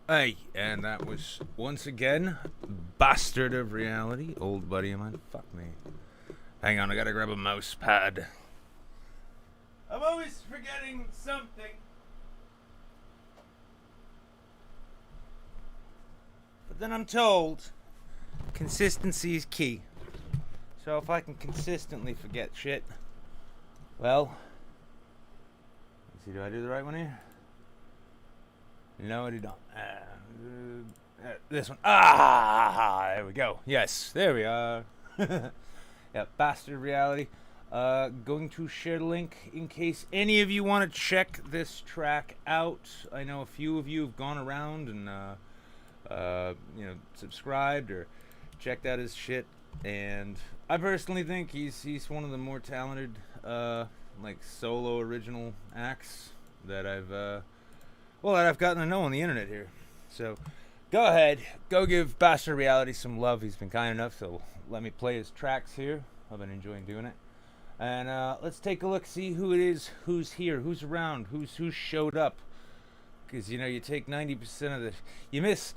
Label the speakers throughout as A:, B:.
A: Hey, and that was, once again, Bastard of Reality, old buddy of mine. Fuck me. Hang on, I gotta grab a mouse pad. I'm always forgetting something. But then I'm told consistency is key. So if I can consistently forget shit, well, let's see, do I do the right one here? No, I do not. This one. There we go. Yes, there we are. Yeah, Bastard Reality. Going to share the link in case any of you want to check this track out. I know a few of you have gone around and, subscribed or checked out his shit. And I personally think he's one of the more talented, solo original acts that I've gotten to know on the internet here. So, go ahead. Go give Bastard Reality some love. He's been kind enough to let me play his tracks here. I've been enjoying doing it. And let's take a look, see who it is, who's here, who's around, who's showed up. Because, you take 90% of the... You miss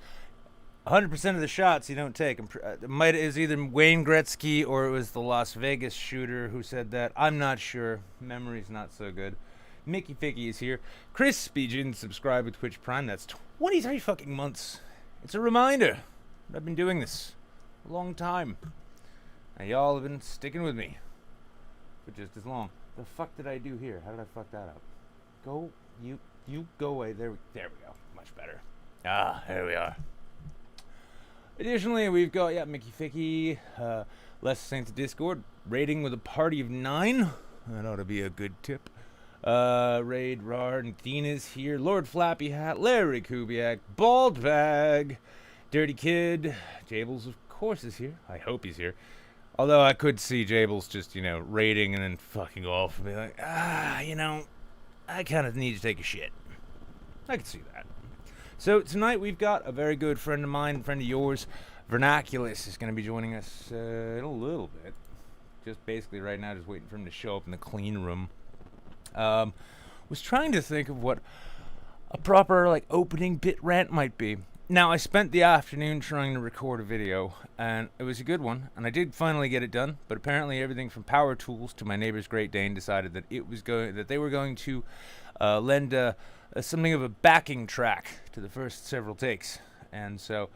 A: 100% of the shots you don't take. It was either Wayne Gretzky or it was the Las Vegas shooter who said that. I'm not sure. Memory's not so good. Mickey Ficky is here. Chris Bejan, subscribe with Twitch Prime. That's 23 fucking months. It's a reminder that I've been doing this a long time. And y'all have been sticking with me for just as long. The fuck did I do here? How did I fuck that up? Go, you go away. There we go. Much better. There we are. Additionally, we've got, Mickey Ficky, Les Saints Discord, rating with a party of 9. That ought to be a good tip. Raid, Rar, and Thena's here. Lord Flappy Hat, Larry Kubiak, Bald Bag, Dirty Kid, Jables, of course, is here. I hope he's here. Although I could see Jables just, raiding and then fucking off and be like, I kind of need to take a shit. I could see that. So tonight we've got a very good friend of mine, friend of yours, Vernaculis, is going to be joining us in a little bit. Just basically right now, just waiting for him to show up in the clean room. Was trying to think of what a proper opening bit rant might be. Now, I spent the afternoon trying to record a video, and it was a good one, and I did finally get it done. But apparently, everything from power tools to my neighbor's Great Dane decided that they were going to lend something of a backing track to the first several takes, and so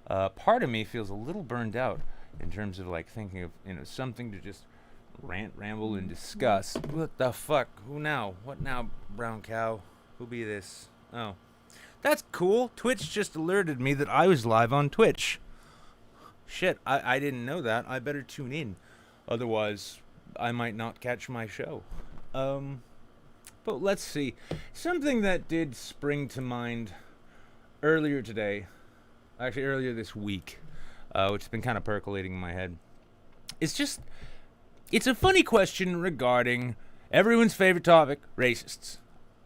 A: part of me feels a little burned out in terms of thinking of something to just rant, ramble, and discuss. What the fuck? Who now? What now, brown cow? Who be this? Oh. That's cool. Twitch just alerted me that I was live on Twitch. Shit, I didn't know that. I better tune in. Otherwise, I might not catch my show. But let's see. Something that did spring to mind earlier today, actually earlier this week, which has been kind of percolating in my head. It's a funny question regarding everyone's favorite topic, racists.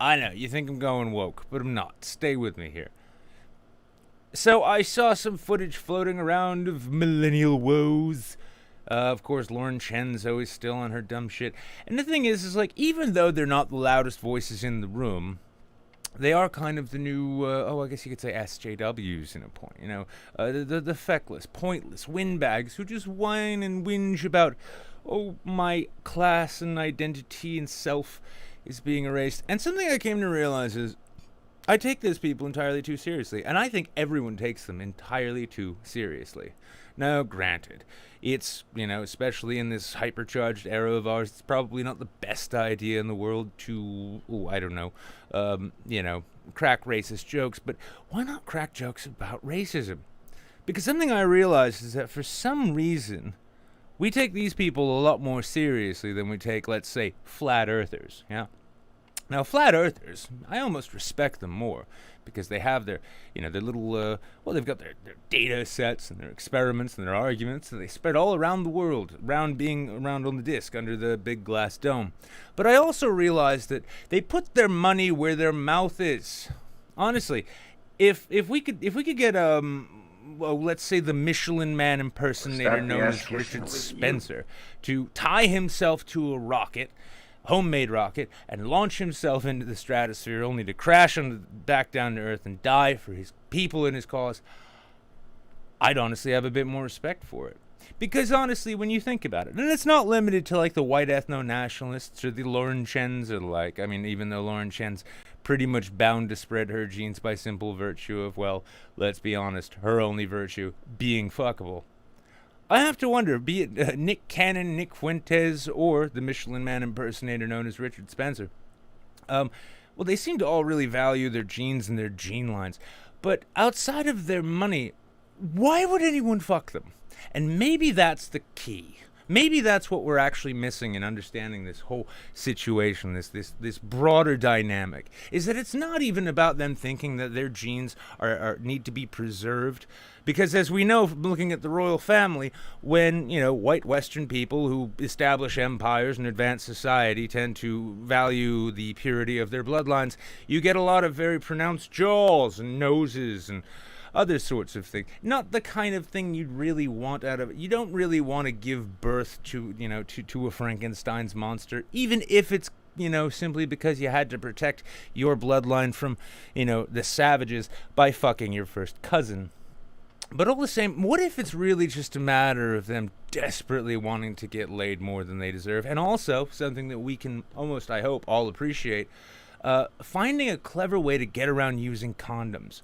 A: I know, you think I'm going woke, but I'm not. Stay with me here. So I saw some footage floating around of millennial woes. Of course, Lauren Chen's always still on her dumb shit. And the thing is even though they're not the loudest voices in the room, they are kind of the new, I guess you could say SJWs in a point, the feckless, pointless windbags who just whine and whinge about, my class and identity and self is being erased. And something I came to realize is I take those people entirely too seriously, and I think everyone takes them entirely too seriously. Now, granted, it's, especially in this hypercharged era of ours, it's probably not the best idea in the world to, crack racist jokes, but why not crack jokes about racism? Because something I realized is that for some reason, we take these people a lot more seriously than we take, let's say, flat earthers, yeah? Now, flat earthers, I almost respect them more because they have their, their little, they've got their data sets and their experiments and their arguments, and they spread all around the world, being around on the disc under the big glass dome. But I also realized that they put their money where their mouth is. Honestly, if we could get let's say the Michelin Man impersonator known as Richard Spencer to tie himself to a rocket, homemade rocket and launch himself into the stratosphere only to crash back down to Earth and die for his people and his cause, I'd honestly have a bit more respect for it. Because honestly, when you think about it, and it's not limited to like the white ethno-nationalists or the Lauren Chens or like, I mean, even though Lauren Chen's pretty much bound to spread her genes by simple virtue of, well, let's be honest, her only virtue being fuckable. I have to wonder, be it Nick Cannon, Nick Fuentes, or the Michelin Man impersonator known as Richard Spencer. Well, they seem to all really value their genes and their gene lines. But outside of their money, why would anyone fuck them? And maybe that's the key. Maybe that's what we're actually missing in understanding this whole situation, this broader dynamic, is that it's not even about them thinking that their genes need to be preserved. Because as we know from looking at the royal family, when, white Western people who establish empires and advance society tend to value the purity of their bloodlines, you get a lot of very pronounced jaws and noses and other sorts of things. Not the kind of thing you'd really want out of it. You don't really want to give birth to, to a Frankenstein's monster, even if it's, simply because you had to protect your bloodline from, the savages by fucking your first cousin. But all the same, what if it's really just a matter of them desperately wanting to get laid more than they deserve? And also, something that we can almost, I hope, all appreciate, finding a clever way to get around using condoms.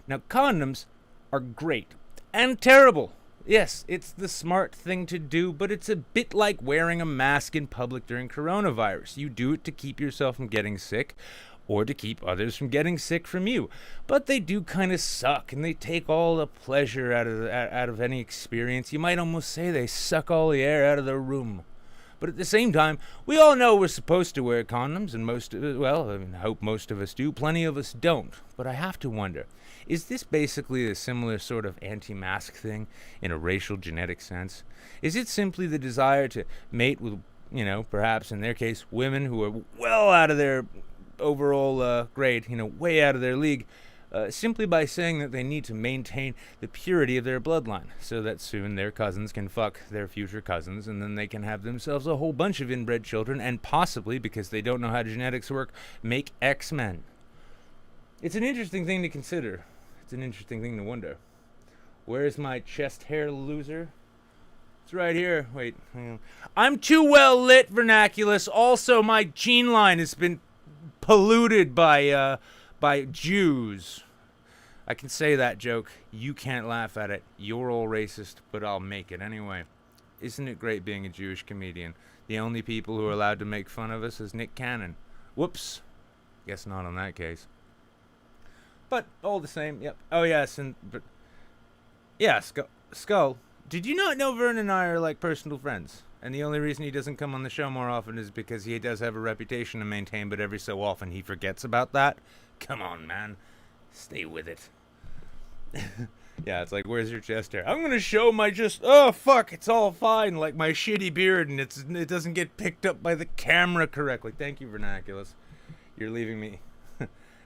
A: Now, condoms are great and terrible. Yes, it's the smart thing to do, but it's a bit like wearing a mask in public during coronavirus. You do it to keep yourself from getting sick or to keep others from getting sick from you. But they do kind of suck, and they take all the pleasure out of any experience. You might almost say they suck all the air out of the room. But at the same time, we all know we're supposed to wear condoms, and I hope most of us do. Plenty of us don't. But I have to wonder, is this basically a similar sort of anti-mask thing in a racial genetic sense? Is it simply the desire to mate with, perhaps in their case, women who are well out of their overall grade, way out of their league, simply by saying that they need to maintain the purity of their bloodline so that soon their cousins can fuck their future cousins, and then they can have themselves a whole bunch of inbred children and possibly, because they don't know how genetics work, make X-Men. It's an interesting thing to consider. It's an interesting thing to wonder. Where's my chest hair, loser? It's right here. Wait, hang on. I'm too well lit, Vernaculis. Also, my gene line has been polluted by Jews. I can say that joke. You can't laugh at it. You're all racist, but I'll make it anyway. Isn't it great being a Jewish comedian? The only people who are allowed to make fun of us is Nick Cannon. Whoops. Guess not on that case. But all the same, yep. Oh yes, Skull. Did you not know Vern and I are like personal friends? And the only reason he doesn't come on the show more often is because he does have a reputation to maintain, but every so often he forgets about that. Come on, man. Stay with it. Yeah, it's like, where's your chest hair? I'm going to show my it's all fine, like my shitty beard, and it doesn't get picked up by the camera correctly. Thank you, Vernaculis. You're leaving me.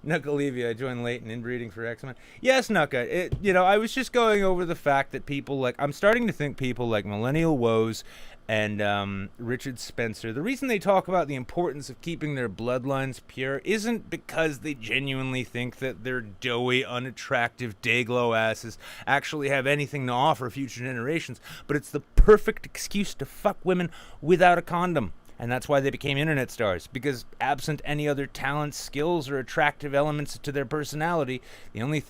A: Nuckalevia, I joined late and inbreeding for X-Men. Yes, Nucka. I was just going over the fact that I'm starting to think people like Millennial Woes and Richard Spencer, the reason they talk about the importance of keeping their bloodlines pure isn't because they genuinely think that their doughy, unattractive, day-glow asses actually have anything to offer future generations, but it's the perfect excuse to fuck women without a condom. And that's why they became internet stars, because absent any other talents, skills, or attractive elements to their personality, the only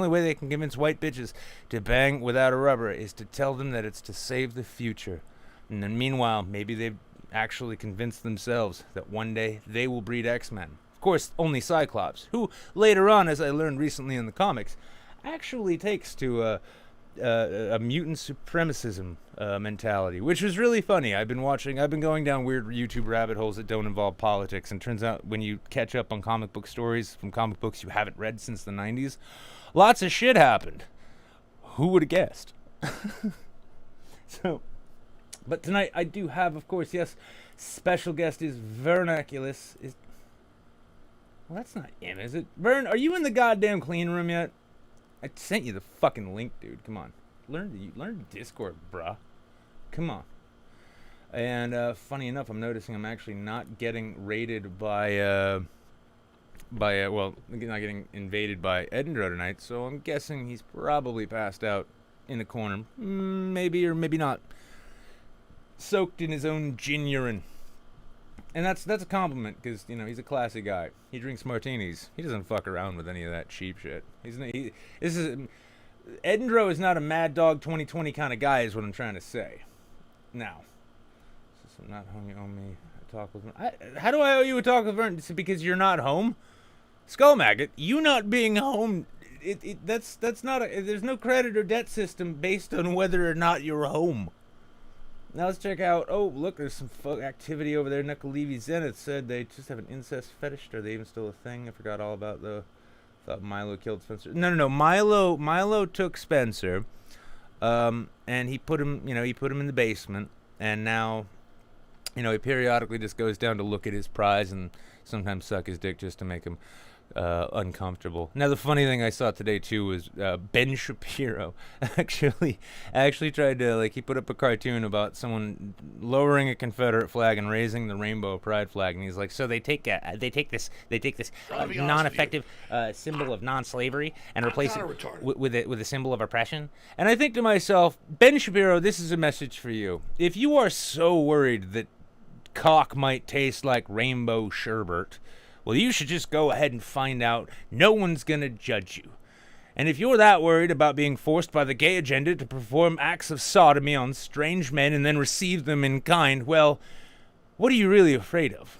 A: way they can convince white bitches to bang without a rubber is to tell them that it's to save the future. And then meanwhile, maybe they've actually convinced themselves that one day they will breed X-Men. Of course, only Cyclops, who later on, as I learned recently in the comics, actually takes to a mutant supremacism mentality, which was really funny. I've been going down weird YouTube rabbit holes that don't involve politics, and turns out when you catch up on comic book stories from comic books you haven't read since the 90s, lots of shit happened. Who would have guessed? But tonight I do have, of course, yes, special guest is Vernaculis. Well, that's not him, is it? Vern, are you in the goddamn clean room yet? I sent you the fucking link, dude. Come on. Learn Discord, bruh. Come on. And funny enough, I'm noticing I'm actually not getting raided by well, not getting invaded by Edinburgh tonight. So I'm guessing he's probably passed out in the corner, maybe or maybe not, soaked in his own gin urine. And that's a compliment, because he's a classy guy. He drinks martinis. He doesn't fuck around with any of that cheap shit. Edinburgh is not a Mad Dog 2020 kind of guy, is what I'm trying to say. Now, since I'm not home, you owe me a talk with Vern. How do I owe you a talk with Vern? Is it because you're not home? Skull Maggot, you not being home, that's not there's no credit or debt system based on whether or not you're home. Now let's check out. Oh, look, there's some activity over there. Knuckleavy Zenith said they just have an incest fetish. Are they even still a thing? I forgot all about the. Thought Milo killed Spencer. No. Milo took Spencer, and he put him. He put him in the basement, and now, he periodically just goes down to look at his prize and sometimes suck his dick just to make him uncomfortable. Now the funny thing I saw today too was Ben Shapiro actually tried to, he put up a cartoon about someone lowering a Confederate flag and raising the rainbow pride flag, and he's like, so they take this non-effective symbol of non-slavery and replace it with a symbol of oppression. And I think to myself, Ben Shapiro, this is a message for you. If you are so worried that cock might taste like rainbow sherbet, well, you should just go ahead and find out. No one's gonna judge you. And if you're that worried about being forced by the gay agenda to perform acts of sodomy on strange men and then receive them in kind, well, what are you really afraid of?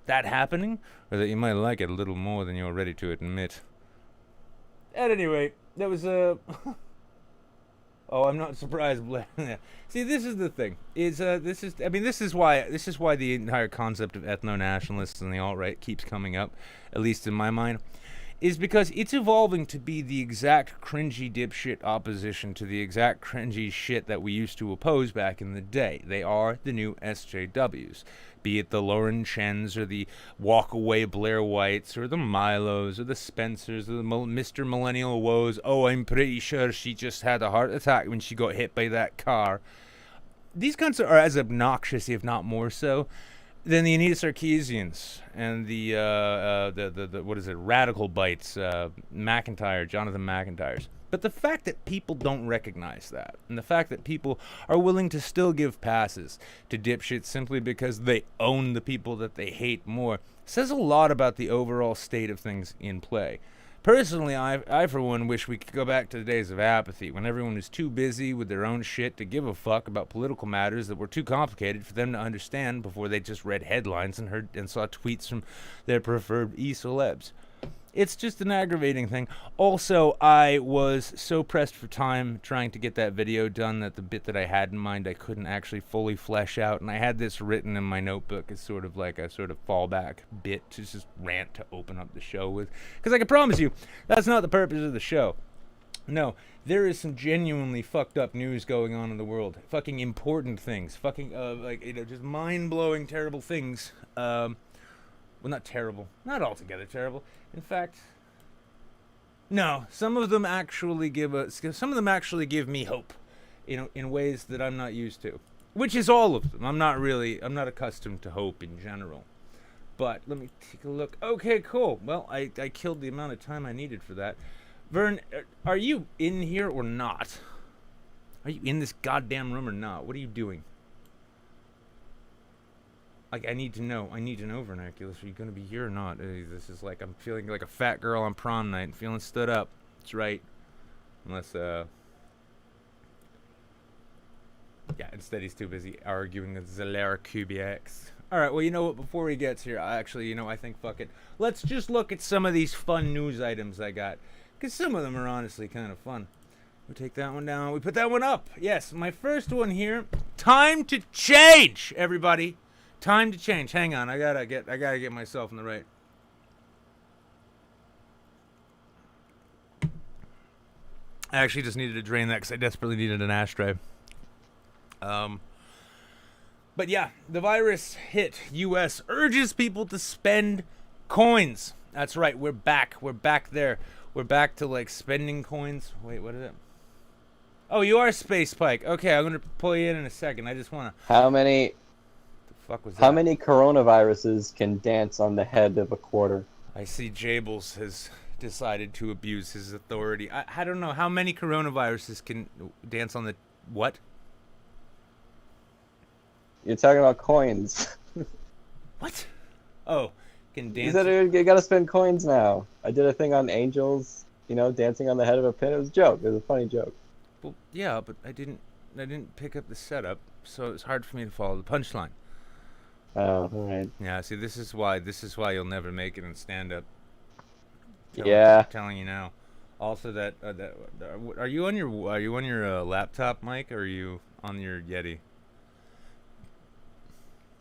A: That happening? Or that you might like it a little more than you're ready to admit? At any rate, that was a... Oh, I'm not surprised. See, this is the thing. This is why the entire concept of ethno-nationalists and the alt-right keeps coming up, at least in my mind, is because it's evolving to be the exact cringy dipshit opposition to the exact cringy shit that we used to oppose back in the day. They are the new SJWs. Be it the Lauren Chens or the walk-away Blair Whites or the Milos or the Spencers or the Mr. Millennial Woes. Oh, I'm pretty sure she just had a heart attack when she got hit by that car. These cunts are as obnoxious, if not more so, than the Anita Sarkeesians and the what is it, Radical Bites, Jonathan McIntyres. But the fact that people don't recognize that, and the fact that people are willing to still give passes to dipshits simply because they own the people that they hate more, says a lot about the overall state of things in play. Personally, I for one wish we could go back to the days of apathy, when everyone was too busy with their own shit to give a fuck about political matters that were too complicated for them to understand before they just read headlines and heard and saw tweets from their preferred e-celebs. It's just an aggravating thing. Also, I was so pressed for time trying to get that video done that the bit that I had in mind I couldn't actually fully flesh out, and I had this written in my notebook as sort of like a sort of fallback bit to just rant to open up the show with. Because I can promise you, that's not the purpose of the show. No, there is some genuinely fucked up news going on in the world. Fucking important things. Fucking, just mind-blowing, terrible things. Well, not terrible. Not altogether terrible. In fact, no. Some of them actually give me hope, in ways that I'm not used to. Which is all of them. I'm not accustomed to hope in general. But let me take a look. Okay, cool. Well, I killed the amount of time I needed for that. Vern, are you in here or not? Are you in this goddamn room or not? What are you doing? I need to know, Vernaculis. Are you going to be here or not? This is like, I'm feeling like a fat girl on prom night and feeling stood up. That's right. Unless, yeah, instead he's too busy arguing with Zalera QBX. Alright, well, you know what? Before he gets here, I think, fuck it. Let's just look at some of these fun news items I got. Because some of them are honestly kind of fun. We take that one down. We put that one up. Yes, my first one here. Time to change, everybody. Time to change. Hang on, I gotta get myself in the right. I actually just needed to drain that because I desperately needed an ashtray. But yeah, the virus hit. U.S. urges people to spend coins. That's right. We're back. We're back there. We're back to like spending coins. Wait, what is it? Oh, you are Space Pike. Okay, I'm gonna pull you in a second. I just wanna.
B: How many
A: Fuck was that?
B: How many coronaviruses can dance on the head of a quarter?
A: I see Jables has decided to abuse his authority. I don't know how many coronaviruses can dance on the what?
B: You're talking about coins.
A: What? Oh, can
B: You
A: dance.
B: said you gotta spend coins now. I did a thing on angels, dancing on the head of a pin. It was a joke. It was a funny joke.
A: Well, yeah, but I didn't pick up the setup, so it's hard for me to follow the punchline.
B: Oh, all right.
A: Yeah, see, this is why you'll never make it in stand-up.
B: Yeah.
A: Telling you now. Also, are you on your laptop mic, or are you on your Yeti?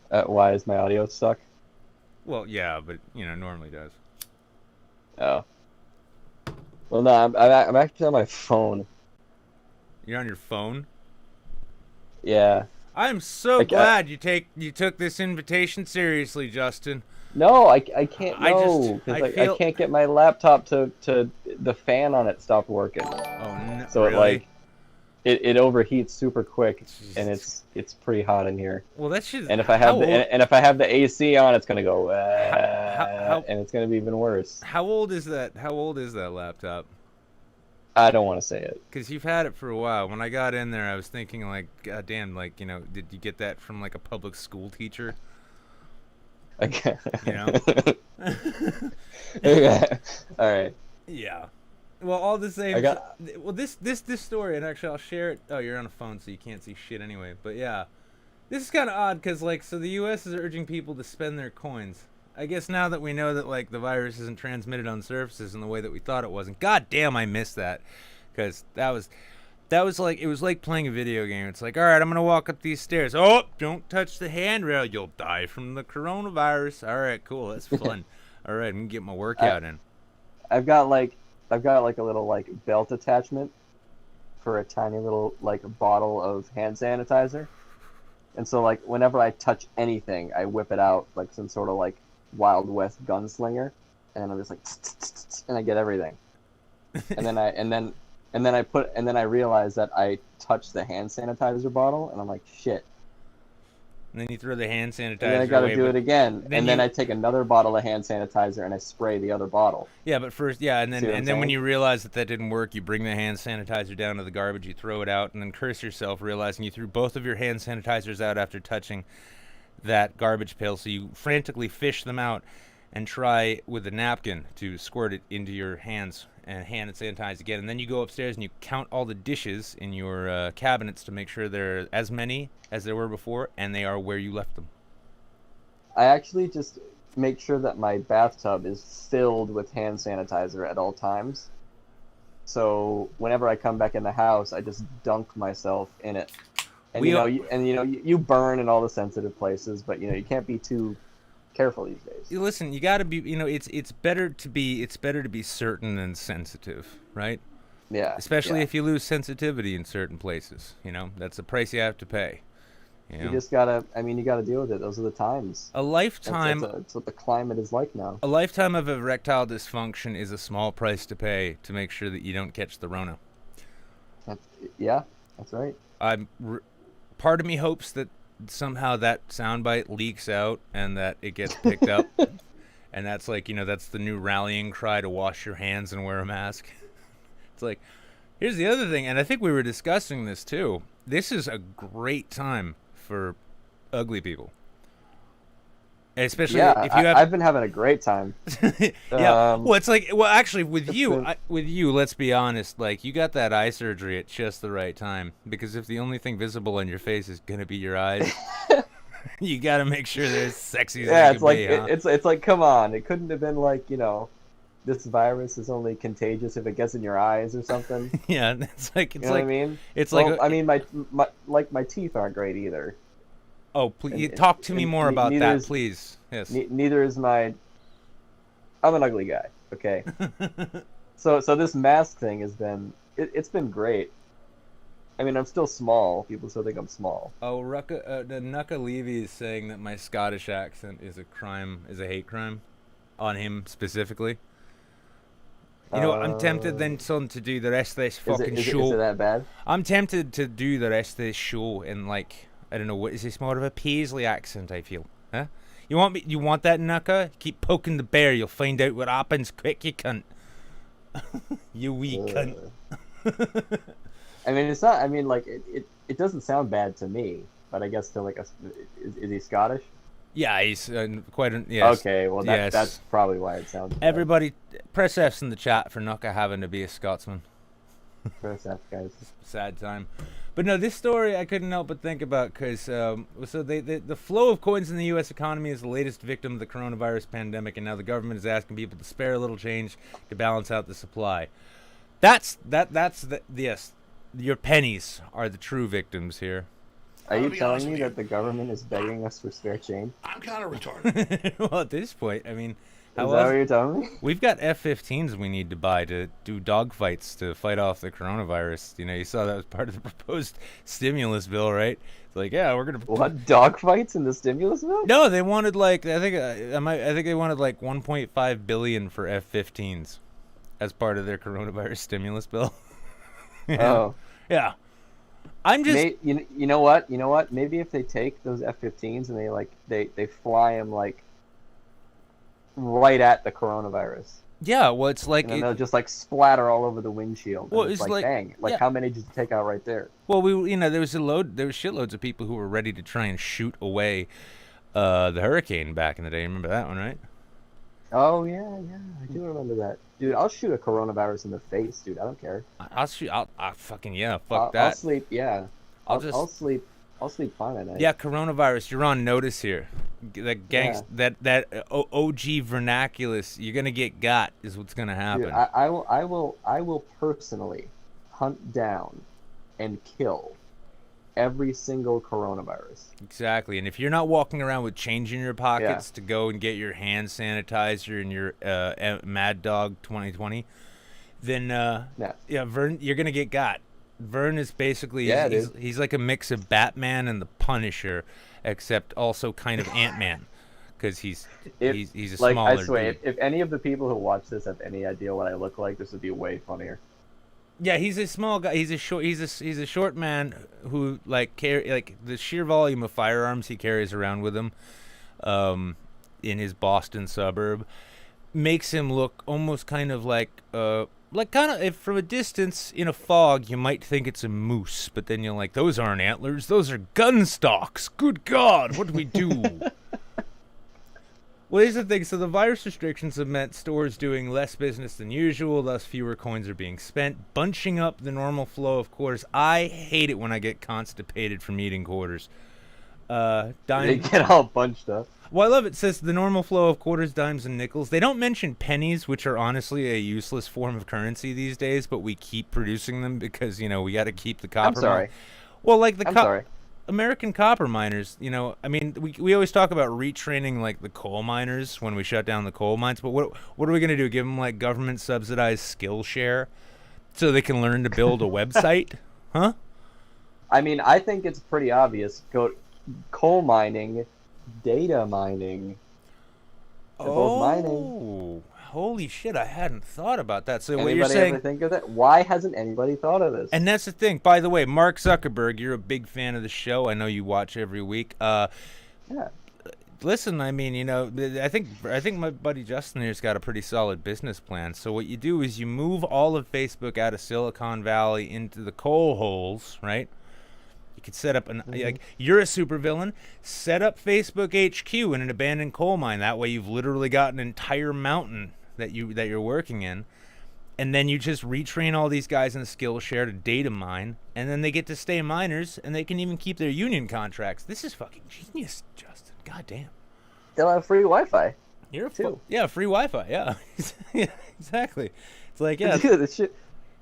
B: Why does my audio suck?
A: Well, yeah, but normally does.
B: Oh. Well, no, I'm actually on my phone.
A: You're on your phone?
B: Yeah.
A: I'm so glad you took this invitation seriously, Justin.
B: No, I can't. No, because I can't get my laptop to the fan on it stopped working.
A: Oh no!
B: So
A: really?
B: it overheats super quick, and it's pretty hot in here.
A: Well, that should.
B: And if I have the AC on, it's gonna go, and it's gonna be even worse.
A: How old is that? How old is that laptop?
B: I don't want to say it.
A: Because you've had it for a while. When I got in there, I was thinking, like, God damn, like, did you get that from, like, a public school teacher?
B: Okay.
A: Okay.
B: All right.
A: Yeah. Well, all the same. Well, this story, and actually, I'll share it. Oh, you're on a phone, so you can't see shit anyway. But yeah, this is kind of odd because, like, so the U.S. is urging people to spend their coins. I guess now that we know that, like, the virus isn't transmitted on surfaces in the way that we thought it was, and god damn, I missed that, because that was like, it was like playing a video game. It's like, all right, I'm gonna walk up these stairs. Oh, don't touch the handrail, you'll die from the coronavirus. All right, cool, that's fun. All right, I'm gonna get my workout in.
B: I've got like a little like belt attachment for a tiny little like bottle of hand sanitizer, and so like whenever I touch anything, I whip it out like some sort of like Wild West gunslinger, and I'm just like, and I get everything, and then I realize that I touched the hand sanitizer bottle, and I'm like, shit.
A: And then you throw the hand sanitizer.
B: And then I gotta do it again, and then I take another bottle of hand sanitizer and I spray the other bottle.
A: Yeah, but first, yeah, and then when you realize that didn't work, you bring the hand sanitizer down to the garbage, you throw it out, and then curse yourself, realizing you threw both of your hand sanitizers out after touching that garbage pail. So you frantically fish them out and try with a napkin to squirt it into your hands and hand sanitize again. And then you go upstairs and you count all the dishes in your cabinets to make sure there are as many as there were before, and they are where you left them.
B: I actually just make sure that my bathtub is filled with hand sanitizer at all times. So whenever I come back in the house, I just dunk myself in it. And you burn in all the sensitive places, but you can't be too careful these days.
A: Listen, you got to be. It's better to be certain than sensitive, right?
B: Yeah.
A: Especially if you lose sensitivity in certain places. That's the price you have to pay.
B: You just gotta. You gotta deal with it. Those are the times.
A: A lifetime.
B: That's what the climate is like now.
A: A lifetime of erectile dysfunction is a small price to pay to make sure that you don't catch the Rona.
B: That's right.
A: Part of me hopes that somehow that soundbite leaks out and that it gets picked up, and that's like that's the new rallying cry to wash your hands and wear a mask. It's like, here's the other thing, and I think we were discussing this too. This is a great time for ugly people, especially if you have.
B: I've been having a great time.
A: Yeah. Well, it's like, actually, with you, let's be honest. Like, you got that eye surgery at just the right time, because if the only thing visible on your face is gonna be your eyes, you got to make sure they're as sexy as they can be. Huh?
B: It's like, come on, it couldn't have been like this virus is only contagious if it gets in your eyes or something.
A: Yeah, it's like,
B: what I mean?
A: It's
B: my teeth aren't great either.
A: Oh, please talk to me more about that, please. Yes.
B: Neither is I'm an ugly guy. Okay. So this mask thing has been it's been great. I'm still small. People still think I'm small.
A: Oh, Nucka Levy is saying that my Scottish accent is a hate crime, on him specifically. I'm tempted then, son, to do the rest of this fucking show.
B: Is it that bad?
A: I'm tempted to do the rest of this show in like I don't know what is this more of a Paisley accent. I feel, huh? You want me? You want that knucker? Keep poking the bear. You'll find out what happens quick, you cunt. You wee cunt.
B: I mean, it's not. I mean, like it doesn't sound bad to me, but I guess to like is he Scottish?
A: Yeah, he's quite an yes.
B: Okay, well
A: yes.
B: that's probably why it sounds bad.
A: Everybody, press F's in the chat for Knucker having to be a Scotsman.
B: Press F, guys.
A: Sad time. But no, this story I couldn't help but think about because so the flow of coins in the U.S. economy is the latest victim of the coronavirus pandemic, and now the government is asking people to spare a little change to balance out the supply. That's yes, your pennies are the true victims here.
B: Are you telling me that the government is begging us for spare change?
C: I'm kind of retarded.
A: Well, at this point, I mean,
B: is that what you're telling me?
A: We've got F-15s we need to buy to do dogfights to fight off the coronavirus. You know, you saw that was part of the proposed stimulus bill, right? It's like, yeah, we're gonna
B: what dogfights in the stimulus bill?
A: No, they wanted like I think they wanted like 1.5 billion for F-15s as part of their coronavirus stimulus bill. Yeah.
B: Oh,
A: yeah. I'm just
B: you know what? Maybe if they take those F-15s and they fly them like right at the coronavirus.
A: Yeah, well, it's like
B: and they'll just like splatter all over the windshield.
A: Well,
B: it's
A: like
B: dang, like
A: yeah.
B: How many did you take out right there?
A: Well, there was shitloads of people who were ready to try and shoot away the hurricane back in the day. Remember that one, right?
B: Oh yeah, I do remember that, dude. I'll shoot a coronavirus in the face, dude. I don't care.
A: I'll fucking yeah, fuck that.
B: I'll sleep. Yeah, I'll sleep. I'll sleep fine at night.
A: Yeah, coronavirus. You're on notice here. That that OG Vernaculis. You're gonna get got. Is what's gonna happen.
B: Dude, I will personally hunt down and kill every single coronavirus.
A: Exactly. And if you're not walking around with change in your pockets to go and get your hand sanitizer and your Mad Dog 2020, then Vern, you're gonna get got. Vern is basically he's like a mix of Batman and the Punisher, except also kind of Ant-Man, because he's a smaller
B: I swear,
A: dude.
B: if any of the people who watch this have any idea what I look like, this would be way funnier.
A: Yeah, he's a small guy. He's a short man who carry the sheer volume of firearms he carries around with him, in his Boston suburb, makes him look almost kind of if from a distance in a fog you might think it's a moose, but then you're like, those aren't antlers, those are gun stocks. Good God, what do we do? Well, here's the thing. So the virus restrictions have meant stores doing less business than usual, thus fewer coins are being spent, bunching up the normal flow of quarters. I hate it when I get constipated from eating quarters.
B: They get all bunched up.
A: Well, I love it. It says the normal flow of quarters, dimes, and nickels. They don't mention pennies, which are honestly a useless form of currency these days, but we keep producing them because, we got to keep the copper.
B: I'm sorry.
A: Well,
B: sorry.
A: American copper miners, I mean, we always talk about retraining the coal miners when we shut down the coal mines, but what are we going to do? Give them government subsidized Skillshare so they can learn to build a website? Huh?
B: I mean, I think it's pretty obvious. Go coal mining, data mining. Both mining.
A: Holy shit, I hadn't thought about that. So
B: Anybody
A: what you're saying,
B: ever think of that? Why hasn't anybody thought of this?
A: And that's the thing. By the way, Mark Zuckerberg, you're a big fan of the show. I know you watch every week.
B: Yeah.
A: Listen, I mean, I think my buddy Justin here's got a pretty solid business plan. So what you do is you move all of Facebook out of Silicon Valley into the coal holes, right? You could set up you're a supervillain. Set up Facebook HQ in an abandoned coal mine. That way, you've literally got an entire mountain that you're working in, and then you just retrain all these guys in the Skillshare to data mine, and then they get to stay miners, and they can even keep their union contracts. This is fucking genius, Justin. God damn.
B: They'll have free Wi-Fi.
A: Free Wi-Fi. Yeah, yeah, exactly. It's like
B: Dude, this shit.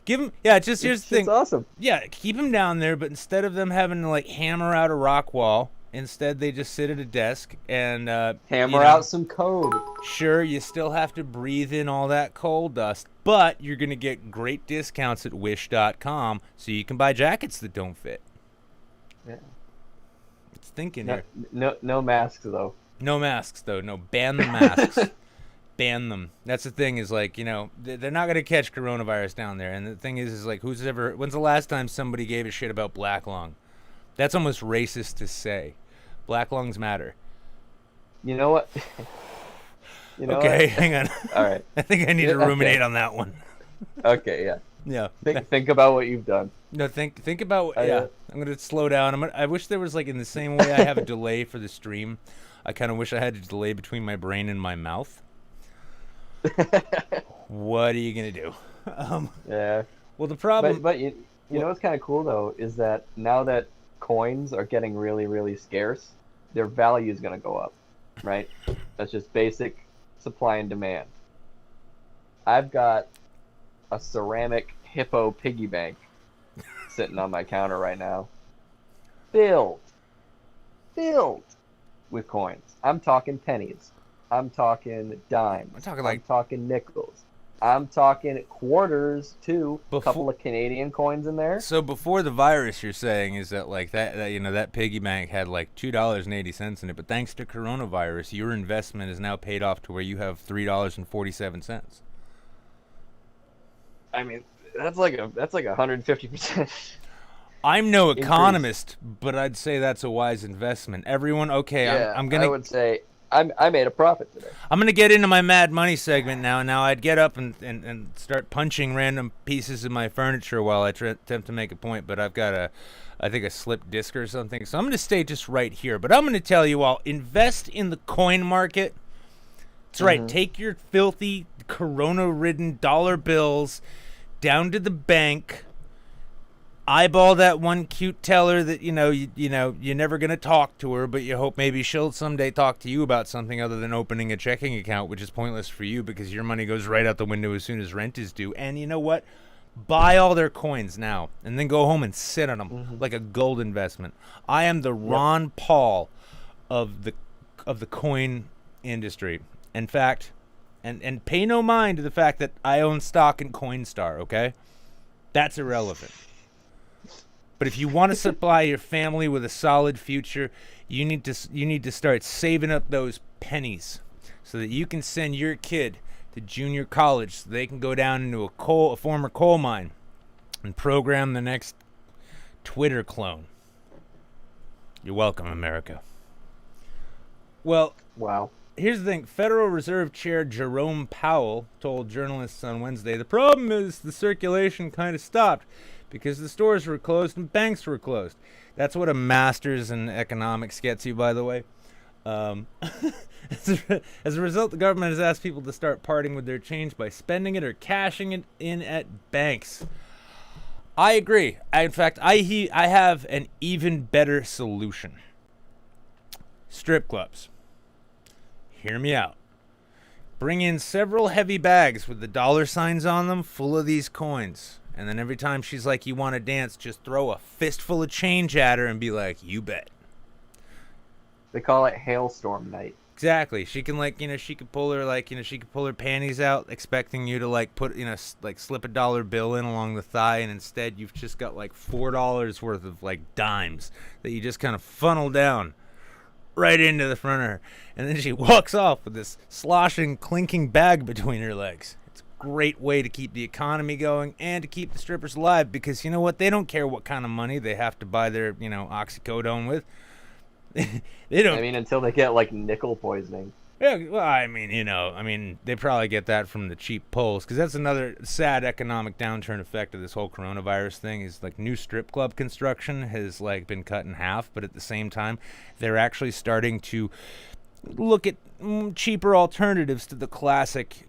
A: Give them, here's the thing.
B: It's awesome.
A: Yeah, keep them down there, but instead of them having to hammer out a rock wall, instead they just sit at a desk and
B: hammer out some code.
A: Sure, you still have to breathe in all that coal dust, but you're gonna get great discounts at Wish.com, so you can buy jackets that don't fit.
B: Yeah.
A: It's thinking here.
B: No masks though.
A: No masks though. No, ban the masks. Ban them. That's the thing is they're not going to catch coronavirus down there. And the thing is when's the last time somebody gave a shit about black lung? That's almost racist to say. Black lungs matter.
B: You know what? You know
A: Okay,
B: what?
A: hang on.
B: All right.
A: I think I need to
B: Okay.
A: ruminate on that one.
B: Okay, yeah.
A: Yeah.
B: Think about what you've done.
A: No, think about
B: I,
A: yeah. I'm gonna slow down. I wish there was like in the same way I have a delay for the stream. I kind of wish I had a delay between my brain and my mouth. What are you gonna do?
B: Yeah.
A: Well, the problem.
B: But you know what's kind of cool though is that now that coins are getting really really scarce, their value is gonna go up, right? That's just basic supply and demand. I've got a ceramic hippo piggy bank sitting on my counter right now, filled with coins. I'm talking pennies. I'm talking dimes. I'm talking nickels. I'm talking quarters too. A couple of Canadian coins in there.
A: So before the virus, you're saying is that like that you know that piggy bank had like $2.80 in it, but thanks to coronavirus, your investment is now paid off to where you have $3.47.
B: I mean, that's like 150%.
A: I'm no economist, but I'd say that's a wise investment. Everyone, okay,
B: yeah,
A: I'm gonna.
B: I would say I made a profit today.
A: I'm gonna get into my Mad Money segment now. Now I'd get up and start punching random pieces of my furniture while I attempt to make a point, but I've got I think a slipped disc or something. So I'm gonna stay just right here. But I'm gonna tell you all, invest in the coin market. That's right. Take your filthy corona-ridden dollar bills down to the bank. Eyeball that one cute teller that you're never gonna talk to her, but you hope maybe she'll someday talk to you about something other than opening a checking account, which is pointless for you because your money goes right out the window as soon as rent is due. And you know what? Buy all their coins now, and then go home and sit on them like a gold investment. I am the Ron Paul of the coin industry. In fact, and pay no mind to the fact that I own stock in Coinstar. Okay, that's irrelevant. But if you want to supply your family with a solid future, you need to start saving up those pennies so that you can send your kid to junior college so they can go down into a former coal mine and program the next Twitter clone. You're welcome, America. Well,
B: wow.
A: Here's the thing. Federal Reserve Chair Jerome Powell told journalists on Wednesday, the problem is the circulation kind of stopped because the stores were closed and banks were closed. That's what a master's in economics gets you, by the way. As a result, the government has asked people to start parting with their change by spending it or cashing it in at banks. I agree. In fact, I have an even better solution. Strip clubs. Hear me out. Bring in several heavy bags with the dollar signs on them full of these coins. And then every time she's like, you want to dance, just throw a fistful of change at her and be like, you bet.
B: They call it hailstorm night.
A: Exactly. She can she could pull her panties out expecting you to put, slip a dollar bill in along the thigh, and instead you've just got $4 worth of dimes that you just kind of funnel down right into the front of her. And then she walks off with this sloshing, clinking bag between her legs. It's a great way to keep the economy going and to keep the strippers alive because you know what? They don't care what kind of money they have to buy their, oxycodone with. They don't.
B: I mean, until they get nickel poisoning.
A: Yeah, well, they probably get that from the cheap pulls because that's another sad economic downturn effect of this whole coronavirus thing is new strip club construction has been cut in half, but at the same time, they're actually starting to look at cheaper alternatives to the classic,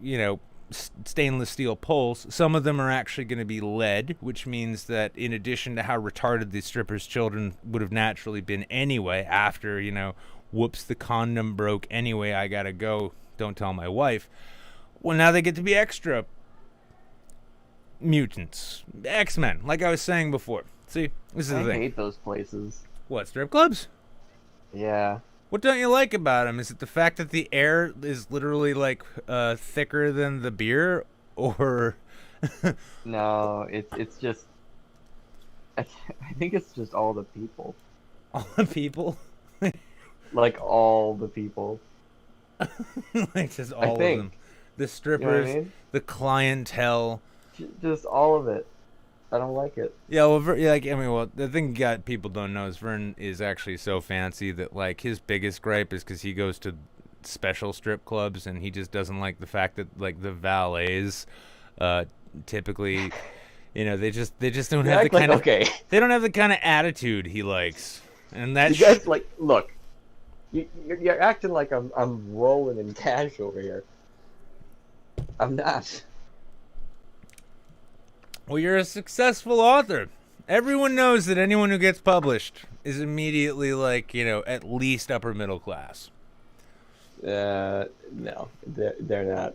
A: stainless steel poles. Some of them are actually going to be lead, which means that in addition to how retarded these strippers' children would have naturally been anyway after, whoops, the condom broke anyway, I gotta go, don't tell my wife. Well, now they get to be extra mutants. X-Men, like I was saying before. See, this is the thing.
B: I hate those places.
A: What, strip clubs?
B: Yeah.
A: What don't you like about them? Is it the fact that the air is literally thicker than the beer, or?
B: No, it's just. I think it's just all the people.
A: All the people.
B: All the people.
A: Just all of them. The strippers, the clientele.
B: Just all of it. I don't like it.
A: Yeah, well, yeah, like, I mean, well, the thing people don't know is Vern is actually so fancy that, like, his biggest gripe is because he goes to special strip clubs and he just doesn't like the fact that, like, the valets, typically, you know, they just don't have the kind of
B: okay.
A: They don't have the kind of attitude he likes, and that
B: You guys like look. You're acting like I'm rolling in cash over here. I'm not.
A: Well, you're a successful author. Everyone knows that anyone who gets published is immediately, like, you know, at least upper middle class.
B: No, they're not.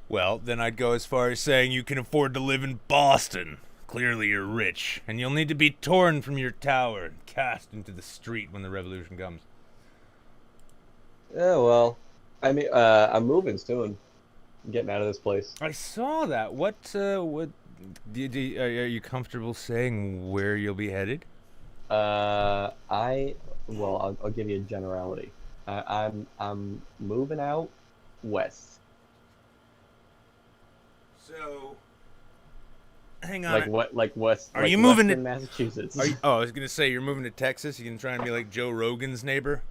A: Well, then I'd go as far as saying you can afford to live in Boston. Clearly you're rich, and you'll need to be torn from your tower and cast into the street when the revolution comes.
B: Oh well, I mean, I'm moving soon. I'm getting out of this place.
A: I saw that. What are you comfortable saying where you'll be headed?
B: I'll give you a generality. I'm moving out west.
A: So, hang on.
B: Like west?
A: Are
B: like
A: you moving to
B: Massachusetts?
A: I was gonna say you're moving to Texas. You can try and be like Joe Rogan's neighbor.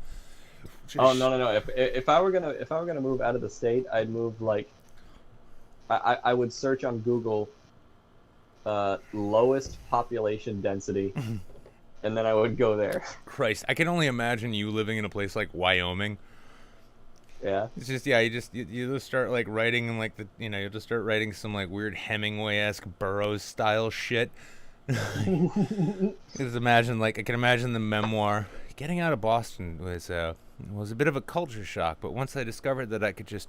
B: Oh no! If I were gonna move out of the state, I'd move like. I would search on Google. Lowest population density, and then I would go there.
A: Christ, I can only imagine you living in a place like Wyoming.
B: Yeah.
A: It's just you just start like writing in like you'll just start writing some like weird Hemingway-esque Burroughs style shit. Just imagine I can imagine the memoir. Getting out of Boston was a bit of a culture shock, but once I discovered that I could just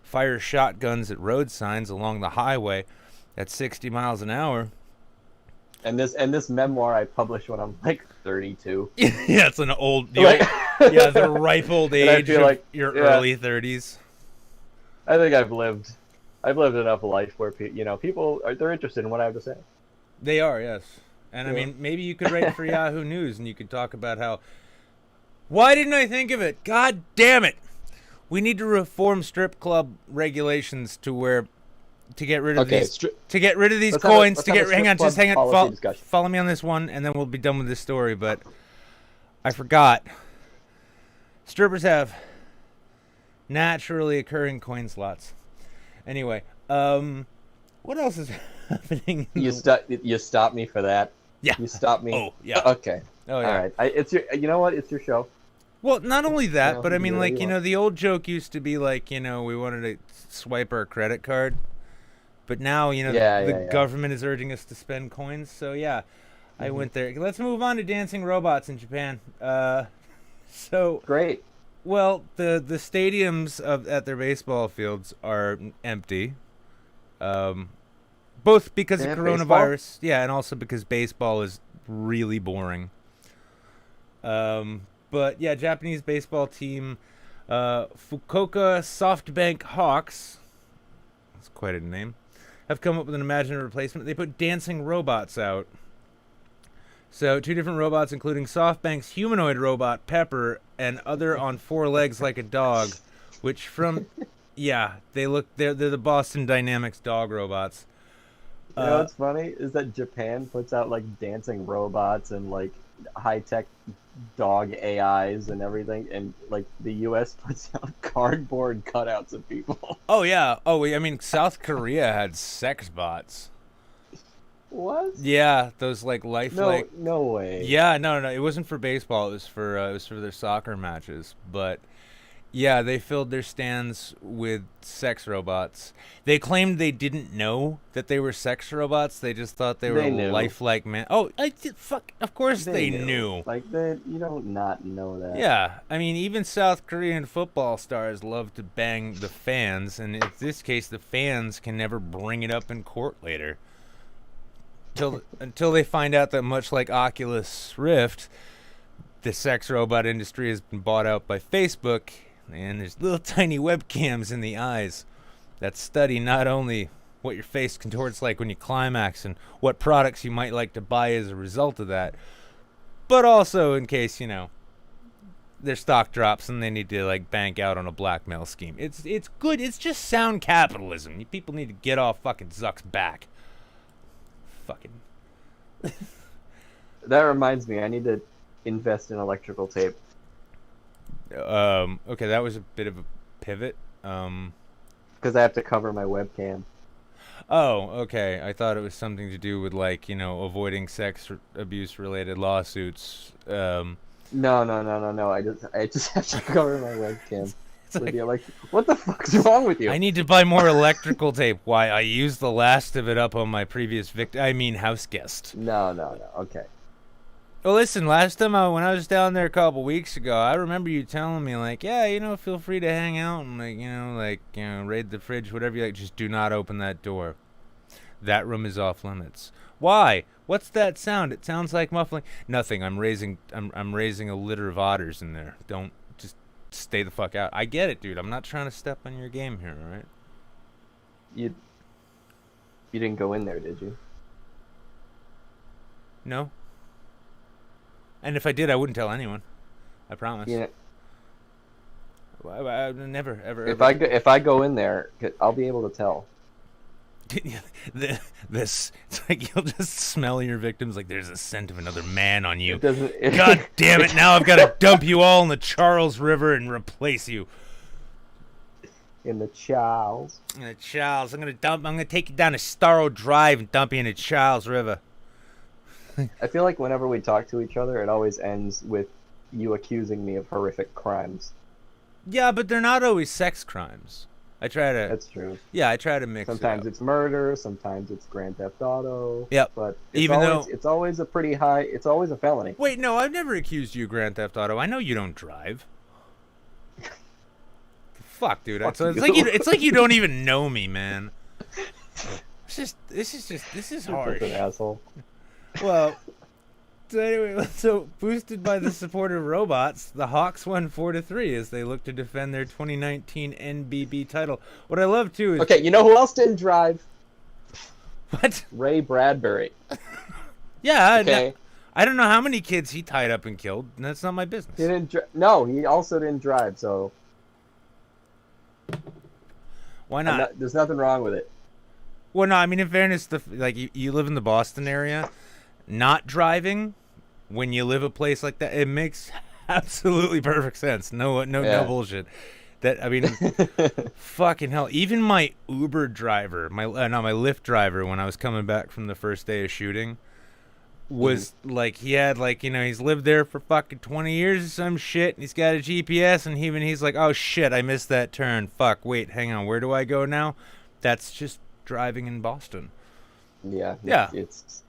A: fire shotguns at road signs along the highway at 60 miles an hour.
B: And this memoir I published when I'm like 32.
A: Yeah, it's an old,
B: Like-
A: the ripe old age of
B: like,
A: your early 30s.
B: I think I've lived enough life where people they're interested in what I have to say.
A: They are, yes. And I
B: Yeah.
A: mean, maybe you could write for Yahoo News and you could talk about how, why didn't I think of it? God damn it. We need to reform strip club regulations to get rid of these
B: Let's
A: coins.
B: have a
A: Hang on,
B: strip
A: just hang
B: club
A: on.
B: policy discussion.
A: Follow me on this one, and then we'll be done with this story. But I forgot. Strippers have naturally occurring coin slots. Anyway, what else is happening?
B: You stopped me for that.
A: Yeah.
B: You stopped me.
A: Oh, yeah.
B: Okay.
A: Oh, yeah.
B: All right. It's your. You know what? It's your show.
A: Well, not only that,
B: No,
A: but I
B: you
A: mean,
B: do
A: like,
B: what you
A: you know, the old joke used to be like, you know, we wanted to swipe our credit card. But now, you know, the government is urging us to spend coins. So, yeah, I went there. Let's move on to dancing robots in Japan. So,
B: Great.
A: well, the stadiums at their baseball fields are empty. Both because
B: They
A: of
B: have
A: coronavirus. Yeah, and also because baseball is really boring. But yeah, Japanese baseball team, Fukuoka SoftBank Hawks, that's quite a name, have come up with an imaginative replacement. They put dancing robots out. So 2 different robots, including SoftBank's humanoid robot Pepper and other on 4 legs like a dog, which they're the Boston Dynamics dog robots.
B: You know what's funny is that Japan puts out like dancing robots and like high-tech dog AIs and everything, and like the U.S. puts out cardboard cutouts of people.
A: Oh yeah. Oh, I mean, South Korea had sex bots.
B: What?
A: Yeah, those like lifelike.
B: No way.
A: Yeah, no. It wasn't for baseball. It was for their soccer matches. But yeah, they filled their stands with sex robots. They claimed they didn't know that they were sex robots. They just thought they were
B: knew.
A: lifelike man. Oh, fuck! Of course they knew.
B: Like you don't not know that.
A: Yeah, I mean, even South Korean football stars love to bang the fans, and in this case, the fans can never bring it up in court later. Until they find out that, much like Oculus Rift, the sex robot industry has been bought out by Facebook, and there's little tiny webcams in the eyes that study not only what your face contorts like when you climax and what products you might like to buy as a result of that, but also in case, you know, their stock drops and they need to like bank out on a blackmail scheme. It's good. It's just sound capitalism. You people need to get off fucking Zuck's back. Fucking.
B: That reminds me, I need to invest in electrical tape.
A: Okay, that was a bit of a pivot.
B: Because I have to cover my webcam.
A: Oh, okay. I thought it was something to do with, like, avoiding sex abuse related lawsuits.
B: No. I just have to cover my webcam.
A: It's like,
B: what the fuck's wrong with you?
A: I need to buy more electrical tape. Why? I used the last of it up on my previous house guest.
B: No. Okay.
A: Well, listen, last time when I was down there a couple weeks ago, I remember you telling me, like, yeah, feel free to hang out and, raid the fridge, whatever you like. Just do not open that door. That room is off limits. Why? What's that sound? It sounds like muffling. Nothing. I'm raising a litter of otters in there. Don't just stay the fuck out. I get it, dude. I'm not trying to step on your game here, all right?
B: You didn't go in there, did you?
A: No. And if I did, I wouldn't tell anyone. I promise.
B: Yeah.
A: I never, ever.
B: If I go in there, I'll be able to tell.
A: It's like you'll just smell your victims like there's a scent of another man on you.
B: It
A: God damn it! Now I've got to dump you all in the Charles River and replace you.
B: In the Charles.
A: In the Charles, I'm gonna take you down to Starro Drive and dump you in the Charles River.
B: I feel like whenever we talk to each other, it always ends with you accusing me of horrific crimes.
A: Yeah, but they're not always sex crimes. I try to.
B: That's true.
A: Yeah, I try to mix.
B: Sometimes
A: it
B: it's murder. Sometimes it's Grand Theft Auto.
A: Yep.
B: But it's always a pretty high. It's always a felony.
A: Wait, no, I've never accused you of Grand Theft Auto. I know you don't drive. Fuck, dude. It's like you don't even know me, man. This is harsh.
B: An asshole.
A: Well, so anyway, boosted by the support of robots, the Hawks won 4-3 as they look to defend their 2019 NBB title. What I love too is
B: okay. You know who else didn't drive?
A: What?
B: Ray Bradbury.
A: Yeah.
B: Okay.
A: I don't know how many kids he tied up and killed, and that's not my business.
B: No, he also didn't drive. So
A: why not?
B: There's nothing wrong with it.
A: Well, no. I mean, in fairness, you live in the Boston area. Not driving when you live a place like that, it makes absolutely perfect sense. No bullshit. That I mean, fucking hell. Even my Uber driver, my Lyft driver, when I was coming back from the first day of shooting, was like he had he's lived there for fucking 20 years or some shit, and he's got a GPS, and he's like, oh shit, I missed that turn. Fuck, wait, hang on, where do I go now? That's just driving in Boston.
B: Yeah. It's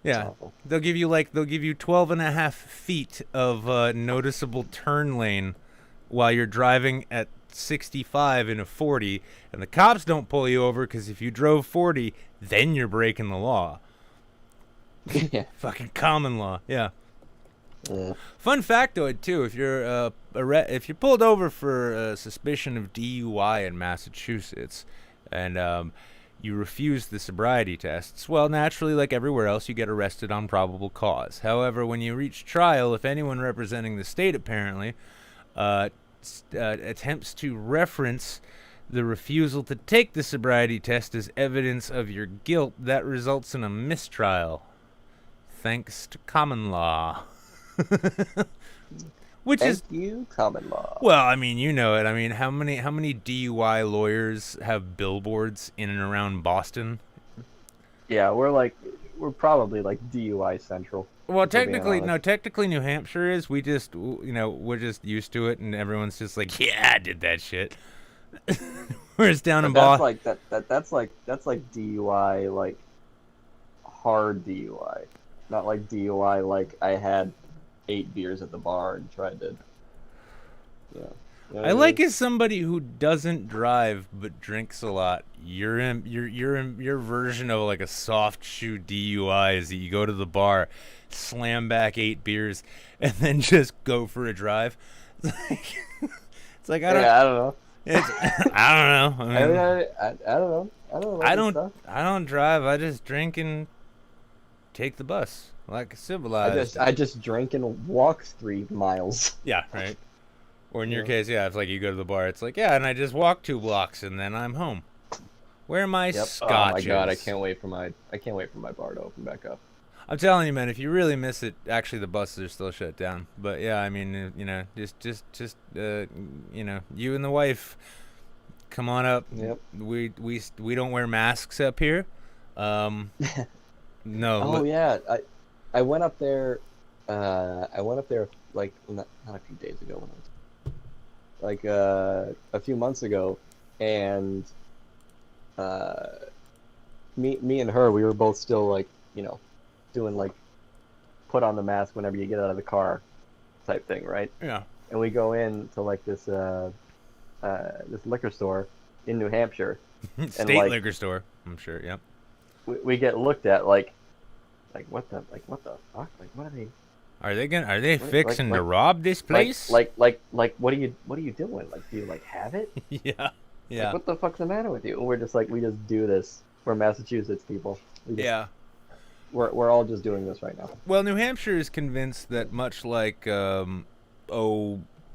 A: yeah, they'll give you 12 and a half feet of noticeable turn lane while you're driving at 65 in a 40, and the cops don't pull you over because if you drove 40, then you're breaking the law.
B: Yeah.
A: Fucking common law. Yeah. Fun factoid too: if you're pulled over for suspicion of DUI in Massachusetts, and you refuse the sobriety tests, well, naturally, like everywhere else, you get arrested on probable cause. However, when you reach trial, if anyone representing the state apparently attempts to reference the refusal to take the sobriety test as evidence of your guilt, that results in a mistrial. Thanks to common law.
B: Thank you, common law.
A: Well, I mean, you know it. I mean, how many DUI lawyers have billboards in and around Boston?
B: Yeah, we're probably like DUI central.
A: Well, technically New Hampshire is. We just, we're just used to it, and everyone's just like, yeah, I did that shit. Whereas down in Boston,
B: that's like DUI, like hard DUI, not like DUI like I had 8 beers at the bar and tried to. Yeah. You know
A: I like as somebody who doesn't drive but drinks a lot. Your version of like a soft shoe DUI is that you go to the bar, slam back 8 beers, and then just go for a drive. It's like I don't know. I don't know. I don't know. I don't drive. I just drink and take the bus like a civilized.
B: I just drink and walk 3 miles.
A: Yeah, right. Or in your case, yeah, it's like you go to the bar. It's like, yeah, and I just walk 2 blocks and then I'm home. Where are my
B: Yep.
A: scotches?
B: Oh my god, I can't wait for my bar to open back up.
A: I'm telling you, man, if you really miss it, actually the buses are still shut down. But yeah, I mean, just you know, you and the wife, come on up.
B: Yep.
A: We don't wear masks up here. No.
B: Oh yeah, I went up there. I went up there like not a few days ago when I was like a few months ago, and me and her, we were both still like, you know, doing like put on the mask whenever you get out of the car type thing, right?
A: Yeah.
B: And we go in to like this liquor store in New Hampshire.
A: State
B: like,
A: liquor store, I'm sure. Yep.
B: We get looked at like what the fuck? Like what are they?
A: Are they
B: What-
A: fixing
B: like-
A: to rob this place?
B: Like what are you doing? Like, do you like have it?
A: Yeah. Yeah.
B: Like, what the fuck's the matter with you? And we're just like, we just do this. We're Massachusetts people.
A: Yeah.
B: We're all just doing this right now.
A: Well, New Hampshire is convinced that much like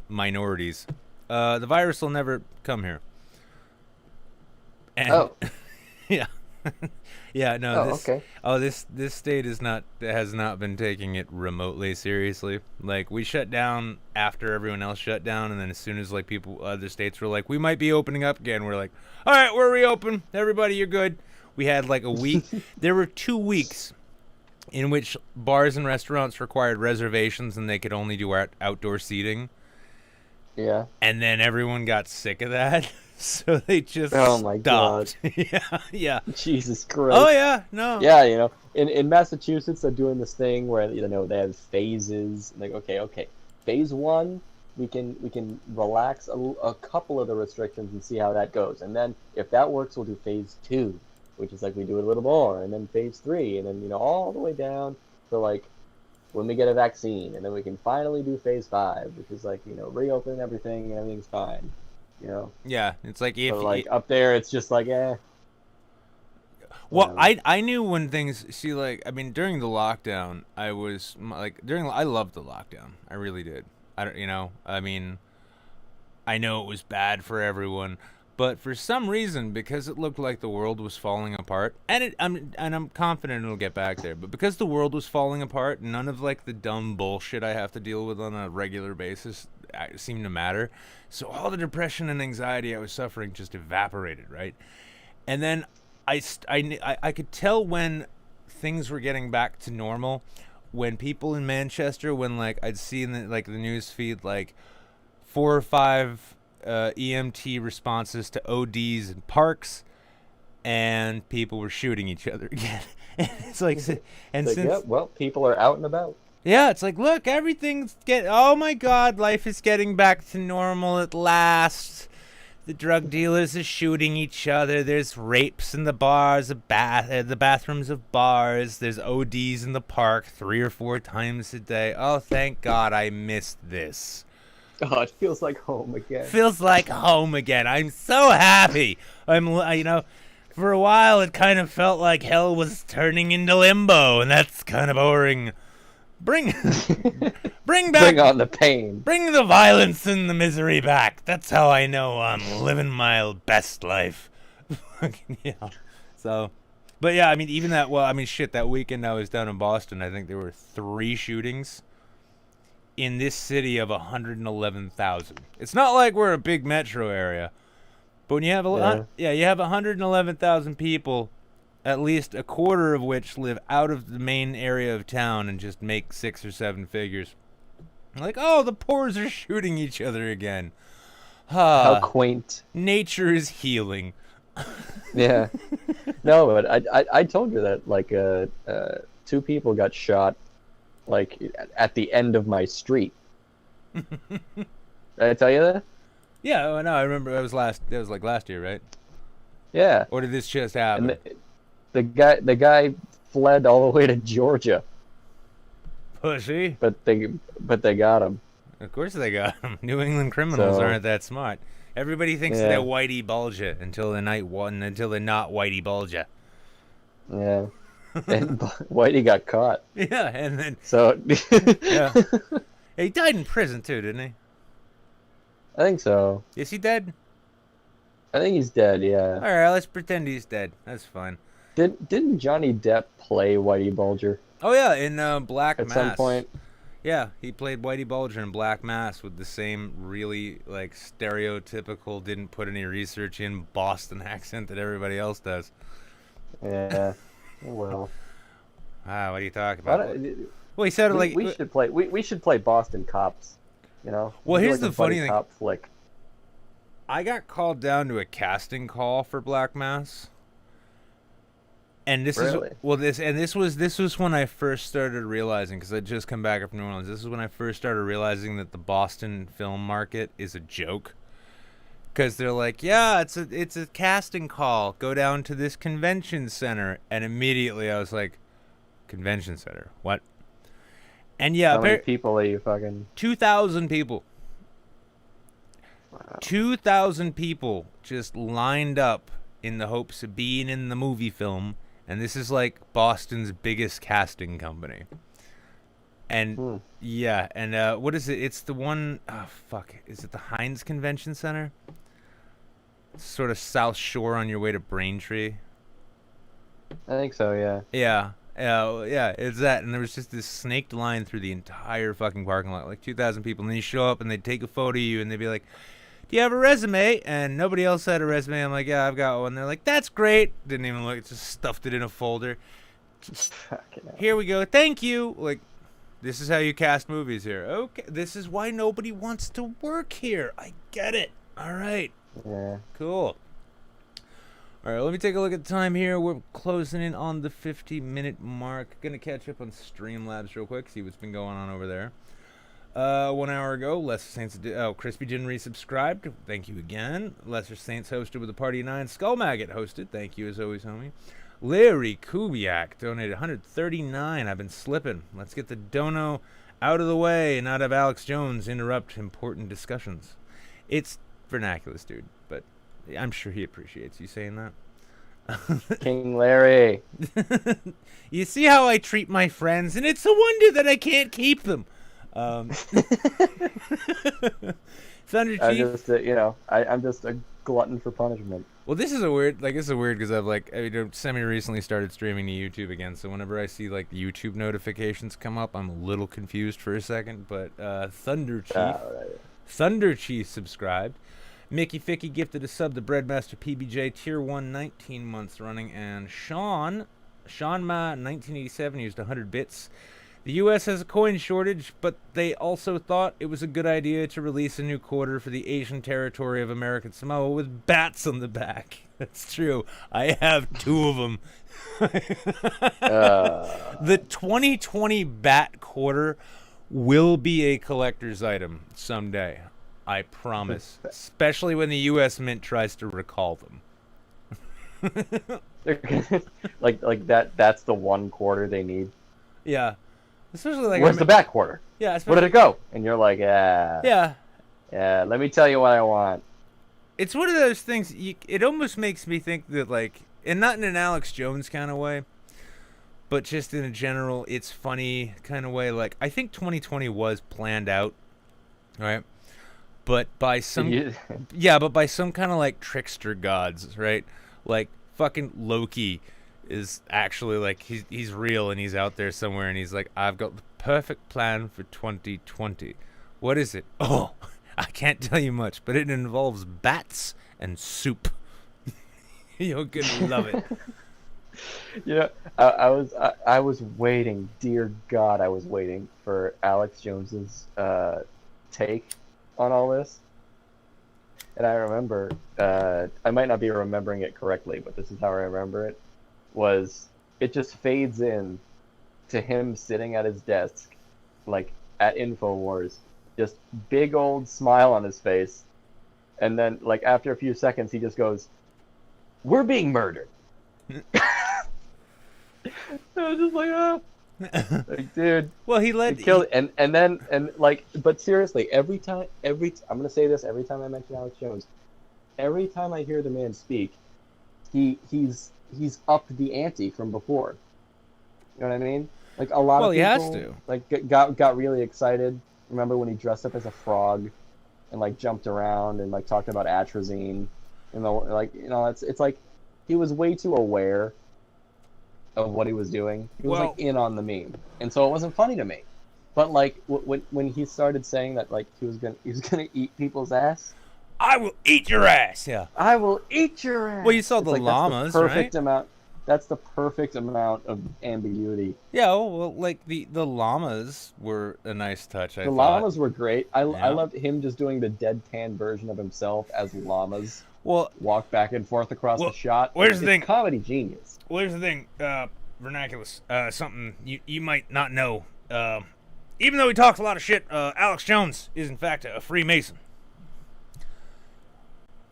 A: minorities, the virus will never come here. And,
B: Oh.
A: yeah. Yeah, no.
B: Oh,
A: This
B: okay.
A: state has not been taking it remotely seriously. Like, we shut down after everyone else shut down, and then as soon as like other states were like, we might be opening up again, we're like, all right, we're reopen. Everybody, you're good. We had like a week. There were 2 weeks in which bars and restaurants required reservations and they could only do outdoor seating.
B: Yeah.
A: And then everyone got sick of that. So they just
B: Oh my
A: stopped. Yeah.
B: Jesus Christ.
A: Oh yeah, no.
B: Yeah, you know, in Massachusetts they're doing this thing where, you know, they have phases. Like, okay, phase 1, we can relax a couple of the restrictions and see how that goes, and then if that works, we'll do phase 2, which is like we do it a little more, and then phase 3, and then, you know, all the way down to like when we get a vaccine, and then we can finally do phase 5, which is like, you know, reopen everything and everything's fine, you know.
A: Yeah, it's like if
B: So like up there, it's just like
A: Well,
B: whatever.
A: I knew when things like I mean during the lockdown I was like I loved the lockdown. I really did. I don't, you know, I mean I know it was bad for everyone, but for some reason, because it looked like the world was falling apart, and I'm confident it'll get back there, but because the world was falling apart, none of like the dumb bullshit I have to deal with on a regular basis seemed to matter. So all the depression and anxiety I was suffering just evaporated, right? And then I could tell when things were getting back to normal, when people in Manchester, when like I'd see in the news feed like 4 or 5 EMT responses to ODs in parks, and people were shooting each other again. And it's like, and
B: Like,
A: since
B: yeah, well, people are out and about.
A: yeah, it's like, look, oh my God, life is getting back to normal at last. The drug dealers are shooting each other. There's rapes in the bars, the bathrooms of bars. There's ODs in the park 3 or 4 times a day. Oh, thank God I missed this.
B: Oh, it feels like home again.
A: Feels like home again. I'm so happy. You know, for a while it kind of felt like hell was turning into limbo, and that's kind of boring. Bring back,
B: Bring on the pain.
A: bring the violence and the misery back. That's how I know I'm living my best life. Yeah. So, but yeah, I mean, even that. Well, I mean, shit. That weekend I was down in Boston, I think there were 3 shootings in this city of 111,000. It's not like we're a big metro area, but when you have you have 111,000 people, at least a quarter of which live out of the main area of town and just make 6 or 7 figures. Like, oh, the poors are shooting each other again.
B: How quaint.
A: Nature is healing.
B: Yeah. No, but I told you that like 2 people got shot like at the end of my street. Did I tell you that?
A: Yeah, oh, no, I remember that was last year, right?
B: Yeah.
A: Or did this just happen?
B: And the guy fled all the way to Georgia,
A: Pussy.
B: but they got him.
A: Of course they got him. New England criminals
B: So-
A: aren't that smart. Everybody thinks
B: Yeah.
A: they're Whitey Bulger until they're not Whitey Bulger.
B: Yeah. And Whitey got caught.
A: Yeah, and then
B: So
A: yeah, he died in prison too, didn't he?
B: I think so.
A: Is he dead?
B: I think he's dead.
A: All
B: Yeah.
A: right, let's pretend he's dead. That's fine.
B: Didn't Johnny Depp play Whitey Bulger
A: Oh yeah, in Black
B: at
A: Mass.
B: some point?
A: Yeah, he played Whitey Bulger in Black Mass with the same really like stereotypical, didn't put any research in Boston accent that everybody else does.
B: Yeah. Well.
A: Ah, what are you talking
B: Why
A: about?
B: don't-
A: Well, he sounded like.
B: we should play. We should play Boston Cops. You know.
A: Well,
B: Do
A: here's
B: like a
A: the funny
B: buddy
A: thing.
B: Cop flick.
A: I got called down to a casting call for Black Mass. And this
B: Really?
A: this was when I first started realizing, because I'd just come back from New Orleans. This is when I first started realizing that the Boston film market is a joke. Because they're like, yeah, it's a casting call. Go down to this convention center, and immediately I was like, convention center, what? And yeah,
B: How many people are you fucking?
A: 2,000 people.
B: Wow.
A: 2,000 people just lined up in the hopes of being in the movie film. And this is like Boston's biggest casting company. And yeah, and what is it? It's the one, oh fuck, is it the Heinz Convention Center? It's sort of South Shore on your way to Braintree.
B: I think so. Yeah.
A: Yeah. Yeah, it's that. And there was just this snaked line through the entire fucking parking lot, like 2,000 people. And then you show up and they'd take a photo of you and they'd be like, do you have a resume? And nobody else had a resume. I'm like, yeah, I've got one. They're like, that's great. Didn't even look, just stuffed it in a folder.
B: Fucking hell.
A: Here we go. Thank you. Like, this is how you cast movies here. Okay, this is why nobody wants to work here. I get it. All right,
B: Yeah.
A: cool. All right, let me take a look at the time here. We're closing in on the 50-minute mark. Gonna catch up on Streamlabs real quick, see what's been going on over there. 1 hour ago, Lesser Saints. Crispy Gin resubscribed. Thank you again. Lesser Saints hosted with a party of 9. Skull Maggot hosted. Thank you as always, homie. Larry Kubiak donated 139. I've been slipping. Let's get the dono out of the way and not have Alex Jones interrupt important discussions. It's Vernaculis, dude, but I'm sure he appreciates you saying that.
B: King Larry.
A: You see how I treat my friends, and it's a wonder that I can't keep them. Thunder
B: I'm
A: Chief.
B: just, I'm just a glutton for punishment.
A: Well, this is a weird because I've semi-recently started streaming to YouTube again. So whenever I see like YouTube notifications come up, I'm a little confused for a second. But Thunder Chief,
B: Right.
A: Thunder Chief subscribed. Mickey Ficky gifted a sub to Breadmaster PBJ Tier 1 19 months running, and Sean Ma 1987 used 100 bits. The U.S. has a coin shortage, but they also thought it was a good idea to release a new quarter for the Asian territory of American Samoa with bats on the back. That's true. I have 2 of them. The 2020 bat quarter will be a collector's item someday. I promise. Especially when the U.S. Mint tries to recall them.
B: like that's the one quarter they need.
A: Yeah. Especially like
B: Where's the back quarter?
A: Yeah,
B: Where did it go? And you're like, yeah, let me tell you what I want.
A: It's one of those things. It almost makes me think that, like, and not in an Alex Jones kind of way, but just in a general, it's funny kind of way. Like, I think 2020 was planned out, right? But by some, but by some kind of like trickster gods, right? Like fucking Loki is actually like he's real and he's out there somewhere and he's like, I've got the perfect plan for 2020. What is it? Oh, I can't tell you much, but it involves bats and soup. You're gonna love it.
B: I was waiting, dear God, I was waiting for Alex Jones's take on all this. And I remember, I might not be remembering it correctly, but this is how I remember it. Was it just fades in to him sitting at his desk, like at InfoWars, just big old smile on his face, and then like after a few seconds he just goes, "We're being murdered." I was just like, like, dude.
A: Well, he
B: killed it. And then but seriously, I'm gonna say this every time I mention Alex Jones, every time I hear the man speak, he's upped the ante from before. You know what I mean? Like a lot of people,
A: he has to.
B: Like got really excited. Remember when he dressed up as a frog and like jumped around and like talked about atrazine? It's like he was way too aware of what he was doing. He was like in on the meme, and so it wasn't funny to me. But like when he started saying that like he was gonna eat people's ass.
A: I will eat your ass. Yeah.
B: I will eat your ass.
A: Well, you saw the llamas,
B: that's the perfect
A: right?
B: amount. That's the perfect amount of ambiguity.
A: Yeah. Well, like the llamas were a nice touch. I
B: The
A: thought.
B: llamas were great. I
A: Yeah.
B: loved him just doing the deadpan version of himself as llamas
A: Well,
B: walk back and forth across the shot.
A: where's the thing?
B: Comedy genius.
A: well, here's the thing. Vernaculis. Something you might not know. Even though he talks a lot of shit, Alex Jones is in fact a Freemason.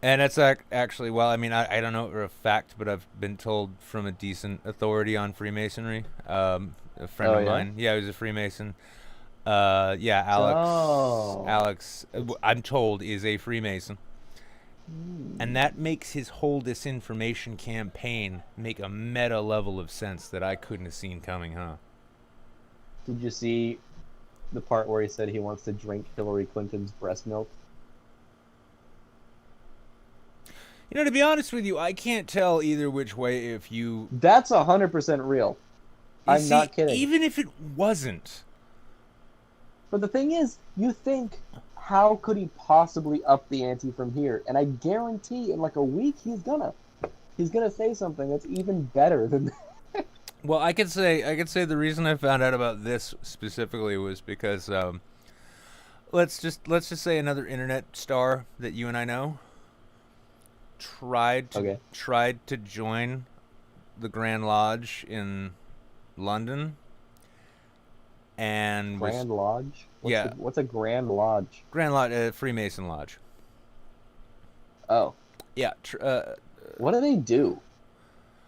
A: And that's actually, well, I mean, I don't know for a fact, but I've been told from a decent authority on Freemasonry. A friend of mine, yeah, he was a Freemason. Yeah, Alex, I'm told, is a Freemason. And that makes his whole disinformation campaign make a meta level of sense that I couldn't have seen coming, huh?
B: Did you see the part where he said he wants to drink Hillary Clinton's breast milk?
A: You know, to be honest with you, I can't tell either which way if you...
B: That's 100% real. I'm not kidding.
A: Even if it wasn't.
B: But the thing is, you think, how could he possibly up the ante from here? And I guarantee in like a week he's gonna say something that's even better than that.
A: Well, I could say the reason I found out about this specifically was because let's just say another internet star that you and I know tried to join the Grand Lodge in London, and
B: Grand Lodge? What's a Grand Lodge?
A: Grand Lodge, Freemason Lodge.
B: Oh.
A: Yeah.
B: What do they do?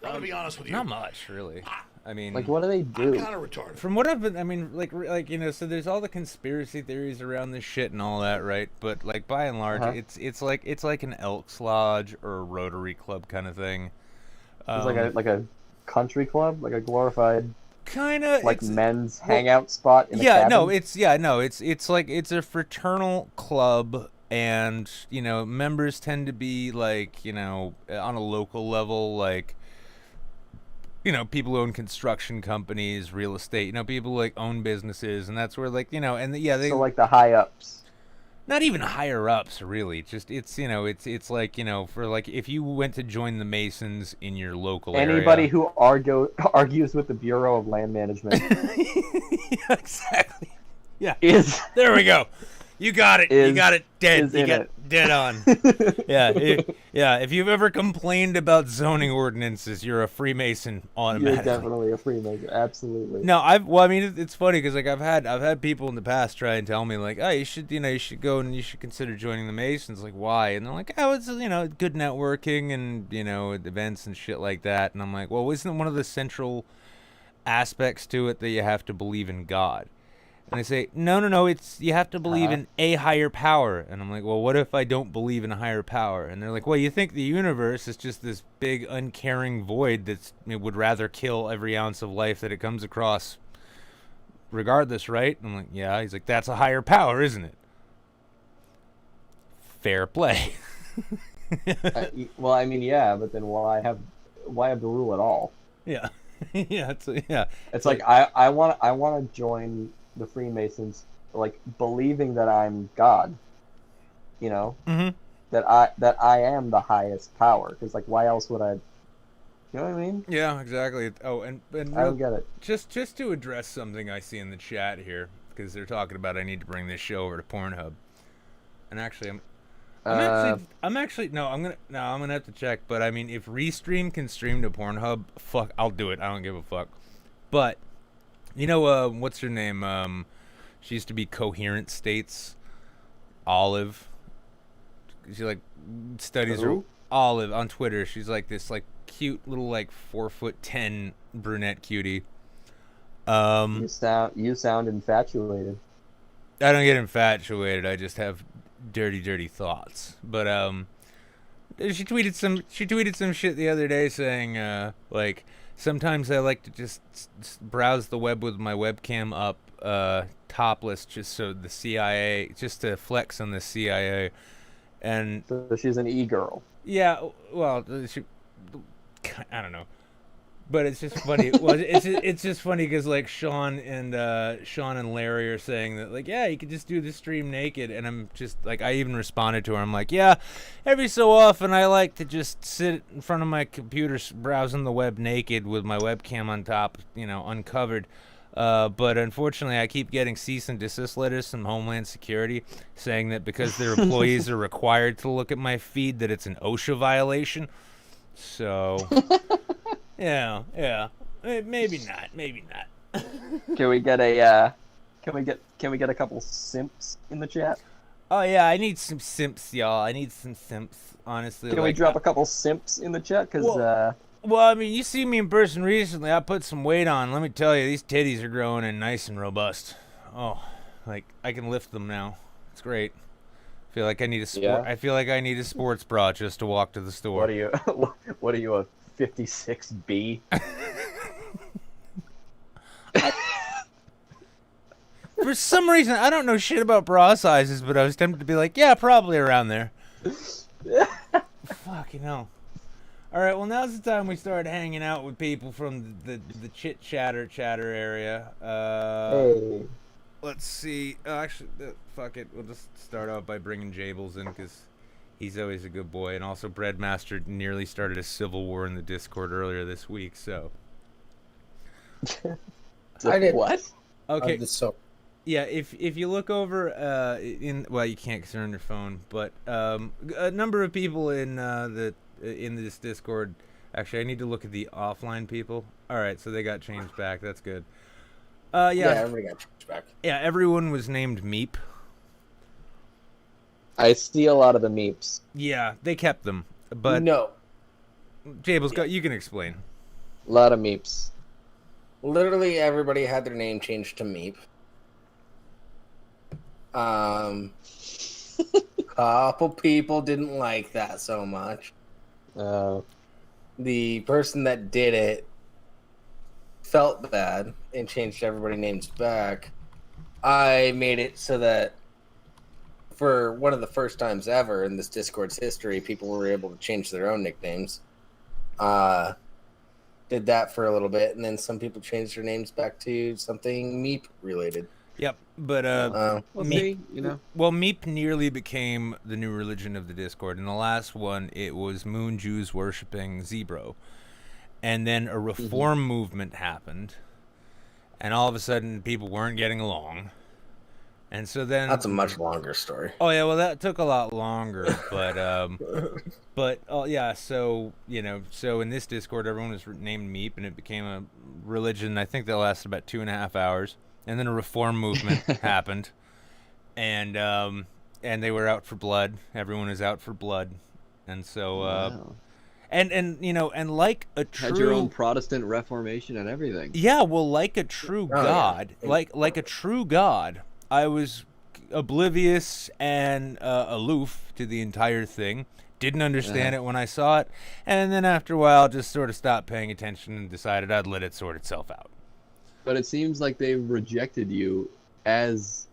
C: I'm gonna be honest with you.
A: Not much, really. I mean,
B: like, what do they do?
C: I'm kind of retarded.
A: From what I've been, I mean, like you know, so there's all the conspiracy theories around this shit and all that, right? But like by and large, it's like an Elks Lodge or a Rotary Club kind of thing.
B: It's like a country club, like a glorified
A: kind of
B: like men's hangout spot. In a cabin?
A: It's like it's a fraternal club. And, you know, members tend to be, like, you know, on a local level, like, you know, people who own construction companies, real estate, you know, people who, like, own businesses, and that's where, like, you know, and, yeah, they...
B: So, like, the high-ups.
A: Not even higher-ups, really. Just, it's, you know, it's like, you know, for, like, if you went to join the Masons in your local area...
B: Anybody who argues with the Bureau of Land Management...
A: Yeah, exactly. Yeah.
B: There
A: we go. You got it. You got it dead. You got it dead on. Yeah. If you've ever complained about zoning ordinances, you're a Freemason automatically.
B: You're definitely a Freemason. Absolutely.
A: No, I mean, it's funny because like I've had people in the past try and tell me like, oh, you should go and you should consider joining the Masons. Like, why? And they're like, oh, it's, you know, good networking and, you know, events and shit like that. And I'm like, well, isn't one of the central aspects to it that you have to believe in God? And they say, no, it's you have to believe in a higher power. And I'm like, well, what if I don't believe in a higher power? And they're like, well, you think the universe is just this big, uncaring void that would rather kill every ounce of life that it comes across regardless, right? And I'm like, yeah. He's like, that's a higher power, isn't it? Fair play.
B: Well, I mean, yeah, but then why have the rule at all?
A: Yeah. It's
B: like I want to join the Freemasons, like believing that I'm God, you know, that I am the highest power. Because like, why else would I? You know what I mean?
A: Yeah, exactly. Oh, and
B: I don't get it.
A: Just to address something I see in the chat here, because they're talking about I need to bring this show over to Pornhub, and actually I'm gonna have to check. But I mean, if Restream can stream to Pornhub, fuck, I'll do it. I don't give a fuck. But you know, what's her name? She used to be Coherent States. Olive. She like studies her Olive on Twitter. She's like this like cute little like 4'10" brunette cutie.
B: You sound infatuated.
A: I don't get infatuated. I just have dirty thoughts. But she tweeted some shit the other day saying like, sometimes I like to just browse the web with my webcam up topless just so the CIA, just to flex on the CIA. And
B: So she's an e-girl.
A: yeah, well, I don't know. But it's just funny. Well, it's just funny because like Sean and Larry are saying that like, yeah, you could just do the stream naked, and I'm just like, I even responded to her. I'm like, yeah, every so often I like to just sit in front of my computer browsing the web naked with my webcam on top, uncovered. But unfortunately, I keep getting cease and desist letters from Homeland Security saying that because their employees are required to look at my feed, that it's an OSHA violation. So. Yeah. Maybe not.
B: Can we get a couple simps in the chat?
A: Oh yeah, I need some simps, y'all. I need some simps, honestly.
B: Can we drop a couple simps in the chat?
A: Well, I mean, you see me in person recently. I put some weight on. Let me tell you, these titties are growing and nice and robust. Oh, like I can lift them now. It's great. I feel like I need a sport.
B: Yeah.
A: I feel like I need a sports bra just to walk to the store.
B: What are you, a 56B?
A: For some reason, I don't know shit about bra sizes, but I was tempted to be like, yeah, probably around there. Fucking hell. All right, well, now's the time we start hanging out with people from the chatter area.
B: Hey.
A: Let's see. Actually, fuck it. We'll just start off by bringing Jables in because he's always a good boy. And also, Breadmaster nearly started a civil war in the Discord earlier this week, so.
D: I did.
B: What?
A: Okay.
D: So
A: Yeah, if you look over well, you can't because you're on your phone, but a number of people in this Discord. Actually, I need to look at the offline people. All right, so they got changed back. That's good. Yeah,
D: everybody got changed back.
A: Yeah, everyone was named Meep.
B: I see a lot of the meeps.
A: Yeah, they kept them, but
D: No,
A: Jables, go. You can explain.
B: A lot of meeps.
D: literally everybody had their name changed to Meep. Couple people didn't like that so much. The person that did it felt bad and changed everybody's names back. I made it so that for one of the first times ever in this Discord's history, people were able to change their own nicknames. Did that for a little bit, and then some people changed their names back to something Meep related.
A: Yep, but
B: We'll
A: Meep,
B: see, you know.
A: well, Meep nearly became the new religion of the Discord. In the last one, it was Moon Jews worshipping Zebro, and then a reform movement happened, and all of a sudden people weren't getting along, and so then
D: That's a much longer story.
A: Oh yeah, well that took a lot longer, but yeah, so so in this Discord everyone was named Meep, and it became a religion. I think that lasted about 2.5 hours. And then a reform movement happened, and they were out for blood. Everyone is out for blood, and so
B: Wow.
A: and like a true
B: Had your own Protestant Reformation and everything.
A: yeah, well, like a true God,
D: yeah.
A: like a true God, I was oblivious and aloof to the entire thing. Didn't understand it when I saw it, and then after a while, just sort of stopped paying attention and decided I'd let it sort itself out.
B: But it seems like they've rejected you as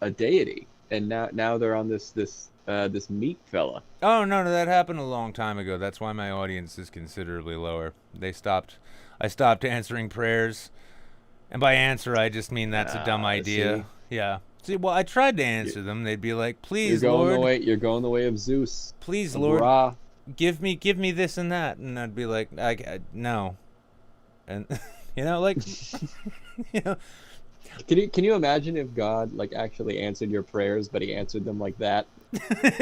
B: a deity, and now they're on this meat fella.
A: Oh no, that happened a long time ago. That's why my audience is considerably lower. I stopped answering prayers, and by answer I just mean that's a dumb idea.
B: See?
A: Yeah. See, well, I tried to answer them. They'd be like, "Please,
B: You're
A: Lord,
B: going the way of Zeus.
A: please,
B: of
A: Lord,
B: Ra.
A: give me this and that," and I'd be like, I no, and like,
B: Can you imagine if God actually answered your prayers, but he answered them like that?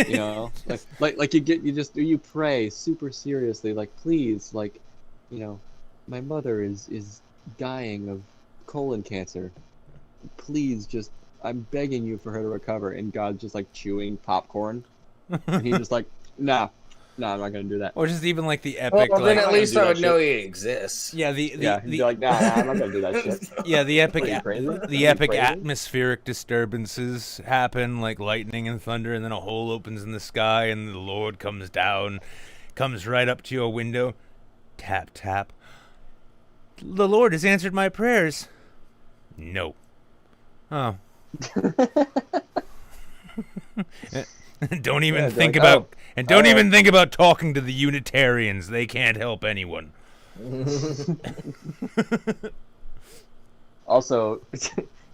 B: You pray super seriously, please, my mother is dying of colon cancer. Please, I'm begging you for her to recover. And God's just chewing popcorn, and he's just nah, I'm not gonna do that.
A: or just even like the epic,
D: Well, then
A: like,
D: at least I would
B: shit.
D: know he exists.
A: yeah,
B: He'd be like, nah, I'm not gonna do that shit.
A: yeah, the epic,
B: What, are you crazy?
A: the
B: Are
A: epic
B: you crazy?
A: atmospheric disturbances happen, like lightning and thunder, and then a hole opens in the sky, and the Lord comes down, comes right up to your window, tap tap. The Lord has answered my prayers. No. Oh. Don't even
B: Yeah,
A: think
B: like,
A: about
B: oh,
A: even think about talking to the Unitarians. They can't help anyone.
B: Also,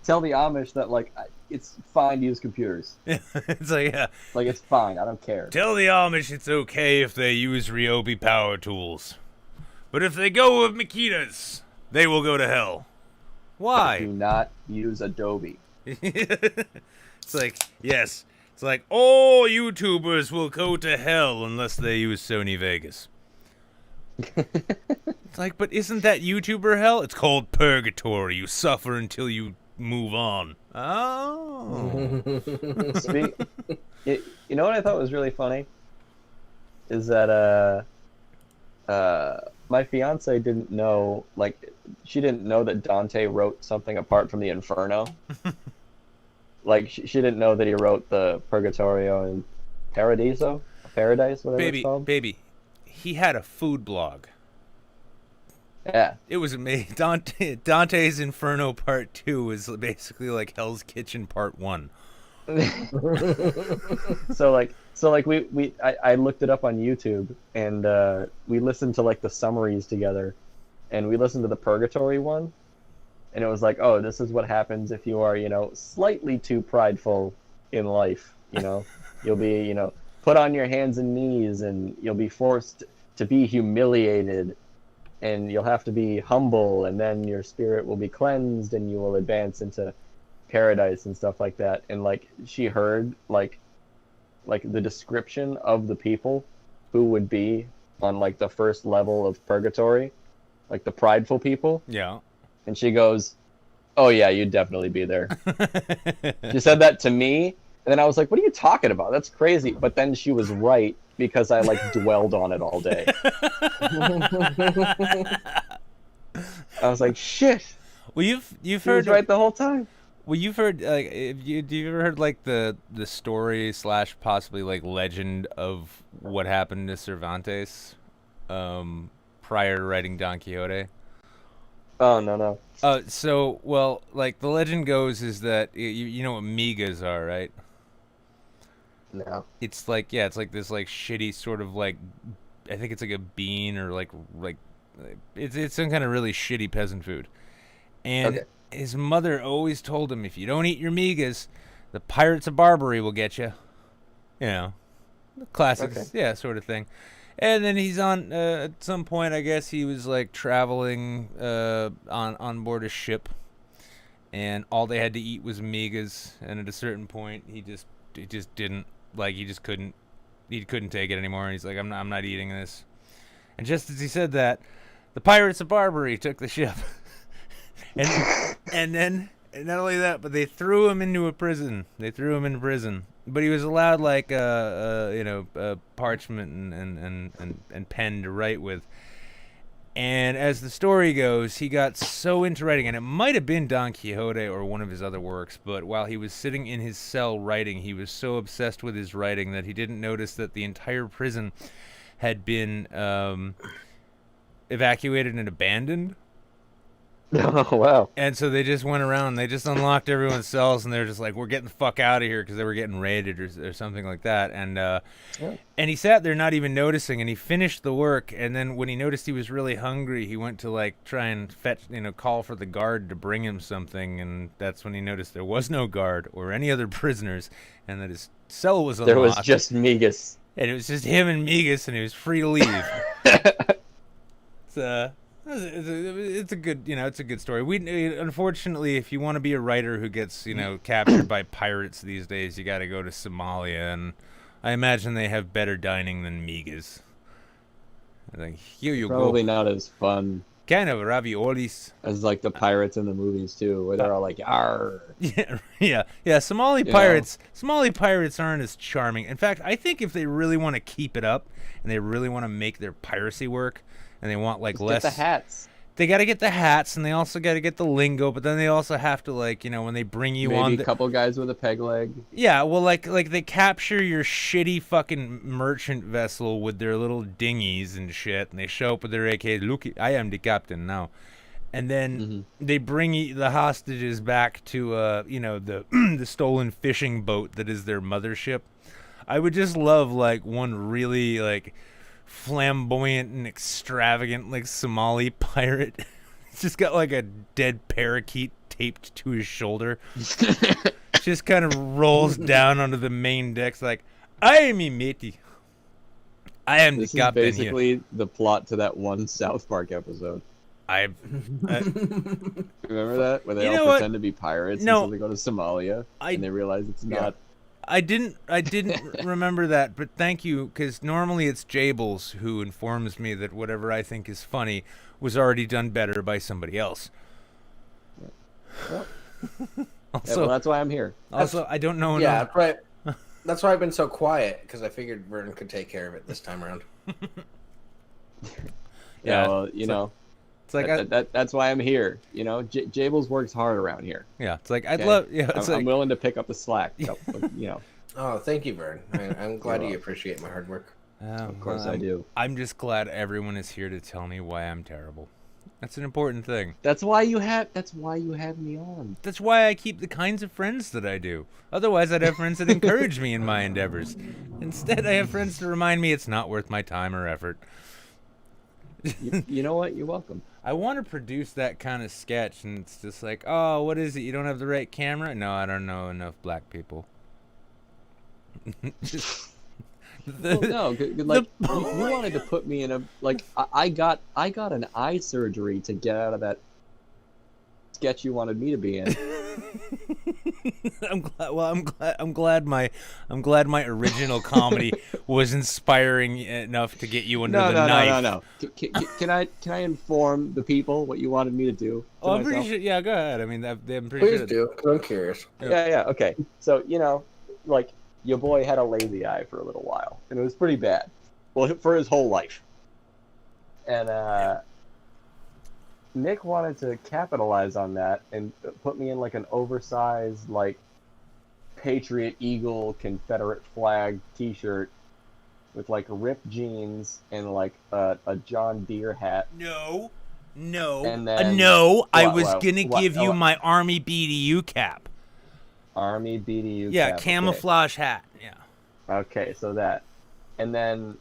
B: tell the Amish that like it's fine to use computers.
A: It's like, yeah.
B: Like it's fine. I don't care.
A: Tell the Amish it's okay if they use Ryobi power tools. But if they go with Makitas, they will go to hell.
B: Do
A: Why?
B: not use Adobe.
A: It's like, yes. It's like, all YouTubers will go to hell unless they use Sony Vegas. It's like, but isn't that YouTuber hell? It's called purgatory. You suffer until you move on. Oh.
B: You know what I thought was really funny? Is that my fiance didn't know, like, she didn't know that Dante wrote something apart from the Inferno. Like, she didn't know that he wrote the Purgatorio and Paradiso? Paradise, whatever it's called.
A: Baby, he had a food blog.
B: Yeah.
A: It was amazing. Dante's Inferno Part 2 is basically like Hell's Kitchen Part 1.
B: So I looked it up on YouTube, and we listened to like the summaries together, and we listened to the Purgatory one, and it was like, oh, this is what happens if you are, slightly too prideful in life. You'll be, put on your hands and knees, and you'll be forced to be humiliated, and you'll have to be humble, and then your spirit will be cleansed, and you will advance into paradise and stuff like that. And like she heard like the description of the people who would be on like the first level of purgatory, like the prideful people.
A: Yeah.
B: And she goes, oh yeah, you'd definitely be there. She said that to me, and then I was like, what are you talking about? That's crazy. But then she was right, because I like dwelled on it all day. I was like, shit.
A: Well, you've
B: She
A: heard
B: was right the whole time.
A: Well, you've heard like do you ever heard like the story / possibly like legend of what happened to Cervantes prior to writing Don Quixote?
B: Oh no.
A: So well, like the legend goes is that you know what migas are, right?
B: No.
A: It's like it's like this like shitty sort of like, I think it's like a bean or like it's some kind of really shitty peasant food. And
B: Okay.
A: his mother always told him, if you don't eat your migas, the pirates of Barbary will get you. The classic,
B: Okay.
A: sort of thing. And then he's on at some point, I guess he was like traveling on board a ship, and all they had to eat was migas. And at a certain point, he just didn't like. He couldn't take it anymore. And he's like, I'm not eating this. And just as he said that, the pirates of Barbary took the ship. And then not only that, but they threw him into a prison. But he was allowed like parchment and pen to write with. And as the story goes, he got so into writing, and it might have been Don Quixote or one of his other works, but while he was sitting in his cell writing, he was so obsessed with his writing that he didn't notice that the entire prison had been evacuated and abandoned.
B: Oh, wow.
A: And so they just went around, they just unlocked everyone's cells, and they're just like, we're getting the fuck out of here, because they were getting raided or something like that. And and he sat there not even noticing, and he finished the work, and then when he noticed he was really hungry, he went to like try and fetch, call for the guard to bring him something, and that's when he noticed there was no guard or any other prisoners, and that his cell was unlocked.
B: There was just migas.
A: And it was just him and Migas, and he was free to leave. It's a good story. We unfortunately, if you want to be a writer who gets captured by pirates these days, you got to go to Somalia, and I imagine they have better dining than Migas. I think here you
B: Probably
A: go.
B: not as fun
A: Kind of raviolis.
B: as like the pirates in the movies too, where they're all like, "Arr."
A: Yeah. Somali pirates aren't as charming. In fact, I think if they really want to keep it up and they really want to make their piracy work, and they want like
B: Just
A: less.
B: get the hats.
A: They got to get the hats, and they also got to get the lingo, but then they also have to when they bring you
B: Maybe
A: on.
B: a couple guys with a peg leg.
A: Yeah, well, like they capture your shitty fucking merchant vessel with their little dinghies and shit, and they show up with their AKs. Look, I am the captain now, and then they bring the hostages back to you know, the the stolen fishing boat that is their mothership. I would just love like one really like flamboyant and extravagant like Somali pirate. It's just got like a dead parakeet taped to his shoulder. Just kind of rolls down onto the main decks like, I am me matey. I am
E: This
A: the
E: is
A: captain
E: basically the plot to that one South Park episode.
A: here.
E: Remember that? Where they
A: You know
E: all
A: what?
E: pretend to be pirates
A: No.
E: until they go to Somalia and they realize it's not.
A: I didn't remember that, but thank you, because normally it's Jables who informs me that whatever I think is funny was already done better by somebody else.
E: Well,
A: Also,
E: well, that's why I'm here.
A: also, I don't know
D: Yeah,
A: enough.
D: right. That's why I've been so quiet, because I figured Vern could take care of it this time around.
E: Yeah, well, you know,
A: It's like
E: that's why I'm here. You know, Jables works hard around here.
A: yeah, it's like I'd
E: Okay?
A: love. Yeah, it's
E: I'm
A: like
E: willing to pick up the slack. You know,
D: Oh, thank you, Vern. I'm glad you appreciate my hard work.
E: of course I do.
A: I'm just glad everyone is here to tell me why I'm terrible. That's an important thing.
E: That's why you have me on.
A: That's why I keep the kinds of friends that I do. Otherwise, I'd have friends that encourage me in my endeavors. Instead, I have friends to remind me it's not worth my time or effort.
E: You know what? You're welcome.
A: I want to produce that kind of sketch, and it's just like, oh, what is it? You don't have the right camera? No, I don't know enough black people. Just,
E: Well, no, like you wanted to put me in a like I got an eye surgery to get out of that sketch you wanted me to be in.
A: I'm glad my original comedy was inspiring enough to get you under the knife.
E: No. Can I inform the people what you wanted me to do? To
A: Oh, I'm pretty
E: myself?
A: sure. Yeah, go ahead. I mean, I'm pretty
D: Please
A: sure.
D: do, because I'm curious.
E: Yeah, okay. So, you know, like, your boy had a lazy eye for a little while, and it was pretty bad. Well, for his whole life. And, Nick wanted to capitalize on that and put me in, like, an oversized, like, Patriot Eagle Confederate flag t-shirt with, like, ripped jeans and, like, a John Deere hat.
A: No.
E: And then-
A: no. I
E: What,
A: was
E: what,
A: gonna
E: what,
A: give you
E: what?
A: my Army BDU cap.
E: Army BDU
A: Yeah,
E: cap, okay.
A: camouflage hat. Yeah.
E: Okay, so that. And then,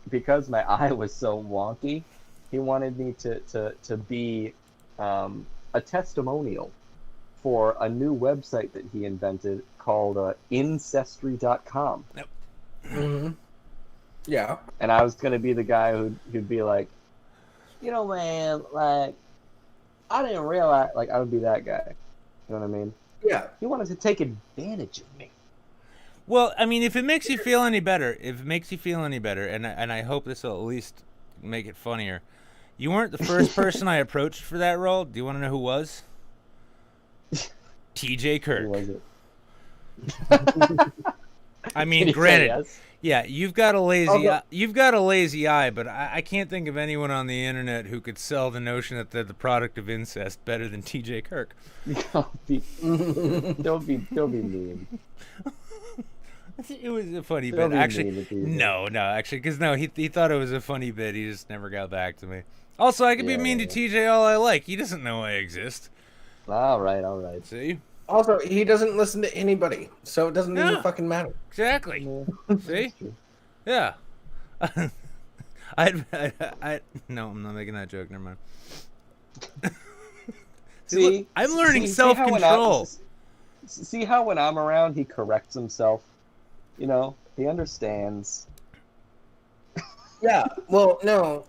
E: because my eye was so wonky, he wanted me to be a testimonial for a new website that he invented called Ancestry.com.
D: Mm-hmm. Yeah.
E: And I was going to be the guy who'd be like, you know, man, like, I didn't realize, like, I would be that guy. You know what I mean?
D: Yeah.
E: He wanted to take advantage of me.
A: Well, I mean, if it makes you feel any better, and I hope this will at least make it funnier, you weren't the first person I approached for that role. Do you want to know who was? T.J. Kirk.
E: Who was it?
A: I
E: Did
A: mean,
E: he say
A: granted,
E: yes?
A: yeah, you've got a lazy eye, but I can't think of anyone on the internet who could sell the notion that they're the product of incest better than T.J. Kirk.
E: Don't be mean.
A: It was a funny
E: Don't
A: bit,
E: be
A: actually.
E: mean to T.J.
A: No, actually, because he thought it was a funny bit. He just never got back to me. Also, I could be mean to TJ all I like. He doesn't know I exist.
E: All right.
A: See?
D: Also, he doesn't listen to anybody, so it doesn't even fucking matter.
A: Exactly.
E: Yeah,
A: See?
E: that's true.
A: Yeah. No, I'm not making that joke. Never mind.
E: See,
A: look, I'm learning
E: see how when
A: self-control.
E: See how when I'm around, he corrects himself. You know, he understands.
D: Yeah. Well, no.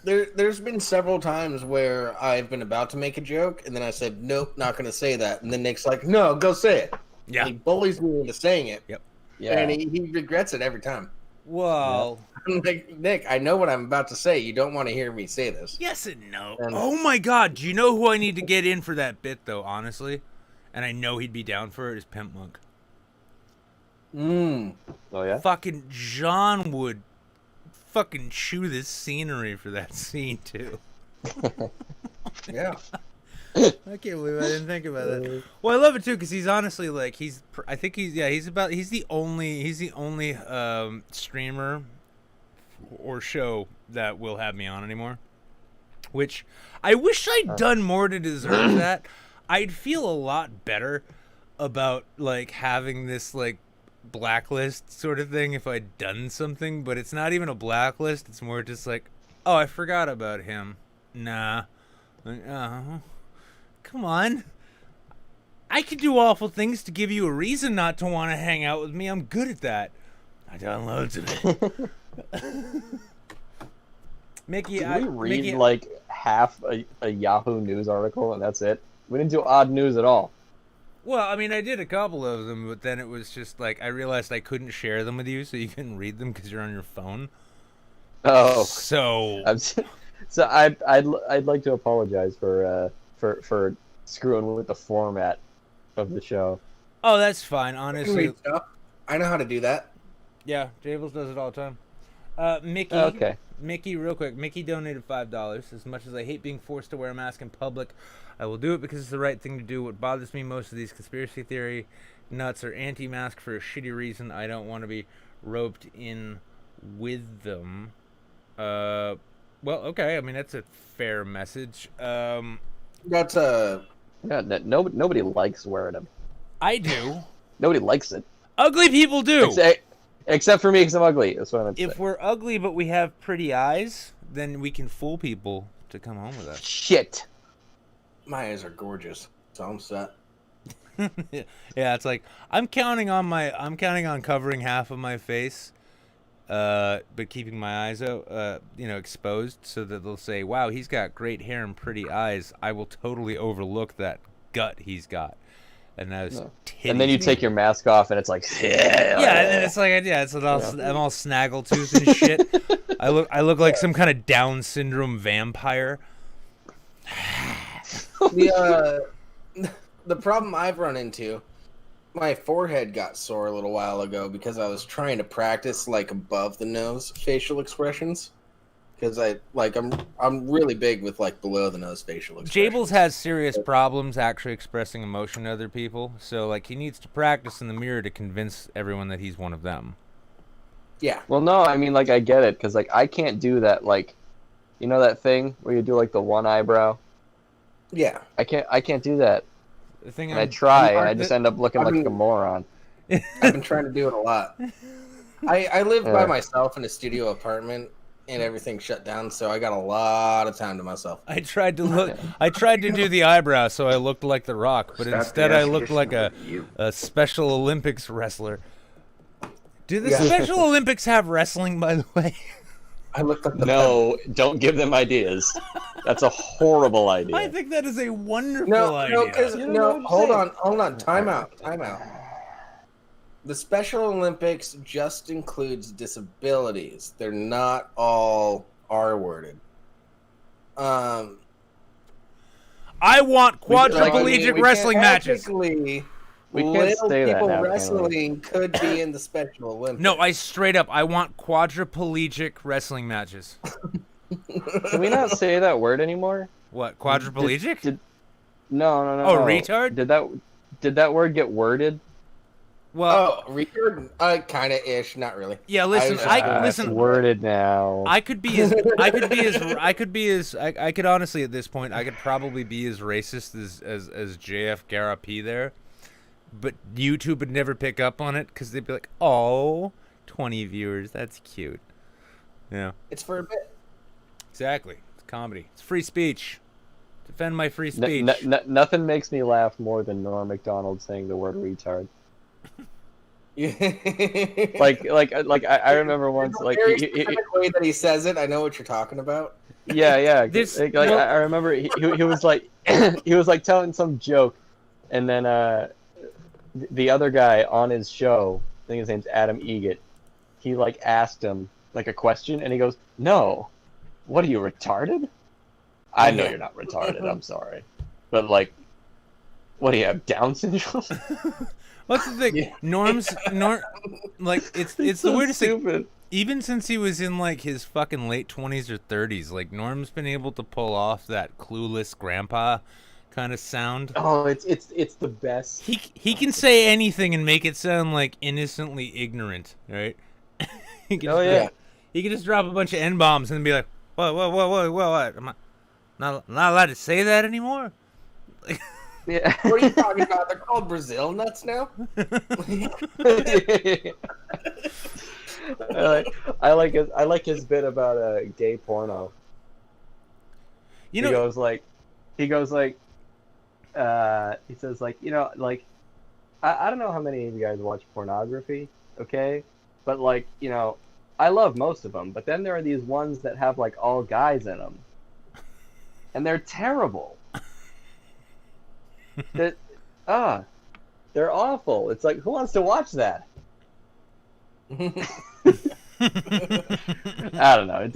D: There's been several times where I've been about to make a joke, and then I said, nope, not going to say that. And then Nick's like, no, go say it.
A: Yeah.
D: And he bullies me into saying it.
A: Yep.
E: Yeah.
D: And he regrets it every time.
A: Well,
D: I'm like, Nick, I know what I'm about to say. You don't want to hear me say this.
A: yes and no.
D: And-
A: Oh my God. Do you know who I need to get in for that bit, though, honestly? And I know he'd be down for it, is Pimp Monk.
E: Oh yeah.
A: Fucking John would fucking chew this scenery for that scene, too.
D: Yeah.
A: I can't believe I didn't think about that. Well, I love it too because he's honestly like he's the only streamer or show that will have me on anymore. which I wish I'd done more to deserve that. I'd feel a lot better about like having this like blacklist sort of thing if I'd done something, but it's not even a blacklist. It's more just like, oh, I forgot about him. Nah. Like, oh, come on. I could do awful things to give you a reason not to want to hang out with me. I'm good at that. I done loads of it. Mickey,
E: Did we read like half a Yahoo News article and that's it? We didn't do odd news at all.
A: Well, I mean, I did a couple of them, but then it was just like I realized I couldn't share them with you, so you couldn't read them because you're on your phone.
E: Oh,
A: So
E: so I'd like to apologize for screwing with the format of the show.
A: oh, that's fine. Honestly,
D: I know how to do that.
A: yeah, Jables does it all the time. Mickey,
E: Okay.
A: Mickey, real quick. Mickey donated $5. As much as I hate being forced to wear a mask in public, I will do it because it's the right thing to do. What bothers me most of these conspiracy theory nuts are anti-mask for a shitty reason. I don't want to be roped in with them. Well, okay. I mean, that's a fair message.
D: That's a
E: Yeah, nobody likes wearing them.
A: I do.
E: Nobody likes it.
A: Ugly people do.
E: Except for me, because I'm ugly. That's what I'm saying.
A: If we're ugly but we have pretty eyes, then we can fool people to come home with us.
E: Shit.
D: my eyes are gorgeous, so I'm set.
A: Yeah, it's like I'm counting on covering half of my face, but keeping my eyes out, exposed, so that they'll say, "Wow, he's got great hair and pretty eyes." I will totally overlook that gut he's got, and those titties.
E: And then you take your mask off, and it's like,
A: yeah, and then it's like, I'm all snaggletooth and shit. I look like some kind of Down syndrome vampire.
D: The problem I've run into, my forehead got sore a little while ago because I was trying to practice like above the nose facial expressions. Because I'm really big with like below the nose facial expressions.
A: Jables has serious problems actually expressing emotion to other people, so like he needs to practice in the mirror to convince everyone that he's one of them.
D: Yeah.
E: well, no, I mean, like, I get it, because, like, I can't do that, like, you know that thing where you do, like, the one eyebrow?
D: Yeah.
E: I can't do that.
A: The thing
E: And I try, and I just end up looking like
D: mean-
E: a moron.
D: I've been trying to do it a lot. I live by myself in a studio apartment, and everything shut down, so I got a lot of time to myself.
A: I tried to do the eyebrow so I looked like The Rock, but instead I looked like a Special Olympics wrestler. Do the Special Olympics have wrestling, by the way?
D: I looked like the
E: No, don't give them ideas. That's a horrible idea.
A: I think that is a wonderful idea.
D: Hold on, time out. The Special Olympics just includes disabilities. They're not all R-worded.
A: I want quadriplegic wrestling matches.
E: We can't say that
D: people
E: now, can we?
D: wrestling could be in the Special Olympics.
A: No, I straight up, I want quadriplegic wrestling matches.
E: Can we not say that word anymore?
A: What, quadriplegic?
E: No.
A: Oh, retard?
E: Did that word get worded?
A: Well,
D: retard? Kind of ish, not really.
A: yeah, listen,
E: It's worded now.
A: I could honestly at this point, I could probably be as racist as JF Garapi there. But YouTube would never pick up on it because they'd be like, oh, 20 viewers, that's cute. Yeah.
D: It's for a bit.
A: Exactly. It's comedy. It's free speech. Defend my free speech.
E: Nothing makes me laugh more than Norm Macdonald saying the word retard. I remember once, like,
D: very specific way that he says it. I know what you're talking about.
E: Yeah.
A: I
E: remember he was like he was like telling some joke, and then the other guy on his show, I think his name's Adam Egget, he like asked him like a question, and he goes, "No, what are you, retarded?" I know you're not retarded. I'm sorry, but like, what do you have, Down syndrome?
A: What's the thing? Yeah. Norm, like it's
E: so
A: the weirdest
E: stupid
A: thing. Even since he was in like his fucking late 20s or 30s, like Norm's been able to pull off that clueless grandpa kind of sound.
E: Oh, it's the best.
A: He can say anything and make it sound like innocently ignorant, right? He can
E: He can
A: just drop a bunch of N-bombs and be like, what? Not allowed to say that anymore.
B: Yeah.
D: What are you talking about? They're called Brazil nuts now?
B: I like his bit about gay porno.
A: You
B: he
A: know,
B: goes like, he says like, like, I don't know how many of you guys watch pornography, okay, but like, I love most of them, but then there are these ones that have like all guys in them, and they're terrible. That they're awful. It's like, who wants to watch that? I don't know.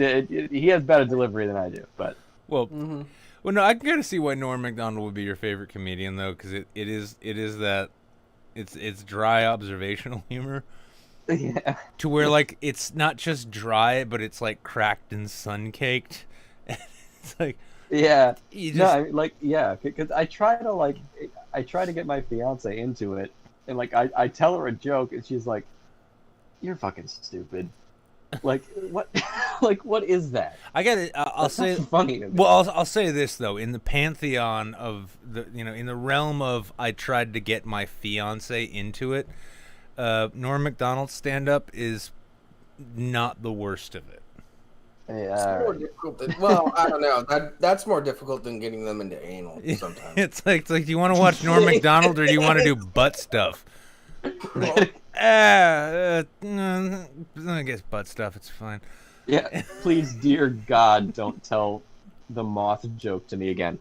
B: He has better delivery than I do, but
A: well, no, I can kind of see why Norm Macdonald would be your favorite comedian though, because it is that it's dry observational humor.
B: yeah,
A: To where like it's not just dry, but it's like cracked and sun-caked. It's like
B: yeah.
A: you
B: No,
A: just
B: I mean, like, yeah, because I try to get my fiance into it, and like I tell her a joke, and she's like, "You're fucking stupid." Like what? Like what is that?
A: I get it. I'll
B: That's
A: say
B: not funny to me.
A: well, I'll say this though, in the pantheon of the in the realm of I tried to get my fiance into it, Norm Macdonald's stand-up is not the worst of it.
D: It's
B: Yeah,
D: more difficult than, well, I don't know. That's more difficult than getting them into anal sometimes.
A: It's like do you want to watch Norm Macdonald or do you want to do butt stuff? Like, I guess butt stuff. It's fine.
B: yeah. Please, dear God, don't tell the moth joke to me again.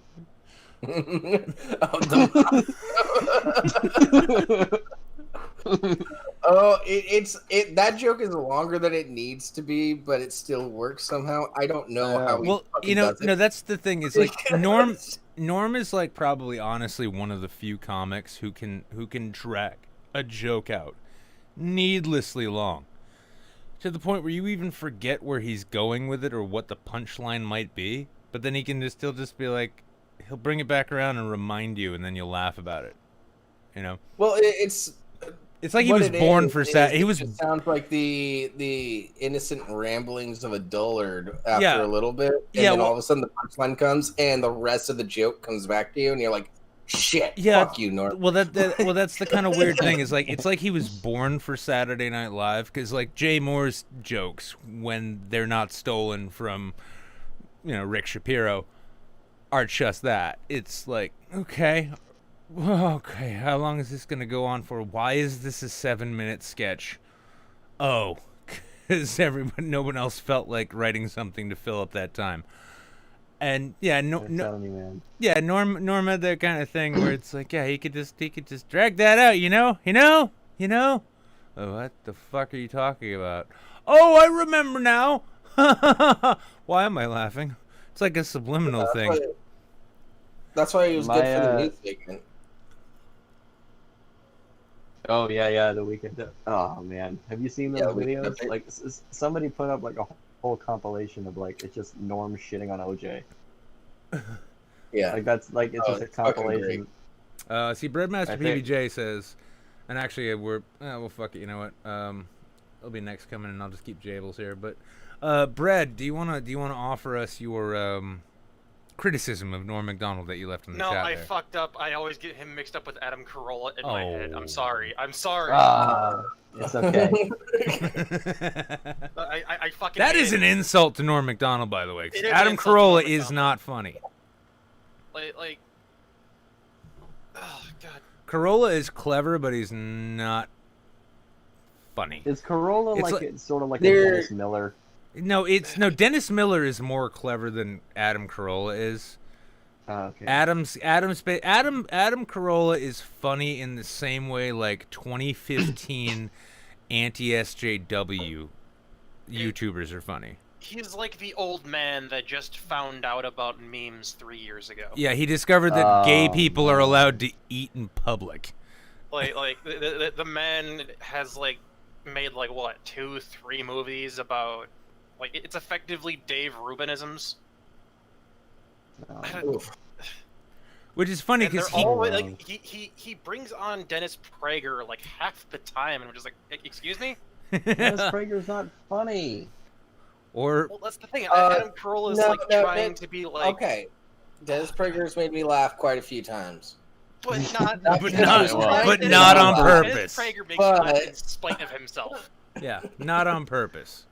D: Oh, that joke is longer than it needs to be, but it still works somehow. I don't know how. He
A: Well,
D: fucking does it.
A: no, that's the thing. Is like Norm is like probably honestly one of the few comics who can drag a joke out needlessly long to the point where you even forget where he's going with it or what the punchline might be. But then he can still just be like, he'll bring it back around and remind you, and then you'll laugh about it.
D: Well, it's
A: like he
D: what
A: was
D: it
A: born
D: is,
A: for
D: it just sounds like the innocent ramblings of a dullard after
A: Yeah.
D: a little bit, and then all of a sudden the punchline comes, and the rest of the joke comes back to you, and you're like, "Shit, fuck you, Norm."
A: Well, that's the kind of weird thing. Is like it's like he was born for Saturday Night Live, because like Jay Moore's jokes, when they're not stolen from, Rick Shapiro, are just that. It's like, okay, how long is this gonna go on for? Why is this a 7-minute sketch? Oh, because no one else felt like writing something to fill up that time. And yeah,
B: I'm telling you, man.
A: Yeah, Norm had that kind of thing where it's like, yeah, he could just drag that out, you know. Oh, what the fuck are you talking about? Oh, I remember now. Why am I laughing? It's like a subliminal thing.
D: That's why he was good for the news segment.
B: Oh yeah, the weekend. Oh man, have you seen those
D: Yeah,
B: videos? Like somebody put up like a whole compilation of like it's just Norm shitting on OJ.
D: Yeah,
B: Like that's like it's just a
D: it's fucking
B: compilation.
A: See, Breadmaster
B: I think-
A: PBJ says, and actually well, fuck it. You know what? It'll be next coming, and I'll just keep Jables here. But, Brad, do you wanna offer us your criticism of Norm Macdonald that you left in the
F: No,
A: chat
F: I
A: there?
F: fucked up. I always get him mixed up with Adam Carolla in my head.
A: Oh.
F: I'm sorry.
B: It's okay.
F: I fucking.
A: That
F: hate
A: is
F: it.
A: an insult to Norm Macdonald, by the way. 'Cause
F: It is an
A: Adam
F: insult to
A: Carolla
F: Norm
A: is
F: Macdonald.
A: not funny.
F: Like. Oh god.
A: Carolla is clever, but he's not funny.
B: Is Corolla
A: It's
B: it's sort of like a
D: They're-
B: Dennis Miller?
A: No, Dennis Miller is more clever than Adam Carolla is.
B: Oh, okay.
A: Adam Carolla is funny in the same way like 2015 anti-SJW YouTubers are funny.
F: He's like the old man that just found out about memes 3 years ago.
A: Yeah, he discovered that gay
B: Oh,
A: people are allowed to eat in public.
F: Like the man has like made like what 2-3 movies about like it's effectively Dave Rubinisms.
D: Oof.
A: Which is funny
F: And they're
A: because
F: all like he brings on Dennis Prager like half the time, and we're just like, excuse me.
B: Dennis Prager's not funny.
A: or
F: Well, that's the thing.
D: Uh,
F: Adam Carolla is
D: no,
F: like
D: no,
F: trying
D: no.
F: to be like.
D: Okay, Dennis Prager's made me laugh quite a few times.
F: But not,
A: But not on purpose.
F: Dennis Prager makes
D: But-
F: fun in spite of himself.
A: Yeah, not on purpose.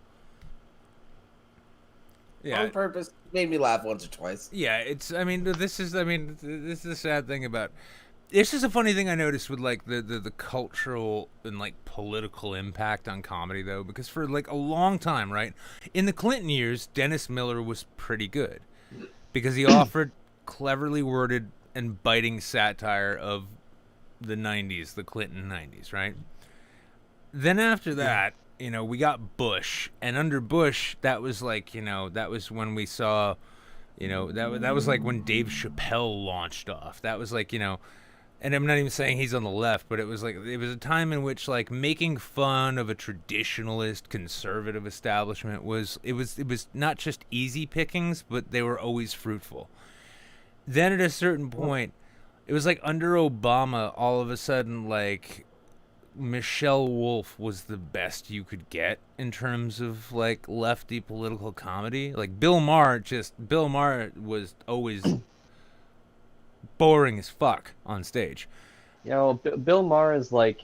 A: Yeah.
D: On purpose, made me laugh once or twice.
A: Yeah, this is the sad thing about. It's just a funny thing I noticed with like the cultural and like political impact on comedy though, because for like a long time, right, in the Clinton years, Dennis Miller was pretty good because he offered cleverly worded and biting satire of the 90s, the Clinton 90s, right? Then after that, we got Bush, and under Bush, that was like, that was when we saw, that was like when Dave Chappelle launched off. That was like, and I'm not even saying he's on the left, but it was a time in which like making fun of a traditionalist conservative establishment was not just easy pickings, but they were always fruitful. Then at a certain point, it was like under Obama, all of a sudden, like Michelle Wolf was the best you could get in terms of like lefty political comedy. Like Bill Maher was always boring as fuck on stage.
E: Bill Maher is like,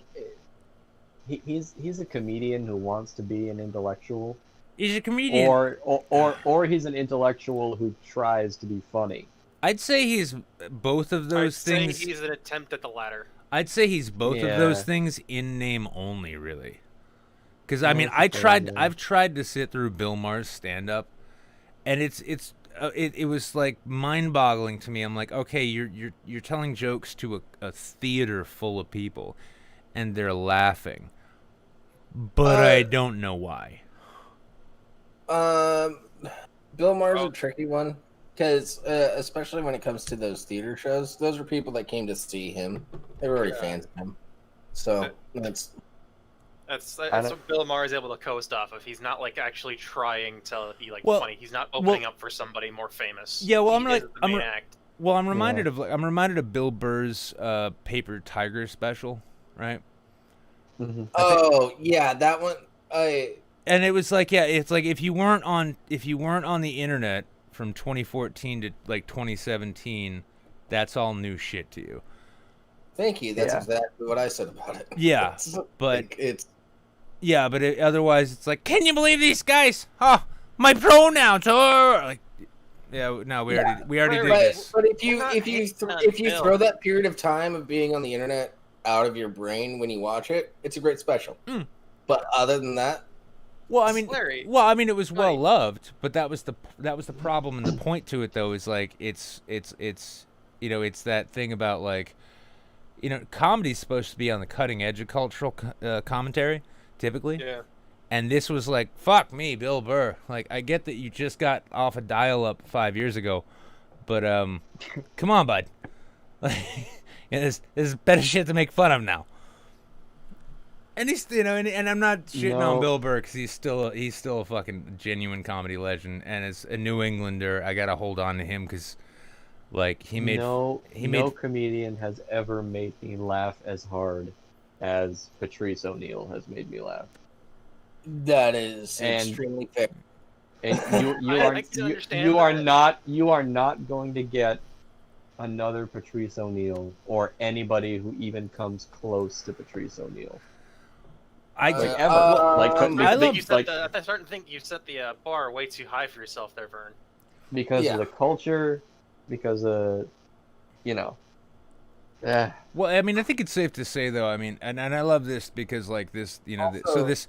E: he's a comedian who wants to be an intellectual.
A: He's a comedian,
E: or he's an intellectual who tries to be funny.
A: I'd say he's both of those things.
F: I'd say he's an attempt at the latter.
A: I'd say he's both of those things in name only, really. Because I mean, I've tried to sit through Bill Maher's stand up, and it was like mind-boggling to me. I'm like, okay, you're telling jokes to a theater full of people, and they're laughing, but I don't know why.
D: Bill Maher's a tricky one because especially when it comes to those theater shows, those are people that came to see him. They were already fans of him, so that's what Bill Maher is able to coast off of. He's not like actually trying to be like funny. He's not opening up for somebody more famous.
A: Yeah, well,
F: I'm
A: reminded of Bill Burr's Paper Tiger special, right?
E: Mm-hmm.
D: Oh yeah, that one.
A: And it was like, it's like if you weren't on the internet from 2014 to like 2017, that's all new shit to you.
D: Thank you. That's exactly what I said about it.
A: Yeah, but otherwise it's like, can you believe these guys? Oh, my pronouns are like, we already did this.
D: But if you throw that period of time of being on the internet out of your brain when you watch it, it's a great special.
A: Mm.
D: But other than that,
A: it was well loved, but that was the problem, and the point to it though is like it's that thing about like, comedy's supposed to be on the cutting edge of cultural commentary, typically. Yeah. And this was like, fuck me, Bill Burr. Like, I get that you just got off a dial-up 5 years ago, but come on, bud. Like, there's better shit to make fun of now. And he's, and I'm not shitting on Bill Burr because he's still a fucking genuine comedy legend. And as a New Englander, I gotta hold on to him because, like,
E: no comedian has ever made me laugh as hard as Patrice O'Neal has made me laugh.
D: That is extremely fair.
E: And you are not going to get another Patrice O'Neal or anybody who even comes close to Patrice O'Neal.
F: I starting to think you set the bar way too high for yourself there, Vern.
E: Because of the culture, because of,
A: Well, I mean, I think it's safe to say, though. I mean, and I love this because, like, this, this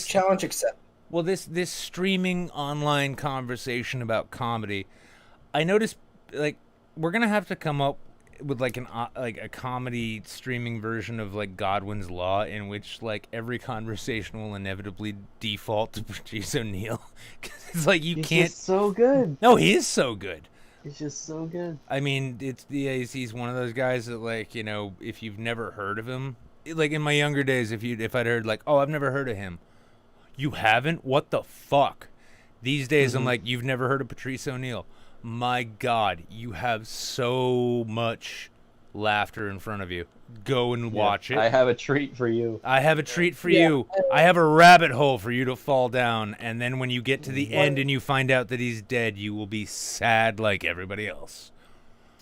D: challenge accepted.
A: Well, this streaming online conversation about comedy, I noticed, like, we're gonna have to come up with like a comedy streaming version of like Godwin's Law, in which like every conversation will inevitably default to Patrice O'Neal. Cause it's like he's just
E: so good.
A: No, he is so good.
E: He's just so good.
A: I mean, he's one of those guys that, like, if you've never heard of him, like in my younger days, if I'd heard like, oh, I've never heard of him, you haven't? What the fuck? These days, I'm like, you've never heard of Patrice O'Neal? My God, you have so much laughter in front of you. Go and watch it.
E: I have a treat for you.
A: I have a treat for you. I have a rabbit hole for you to fall down, and then when you get to the end and you find out that he's dead, you will be sad like everybody else.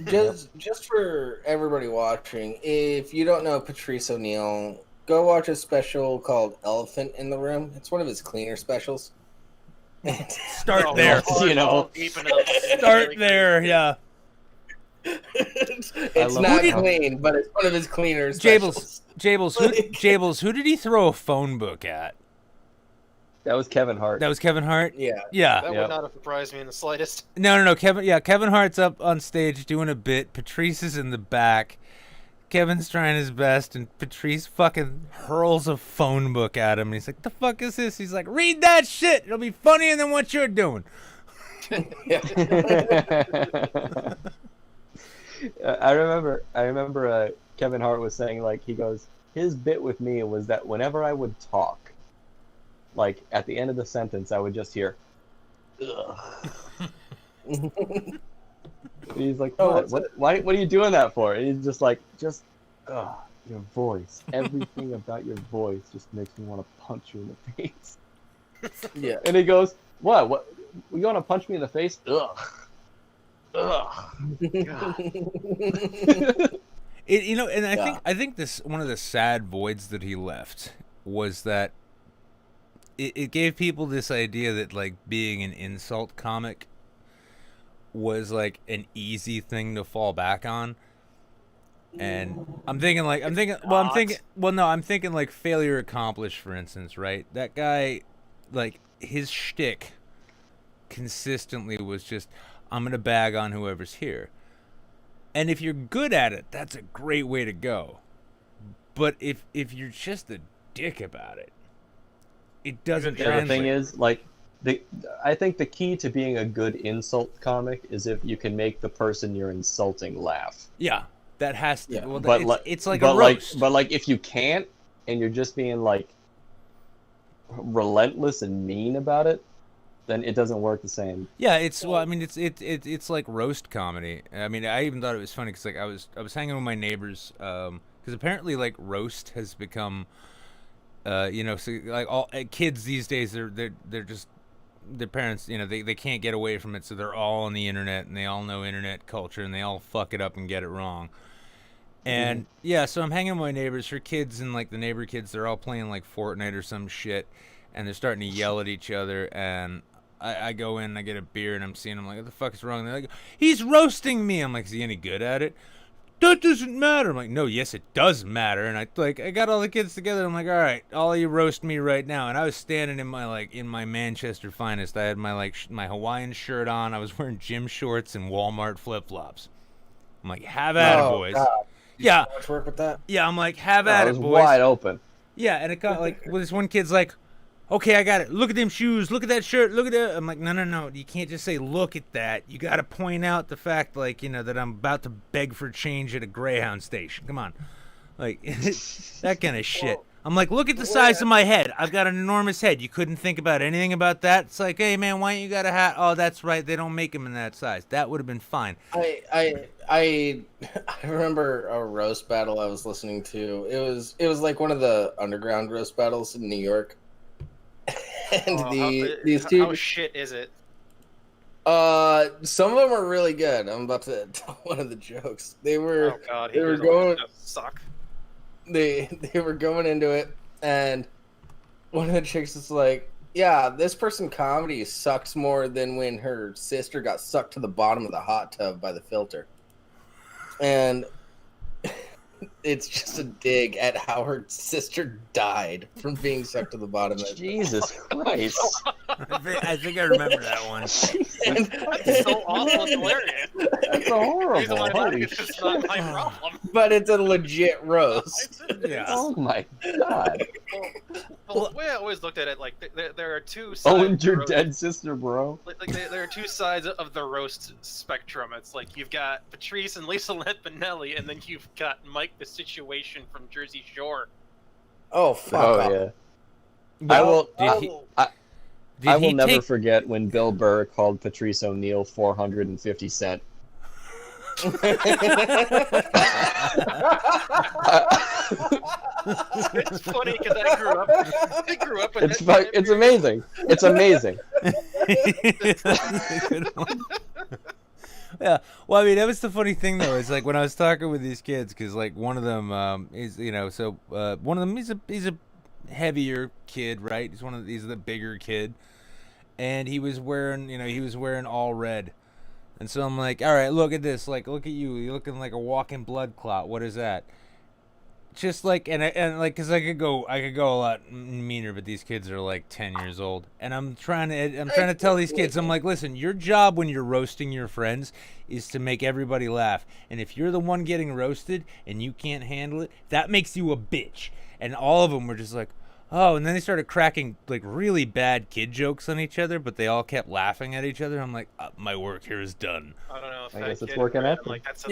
D: Just for everybody watching, if you don't know Patrice O'Neal, go watch a special called Elephant in the Room. It's one of his cleaner specials.
A: Start there.
B: You know.
A: Start there. Yeah.
D: It's not clean, but it's one of his cleaner specials.
A: Jables, who did he throw a phone book at?
B: That was Kevin Hart.
A: That was Kevin Hart?
D: Yeah.
A: Yeah.
F: That would not have surprised me in the slightest.
A: No. Kevin Hart's up on stage doing a bit. Patrice is in the back. Kevin's trying his best, and Patrice fucking hurls a phone book at him. And he's like, "The fuck is this?" He's like, "Read that shit. It'll be funnier than what you're doing."
B: I remember Kevin Hart was saying, like, he goes, his bit with me was that whenever I would talk, like, at the end of the sentence, I would just hear, ugh. He's like, what are you doing that for? And he's just like, ugh, your voice. Everything about your voice just makes me want to punch you in the face.
D: Yeah.
B: And he goes, what? You want to punch me in the face? Ugh. God.
A: I think this one of the sad voids that he left was that it gave people this idea that, like, being an insult comic was like an easy thing to fall back on. And I'm thinking like failure accomplished, for instance, right? That guy, like, his shtick consistently was just, I'm gonna bag on whoever's here. And if you're good at it, that's a great way to go. But if you're just a dick about it, it doesn't translate.
B: The thing is, like, I think the key to being a good insult comic is if you can make the person you're insulting laugh.
A: Yeah, that has to. Yeah. Well,
B: but it's like a roast. But like, if you can't, and you're just being like relentless and mean about it, then it doesn't work the same.
A: Yeah, it's like roast comedy. I mean, I even thought it was funny because, like, I was hanging with my neighbors because apparently, like, roast has become, so, like, all kids these days they're just, their parents, they can't get away from it, so they're all on the internet and they all know internet culture and they all fuck it up and get it wrong. And yeah, so I'm hanging with my neighbors. Her kids and, like, the neighbor kids, they're all playing, like, Fortnite or some shit, and they're starting to yell at each other. And I go in and I get a beer and I'm seeing them, like, what the fuck is wrong? And they're like, he's roasting me. I'm like, is he any good at it? That doesn't matter. I'm like, no, yes, it does matter. And I got all the kids together. I'm like, all right, all of you roast me right now. And I was standing in my Manchester finest. I had my Hawaiian shirt on. I was wearing gym shorts and Walmart flip flops. I'm like, have at it, boys.
D: God.
A: Yeah.
D: Much work with that?
A: Yeah, I'm like, have at it, boys.
B: It was wide open.
A: Yeah, and it got, like, well, this one kid's like, okay, I got it. Look at them shoes. Look at that shirt. Look at that. I'm like, no. You can't just say, look at that. You got to point out the fact, like, that I'm about to beg for change at a Greyhound station. Come on. Like, that kind of shit. I'm like, look at the size of my head. I've got an enormous head. You couldn't think about anything about that? It's like, hey, man, why don't you got a hat? Oh, that's right. They don't make them in that size. That would have been fine.
D: I remember a roast battle I was listening to. It was like one of the underground roast battles in New York. And these two.
F: How shit is it?
D: Some of them are really good. I'm about to tell one of the jokes. They were.
F: Oh God,
D: they were going.
F: Suck.
D: They were going into it, and one of the chicks is like, "Yeah, this person comedy sucks more than when her sister got sucked to the bottom of the hot tub by the filter," and it's just a dig at how her sister died from being sucked to the bottom.
B: Jesus Christ!
A: I think I remember that one.
F: That's so awful and hilarious.
B: That's horrible.
F: It's not my problem.
D: But it's a legit roast.
A: Yeah.
B: Oh my God!
F: Well, the way I always looked at it, like, there are two sides.
B: Oh, and your dead sister, bro.
F: Like there are two sides of the roast spectrum. It's like you've got Patrice and Lisa Lampanelli, and then you've got Mike the Situation from Jersey Shore.
D: Oh fuck!
B: Oh yeah.
A: Well,
B: I will never forget when Bill Burr called Patrice O'Neal 450 cent.
F: It's funny because I grew up with
B: It's amazing. It's amazing.
A: Yeah. Well, I mean, that was the funny thing though. Is like when I was talking with these kids, because like one of them is one of them he's a heavier kid, right? He's the bigger kid, and he was wearing all red. And so I'm like, all right, look at this. Like, look at you. You're looking like a walking blood clot. What is that? Just like, because I could go a lot meaner, but these kids are like 10 years old, and I'm trying to tell these kids, I'm like, listen, your job when you're roasting your friends is to make everybody laugh, and if you're the one getting roasted and you can't handle it, that makes you a bitch. And all of them were just like, oh, and then they started cracking like really bad kid jokes on each other, but they all kept laughing at each other. I'm like, my work here is done.
F: I don't know if
B: I
F: that
B: guess it's
F: kid
B: working
F: read,
B: out.
F: like, that's a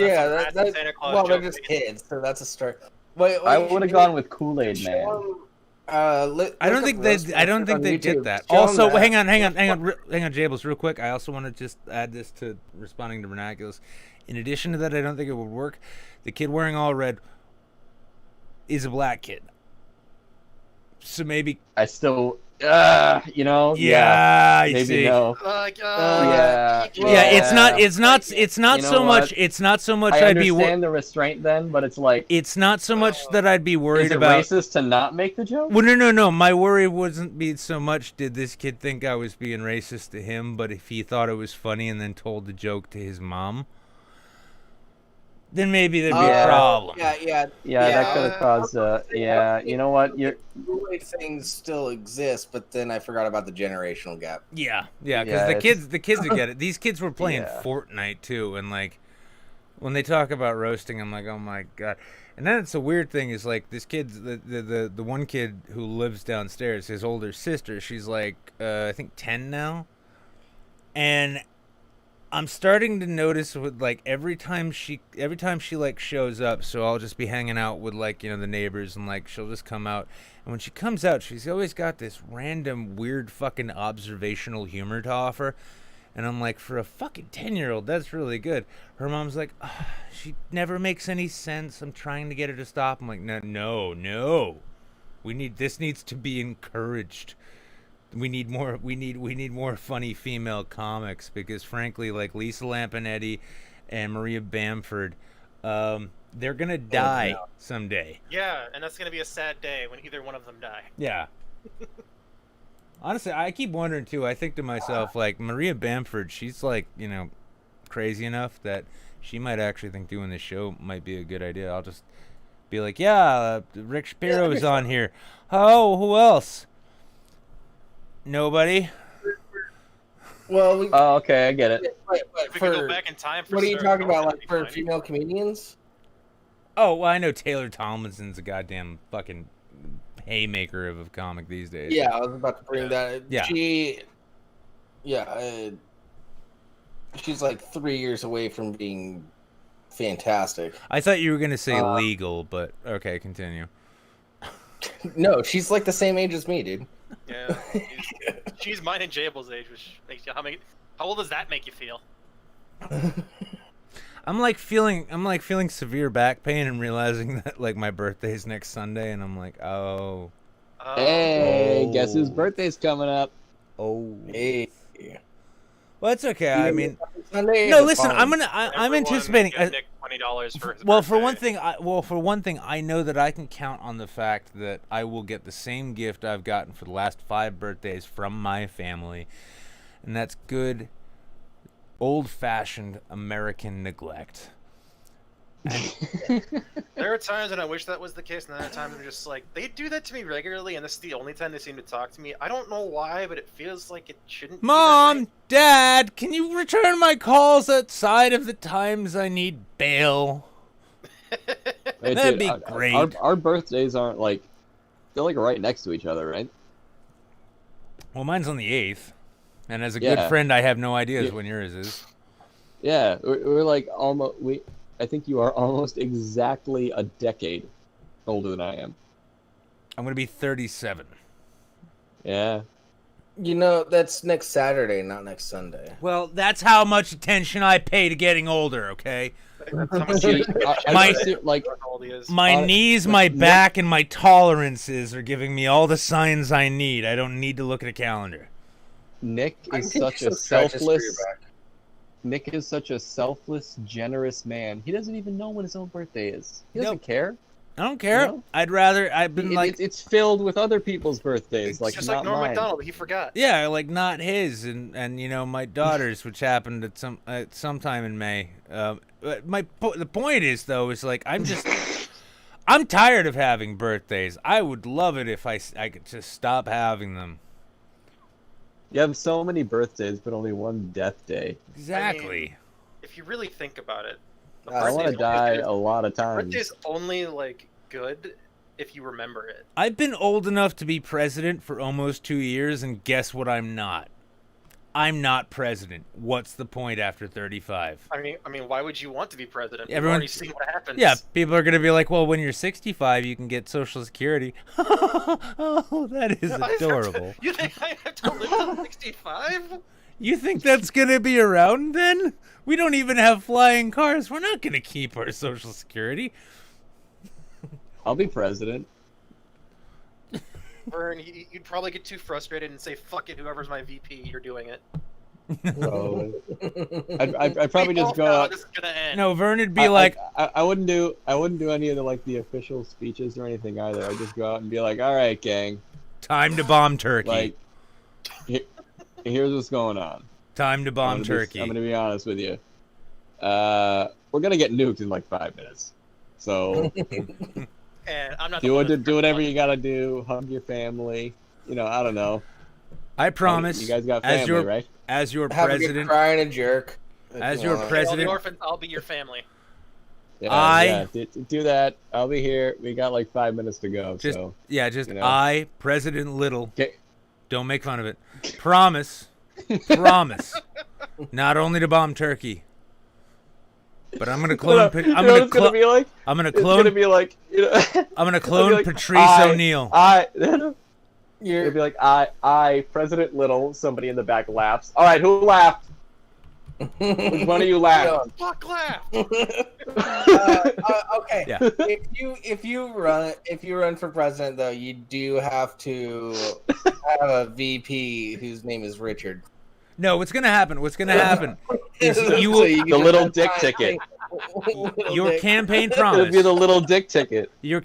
D: That's
F: Santa Claus
D: well, they're
F: joke.
D: just kids, so that's a start. Wait,
B: I would have gone with Kool-Aid Man.
A: I don't think they did that. Also, hang on, Jables, real quick. I also want to just add this to responding to Vernaculis. In addition to that, I don't think it would work. The kid wearing all red is a black kid, so maybe
B: I still,
A: I
B: maybe
A: see.
B: no.
A: Yeah, it's not
B: You know
A: so
B: what?
A: much. It's not so much.
B: I
A: I'd be.
B: understand the restraint then, but it's like,
A: It's not so much that I'd be worried
B: is it
A: about.
B: racist to not make the joke?
A: Well, no. My worry wasn't be so much did this kid think I was being racist to him, but if he thought it was funny and then told the joke to his mom, then maybe there'd be a problem.
B: Yeah, that could have caused. You know what?
D: The things still exist, but then I forgot about the generational gap.
A: Yeah,
B: Yeah,
A: because the kids would get it. These kids were playing
B: Yeah.
A: Fortnite too, and like when they talk about roasting, I'm like, oh my god. And then it's a weird thing is like this kid's the one kid who lives downstairs, his older sister. She's like I think 10 now, and I'm starting to notice with like every time she like shows up, so I'll just be hanging out with like, the neighbors, and like she'll just come out, and when she comes out, she's always got this random weird fucking observational humor to offer, and I'm like, for a fucking 10-year-old, that's really good. Her mom's like, she never makes any sense. I'm trying to get her to stop. I'm like, no. This needs to be encouraged. We need more funny female comics, because frankly, like Lisa Lampinetti and Maria Bamford, they're gonna die someday.
F: Yeah, and that's gonna be a sad day when either one of them die.
A: Yeah. Honestly, I keep wondering too. I think to myself, like Maria Bamford, she's like, crazy enough that she might actually think doing this show might be a good idea. I'll just be like, Rick Shapiro's on here. Oh, who else? Nobody.
D: Well,
B: Oh, okay, I get it.
F: If we could go back in time for
D: what are you
F: certain,
D: talking about?
F: that'd
D: Like
F: be
D: for
F: fine.
D: female comedians?
A: Oh, well, I know Taylor Tomlinson's a goddamn fucking haymaker of a comic these days.
D: Yeah, I was about to bring that.
A: Yeah.
D: She's like 3 years away from being fantastic.
A: I thought you were gonna say legal, but okay, continue.
D: No, she's like the same age as me, dude.
F: Yeah, she's mine and Jable's age, which makes you how old does that make you feel?
A: I'm like feeling severe back pain and realizing that like my birthday's next Sunday, and I'm like, oh.
B: Hey, guess whose birthday's coming up?
A: Oh.
D: Hey.
A: Well, it's okay. I mean,
D: Sunday
A: no.
D: is
A: Listen,
D: fine.
A: I'm
F: Everyone
A: anticipating.
F: give Nick $20 for his
A: Well, for
F: birthday.
A: one thing, I know that I can count on the fact that I will get the same gift I've gotten for the last 5 birthdays from my family, and that's good, old-fashioned American neglect.
F: There are times when I wish that was the case, and then there are times I'm just like, they do that to me regularly, and this is the only time they seem to talk to me. I don't know why, but it feels like it shouldn't be that
A: Mom,
F: way.
A: Dad, can you return my calls outside of the times I need bail?
B: Hey,
A: That'd
B: dude,
A: be great.
B: Our birthdays aren't like, they're like right next to each other, right?
A: Well, mine's on the 8th, and as a
B: Yeah.
A: good friend, I have no ideas
B: Yeah.
A: when yours is.
B: Yeah, we're like almost. I think you are almost exactly a decade older than I am.
A: I'm gonna be 37.
B: Yeah.
D: You know, that's next Saturday, not next Sunday.
A: Well, that's how much attention I pay to getting older, okay?
F: That's how much
B: See,
A: My-
B: like,
F: how old he is.
A: My
B: Hon-
A: knees,
B: like,
A: my
B: Nick-
A: back, and my tolerances are giving me all the signs I need. I don't need to look at a calendar.
B: Nick
D: I
B: is
D: can
B: such
D: take
B: a
D: some stretches for your
B: selfless.
D: back.
E: Nick is such a selfless, generous man. He doesn't even know when his own birthday is. He doesn't
A: Nope.
E: care.
A: I don't care.
E: No.
A: I've been like,
E: It's filled with other people's birthdays,
F: It's
E: like
F: just
E: not
F: like Norm
E: mine.
F: Macdonald, he forgot.
A: yeah, like not his, and you know my daughter's, which happened at sometime in May. But the point is though is like I'm tired of having birthdays. I would love it if I could just stop having them.
E: You have so many birthdays, but only one death day.
A: Exactly.
F: If you really think about it, the
E: I want to
F: birthday's
E: die
F: only
E: a
F: good-
E: lot of times.
F: Birthday's only like good if you remember it.
A: I've been old enough to be president for almost 2 years, and guess what? I'm not. I'm not president. What's the point after 35?
F: I mean, why would you want to be president? We've
A: Everyone-
F: already seen what happens.
A: Yeah, people are gonna be like, "Well, when you're 65, you can get Social Security." Oh, that is adorable.
F: You think I have to live till 65?
A: You think that's gonna be around then? We don't even have flying cars. We're not gonna keep our Social Security.
E: I'll be president.
F: Vern, you'd probably get too frustrated and say, "Fuck it, whoever's my VP, you're doing it."
E: So I'd probably
F: We
E: just
F: both
E: go
F: know how
E: out.
F: this is gonna end.
A: No, Vern would be like,
E: I wouldn't do any of the official speeches or anything either. I'd just go out and be like, all right, gang,
A: "Time to bomb Turkey.
E: like, here's what's going on.
A: Time to bomb
E: I'm
A: Turkey."
E: gonna be honest with you. We're gonna get nuked in like 5 minutes. So
F: And I'm not
E: do whatever you gotta do. Hug your family. You know, I don't know.
A: I promise.
E: You guys got
A: as
E: family,
A: your
E: right?
A: as your
D: Have a good
A: president,
D: cry and a jerk. if
A: As
D: you
A: your
D: want.
A: president-
F: The orphans, I'll be your family.
E: Yeah, do that. I'll be here. We got like 5 minutes to go.
A: just
E: So
A: just
E: you know.
A: I, President Little.
E: Okay.
A: Don't make fun of it. Promise, not only to bomb Turkey, but I'm gonna clone. I'm gonna
E: gonna be like.
A: I'm gonna
E: It's
A: clone.
E: gonna be like, you know.
A: I'm gonna
E: It'll
A: clone
E: be like,
A: Patrice O'Neill.
E: It'll be like, I, President Little. Somebody in the back laughs. All right, who laughed? Which one of you laughed?
F: Fuck laugh.
D: Okay.
A: Yeah.
D: If you run for president though, you do have to have a VP whose name is Richard.
A: No, what's gonna happen? What's gonna happen is
D: So
A: you will.
D: you can
E: The
D: just
E: little
D: have
E: dick
D: time-
E: ticket.
A: Your campaign
E: It'll be
A: promise.
E: the little dick ticket.
A: Your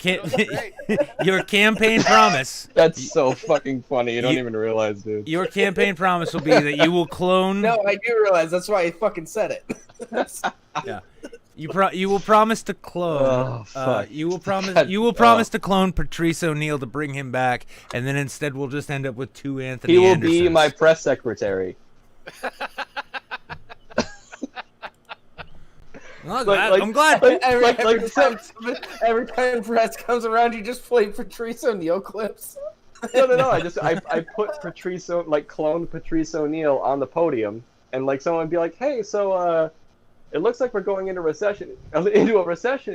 A: your campaign promise.
E: That's so fucking funny. You don't
A: You-
E: even realize, dude.
A: Your campaign promise will be that you will clone.
D: No, I do realize that's why I fucking said it.
A: You will promise to clone.
E: Oh, fuck.
A: You will promise.
E: God,
A: You will promise to clone Patrice O'Neill to bring him back, and then instead we'll just end up with two Anthony.
E: He will
A: Andersons.
E: be my press secretary.
A: Well,
E: Like-
A: I'm glad.
D: Every time press comes around, you just play Patrice O'Neill clips.
E: No. I put clone Patrice O'Neill on the podium, and like someone would be like, "Hey, so it looks like we're going into a recession," and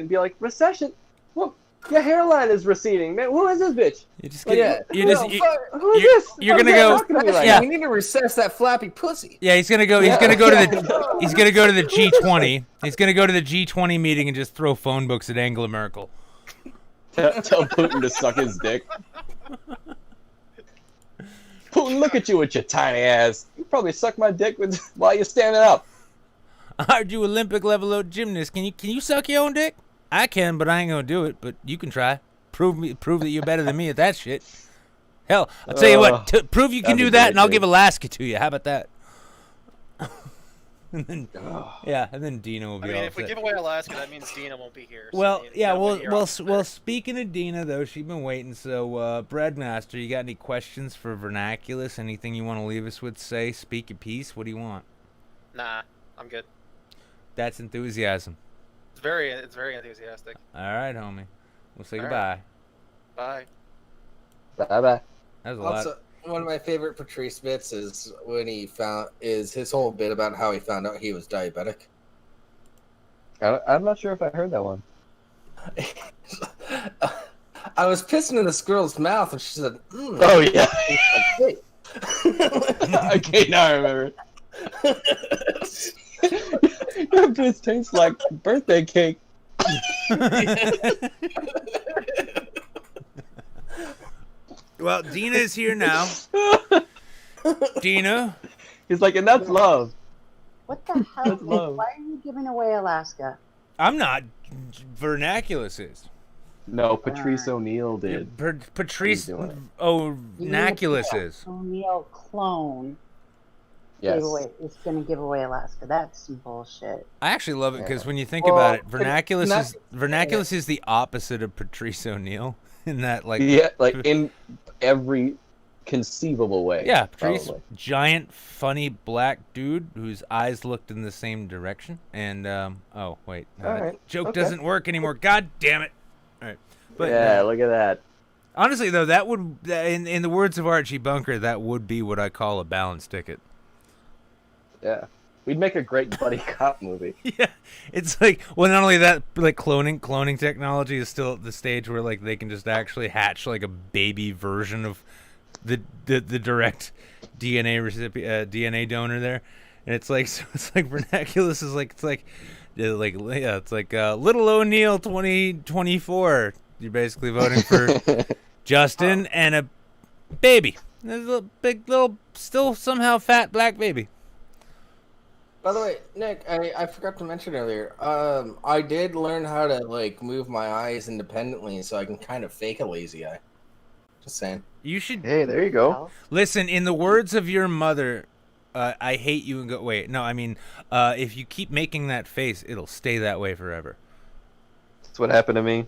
E: be like, "Recession? Well, your hairline is receding, man. Who is this bitch?
A: You just
E: Like,
A: get, you just, you-
E: Who is
A: you're-
E: this?
A: you're
E: How's
A: gonna
E: that
A: go-
E: talking to me right
A: Yeah.
E: now?
D: We need to recess that flappy pussy.
A: yeah, he's gonna go. He's
E: Yeah.
A: gonna go to the. He's gonna go to the G20. He's gonna go to the G20 meeting and just throw phone books at Angela Merkel.
E: Tell Putin to suck his dick. Putin, look at you with your tiny ass. You probably suck my dick while you're standing up.
A: I heard you Olympic level gymnast. Can you suck your own dick? I can, but I ain't gonna do it. But you can try. Prove that you're better than me at that shit. Hell, I'll tell you what. Prove you can
E: that'd
A: do
E: be
A: that,
E: great,
A: and I'll
E: dude.
A: give Alaska to you. How about that? and then Dina will
F: I
A: be
F: mean,
A: all
F: if we
A: upset.
F: give away Alaska, that means Dina won't be here. So
A: Well,
F: you
A: yeah,
F: know,
A: well,
F: you're
A: well,
F: off
A: well.
F: there.
A: Speaking of Dina, though, she's been waiting. So, Breadmaster, you got any questions for Vernaculis? Anything you want to leave us with? Say, speak your piece. What do you want?
F: Nah, I'm good.
A: That's enthusiasm.
F: It's very enthusiastic.
A: All right, homie. We'll say
F: All
A: goodbye.
F: Bye.
E: Bye bye.
A: That was a lot.
D: Also, one of my favorite Patrice bits is when is his whole bit about how he found out he was diabetic.
E: I'm not sure if I heard that one.
D: I was pissing in this girl's mouth, and she said,
E: Oh yeah.
D: "Hey."
E: Okay, now I remember. Your piss tastes like birthday cake.
A: Well, Dina is here now. Dina,
E: He's like, and that's love.
G: What the hell?
B: That's love.
G: Why are you giving away Alaska?
A: I'm not. Vernaculis is.
B: No, Patrice O'Neill did.
A: Patrice
B: He's doing it.
A: Vernaculis is.
G: O'Neill clone
B: Yes.
G: is going to give away Alaska. That's some bullshit.
A: I actually love it because
B: Yeah.
A: when you think
D: Well,
A: about it, Vernaculis
D: not-
A: is Vernaculis is the opposite of Patrice O'Neill in that like
B: Yeah, like in every conceivable way.
A: yeah, Patrice,
B: probably.
A: giant, funny black dude whose eyes looked in the same direction. And oh wait, no, that
B: Alright,
A: joke
B: okay.
A: doesn't work anymore. God damn it! All right, but
B: Yeah, look at that.
A: honestly though, that would in the words of Archie Bunker, that would be what I call a balance ticket.
B: Yeah. We'd make a great buddy cop movie.
A: Yeah, it's like well, not only that, but like cloning technology is still at the stage where like they can just actually hatch like a baby version of the direct DNA recipient DNA donor there, and it's like so it's like Vernaculis is like it's like Little O'Neill 2024. You're basically voting for Justin and a baby, a little big little still somehow fat black baby.
D: By the way, Nick, I forgot to mention earlier. I did learn how to like move my eyes independently, so I can kind of fake a lazy eye. Just saying.
A: You should
B: Hey, there you go.
A: listen. In the words of your mother, I hate you and go. Wait, no, I mean, if you keep making that face, it'll stay that way forever.
B: That's what happened to me.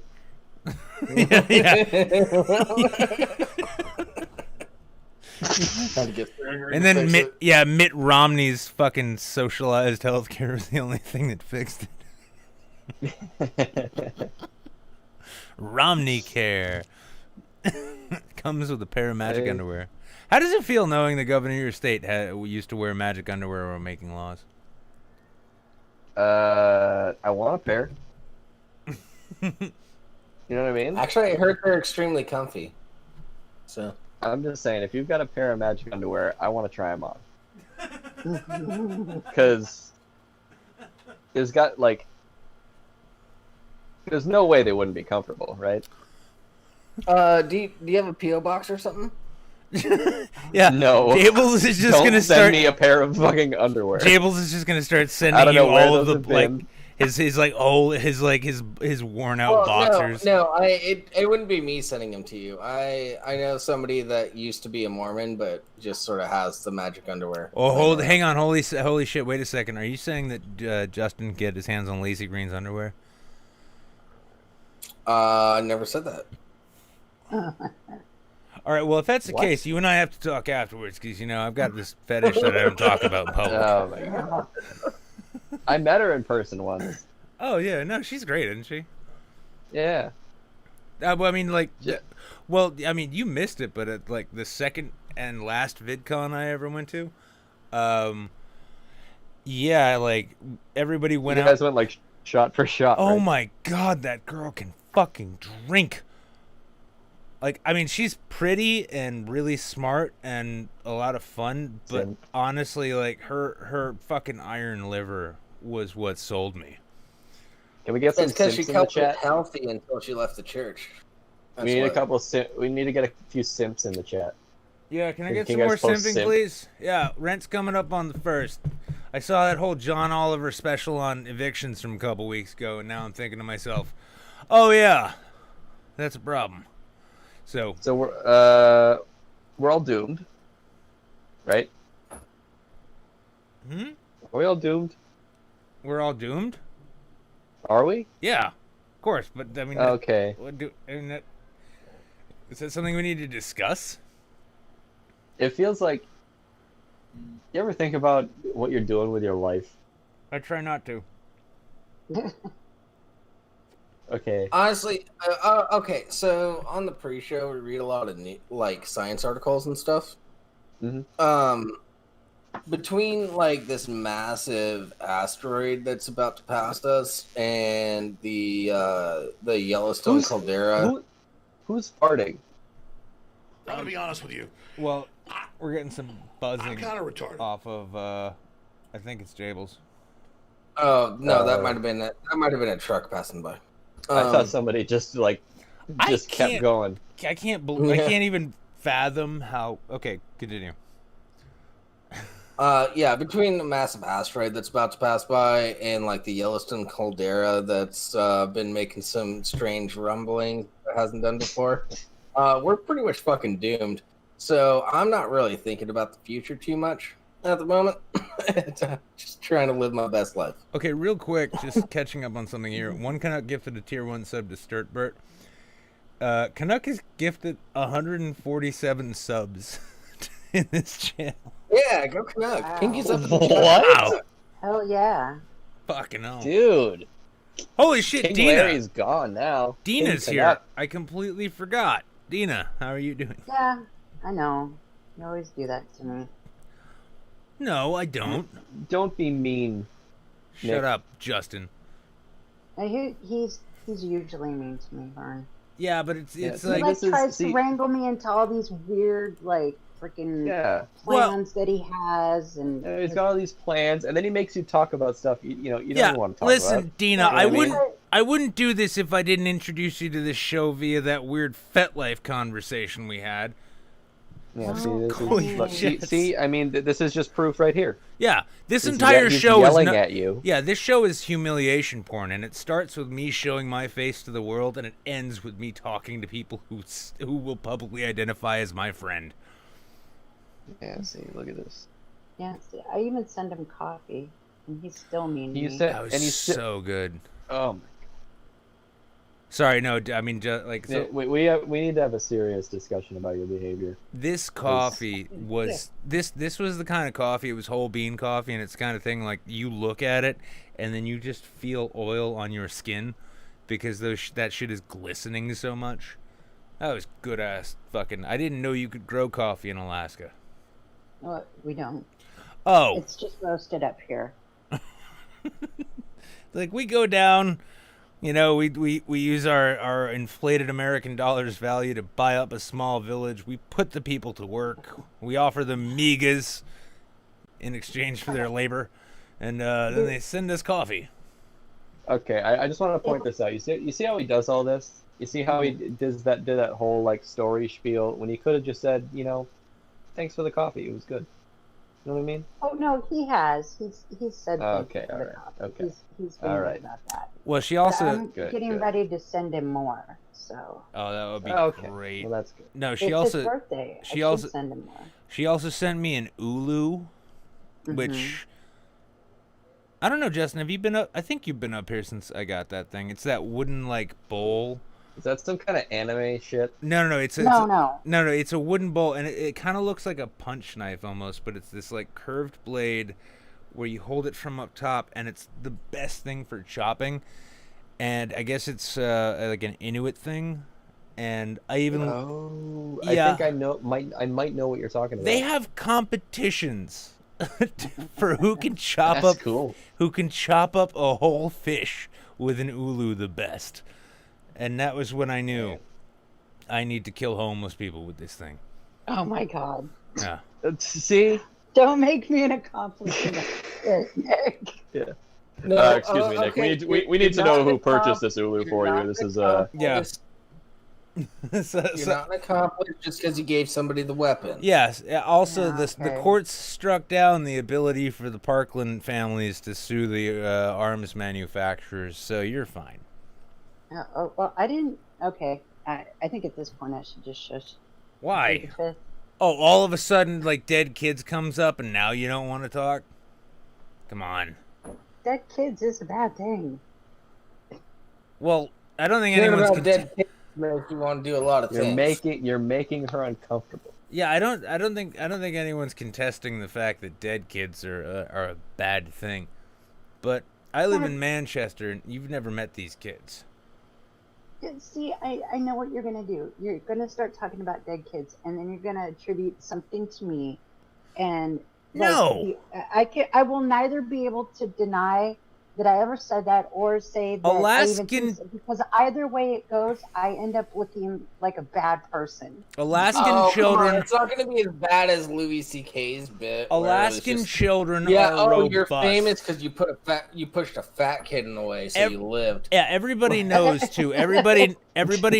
A: Yeah. And then Mitt Romney's fucking socialized healthcare was the only thing that fixed it. Romney care comes with a pair of magic
B: Hey.
A: underwear. How does it feel knowing the governor of your state used to wear magic underwear while making laws?
B: I want a pair. You know what I mean?
D: Actually, I heard they're extremely comfy. So
B: I'm just saying, if you've got a pair of magic underwear, I want to try them on. Because there's got, like, there's no way they wouldn't be comfortable, right?
D: do you have a PO box or something?
A: Yeah.
B: No.
A: Jables is just
B: Don't
A: gonna
B: send
A: start.
B: me a pair of fucking underwear.
A: Jables is just gonna start
B: I
A: sending
B: don't
A: you
B: know where
A: all of
B: those
A: the
B: have
A: like
B: been.
A: his like old his worn out boxers.
D: No, it wouldn't be me sending them to you. I know somebody that used to be a Mormon, but just sort of has the magic underwear.
A: Oh, hang on, holy shit! Wait a second. Are you saying that Justin get his hands on Lazy Green's underwear?
D: I never said that.
A: All right. Well, if that's the
B: What?
A: case, you and I have to talk afterwards because I've got this fetish that I don't talk about in public.
B: Oh my god. I met her in person once.
A: Oh yeah, no, she's great, isn't she?
B: Yeah.
A: Well, I mean, like,
B: Yeah.
A: well, I mean, you missed it, but at like the second and last VidCon I ever went to, yeah, like everybody
B: You
A: went
B: guys
A: out.
B: went like shot for shot.
A: Oh
B: right?
A: my god, that girl can fucking drink. Like, I mean, she's pretty and really smart and a lot of fun, but
B: Same.
A: honestly, like her fucking iron liver was what sold me.
B: Can we get some
D: It's because she
B: simps in the
D: kept it
B: chat?
D: healthy until she left the church.
B: We need a couple. We need to get a few simps in the chat.
A: Yeah, can I
B: Can
A: get
B: you
A: some more
B: guys post
A: simping,
B: simp?
A: please? Yeah, rent's coming up on the 1st. I saw that whole John Oliver special on evictions from a couple weeks ago, and now I'm thinking to myself, oh yeah, that's a problem. So,
B: So we're all doomed, right? Are we all doomed?
A: we're all doomed?
B: Are we?
A: Yeah, of course, but I mean,
B: Okay.
A: is that something we need to discuss?
B: It feels like. You ever think about what you're doing with your life?
A: I try not to.
B: Okay.
D: Honestly, okay. So on the pre-show, we read a lot of like science articles and stuff.
B: Mhm.
D: Between like this massive asteroid that's about to pass us and the Yellowstone caldera.
B: Who's farting?
C: I'm gonna be honest with you.
A: Well, we're getting some
C: I'm
A: buzzing
C: kind of retarded.
A: off of, I think it's Jables.
D: Oh no, that might have been a truck passing by.
B: I thought somebody just like
A: I
B: kept
A: can't-
B: going.
A: I can't believe, I
D: Yeah.
A: can't even fathom how. Okay, continue.
D: Yeah, between the massive asteroid that's about to pass by and like the Yellowstone caldera that's been making some strange rumbling that hasn't done before, we're pretty much fucking doomed. So I'm not really thinking about the future too much at the moment. Just trying to live my best life.
A: Okay, real quick, just catching up on something here. One Canuck gifted a tier 1 sub to Sturtbert. Canuck has gifted 147 subs in this channel.
D: Yeah, go Canuck.
G: Wow.
D: Pinkies up.
A: Wow.
G: Oh yeah.
A: Fucking hell.
E: Dude,
A: Holy shit,
E: King
A: Dina.
E: Larry's gone now.
A: Dina's
E: King
A: here.
E: Canuck.
A: I completely forgot. Dina, how are you doing?
G: Yeah, I know. You always do that to me.
A: No, I don't.
E: Don't be mean.
A: Shut
E: Nick.
A: up, Justin.
G: He's usually mean to me, Vern.
A: Yeah, but it's
E: Yeah,
A: it's
E: so
G: He
A: like
E: this is-
G: tries
E: see-
G: to wrangle me into all these weird freaking
E: Yeah.
G: plans that he has, and
E: He's got all these plans, and then he makes you talk about stuff you don't
A: yeah.
E: want to talk
A: Listen,
E: about.
A: Dina,
E: You know
A: I
E: what I mean?
A: wouldn't. I wouldn't do this if I didn't introduce you to this show via that weird FetLife conversation we had.
E: Yeah,
G: Oh,
E: look,
A: shit.
E: see, I mean, this is just proof right here.
A: Yeah, this
E: He's
A: entire
E: he's
A: show is
E: yelling
A: no-
E: at you.
A: Yeah, this show is humiliation porn, and it starts with me showing my face to the world, and it ends with me talking to people who will publicly identify as my friend.
E: Yeah, see, look at this.
G: yeah. See, I even send him coffee, and he's still mean to
E: You
G: me.
E: said,
A: That was
E: and he's
A: so good.
E: oh my.
A: Sorry, no, I mean, just like so.
E: Yeah, we need to have a serious discussion about your behavior.
A: This coffee was this was the kind of coffee. It was whole bean coffee, and it's the kind of thing like you look at it, and then you just feel oil on your skin because that shit is glistening so much. That was good ass fucking. I didn't know you could grow coffee in Alaska.
G: No, we don't.
A: Oh,
G: It's just roasted up here.
A: like we go down, you know, we use our inflated American dollars value to buy up a small village. We put the people to work. We offer them migas in exchange for their labor, and then they send us coffee.
E: Okay, I just want to point this out. You see how he does all this? You see how he did that whole like story spiel when he could have just said, thanks for the coffee. It was good. You know what I mean?
G: Oh no, he has. He's said.
E: Okay,
G: things for the
E: alright,
G: coffee.
E: okay.
G: He's been
E: All
G: good
E: right.
G: about that.
A: Well, she
G: But
A: also.
G: I'm
E: Good,
G: getting
E: good.
G: ready to send him more. So
A: Oh, that would be
E: Okay,
A: great.
E: well that's good.
A: No,
G: it's
A: she
G: his
A: also
G: birthday.
A: she
G: I
A: also-
G: should send him more.
A: she also sent me an ulu, which I don't know, Justin. Have you been up? I think you've been up here since I got that thing. It's that wooden like bowl.
E: Is that some kind of anime shit?
A: No. It's
G: No.
A: It's a wooden bowl, and it kind of looks like a punch knife almost, but it's this like curved blade where you hold it from up top, and it's the best thing for chopping. And I guess it's like an Inuit thing. And I even
E: Oh,
A: Yeah.
E: I think I might know what you're talking about.
A: they have competitions for who can chop
E: That's
A: up
E: cool.
A: who can chop up a whole fish with an ulu the best. And that was when I knew I need to kill homeless people with this thing.
G: Oh my God!
A: Yeah.
E: See?
G: Don't make me an accomplice in this, Nick.
D: No,
E: Excuse me, Nick.
D: okay,
E: We need to
D: you're
E: know
D: not
E: who
D: an
E: purchased this
D: accomplice.
E: Ulu for
D: You're
E: you.
D: not
E: This
D: an
E: is
D: accomplice.
A: So-
D: You're not an accomplice just because you gave somebody the weapon.
A: Yes. Also,
G: Yeah,
A: the
G: okay.
A: courts struck down the ability for the Parkland families to sue the arms manufacturers, so you're fine.
G: Oh well, I didn't. Okay, I think at this point I should just shush.
A: Why? Oh, all of a sudden, like dead kids comes up, and now you don't want to talk? Come on.
G: Dead kids is a bad thing.
A: Well, I don't think
D: Hearing
A: anyone's
D: about dead kids makes you want to do a lot of things.
E: you're making her uncomfortable.
A: Yeah, I don't think anyone's contesting the fact that dead kids are a bad thing. But I live in Manchester, and you've never met these kids.
G: See, I know what you're gonna do. You're gonna start talking about dead kids, and then you're gonna attribute something to me, and
A: No.
G: I will neither be able to deny that I ever said that or say that I even
A: Alaskan-
G: said, because either way it goes, I end up looking like a bad person.
A: Alaskan
D: Come on,
A: children.
D: it's not going to be as bad as Louis C.K's bit. where it was
A: Alaskan
D: just,
A: children
D: yeah,
A: are robust.
D: you're famous because you pushed a fat kid in the way, so you lived.
A: Yeah, everybody knows too. Everybody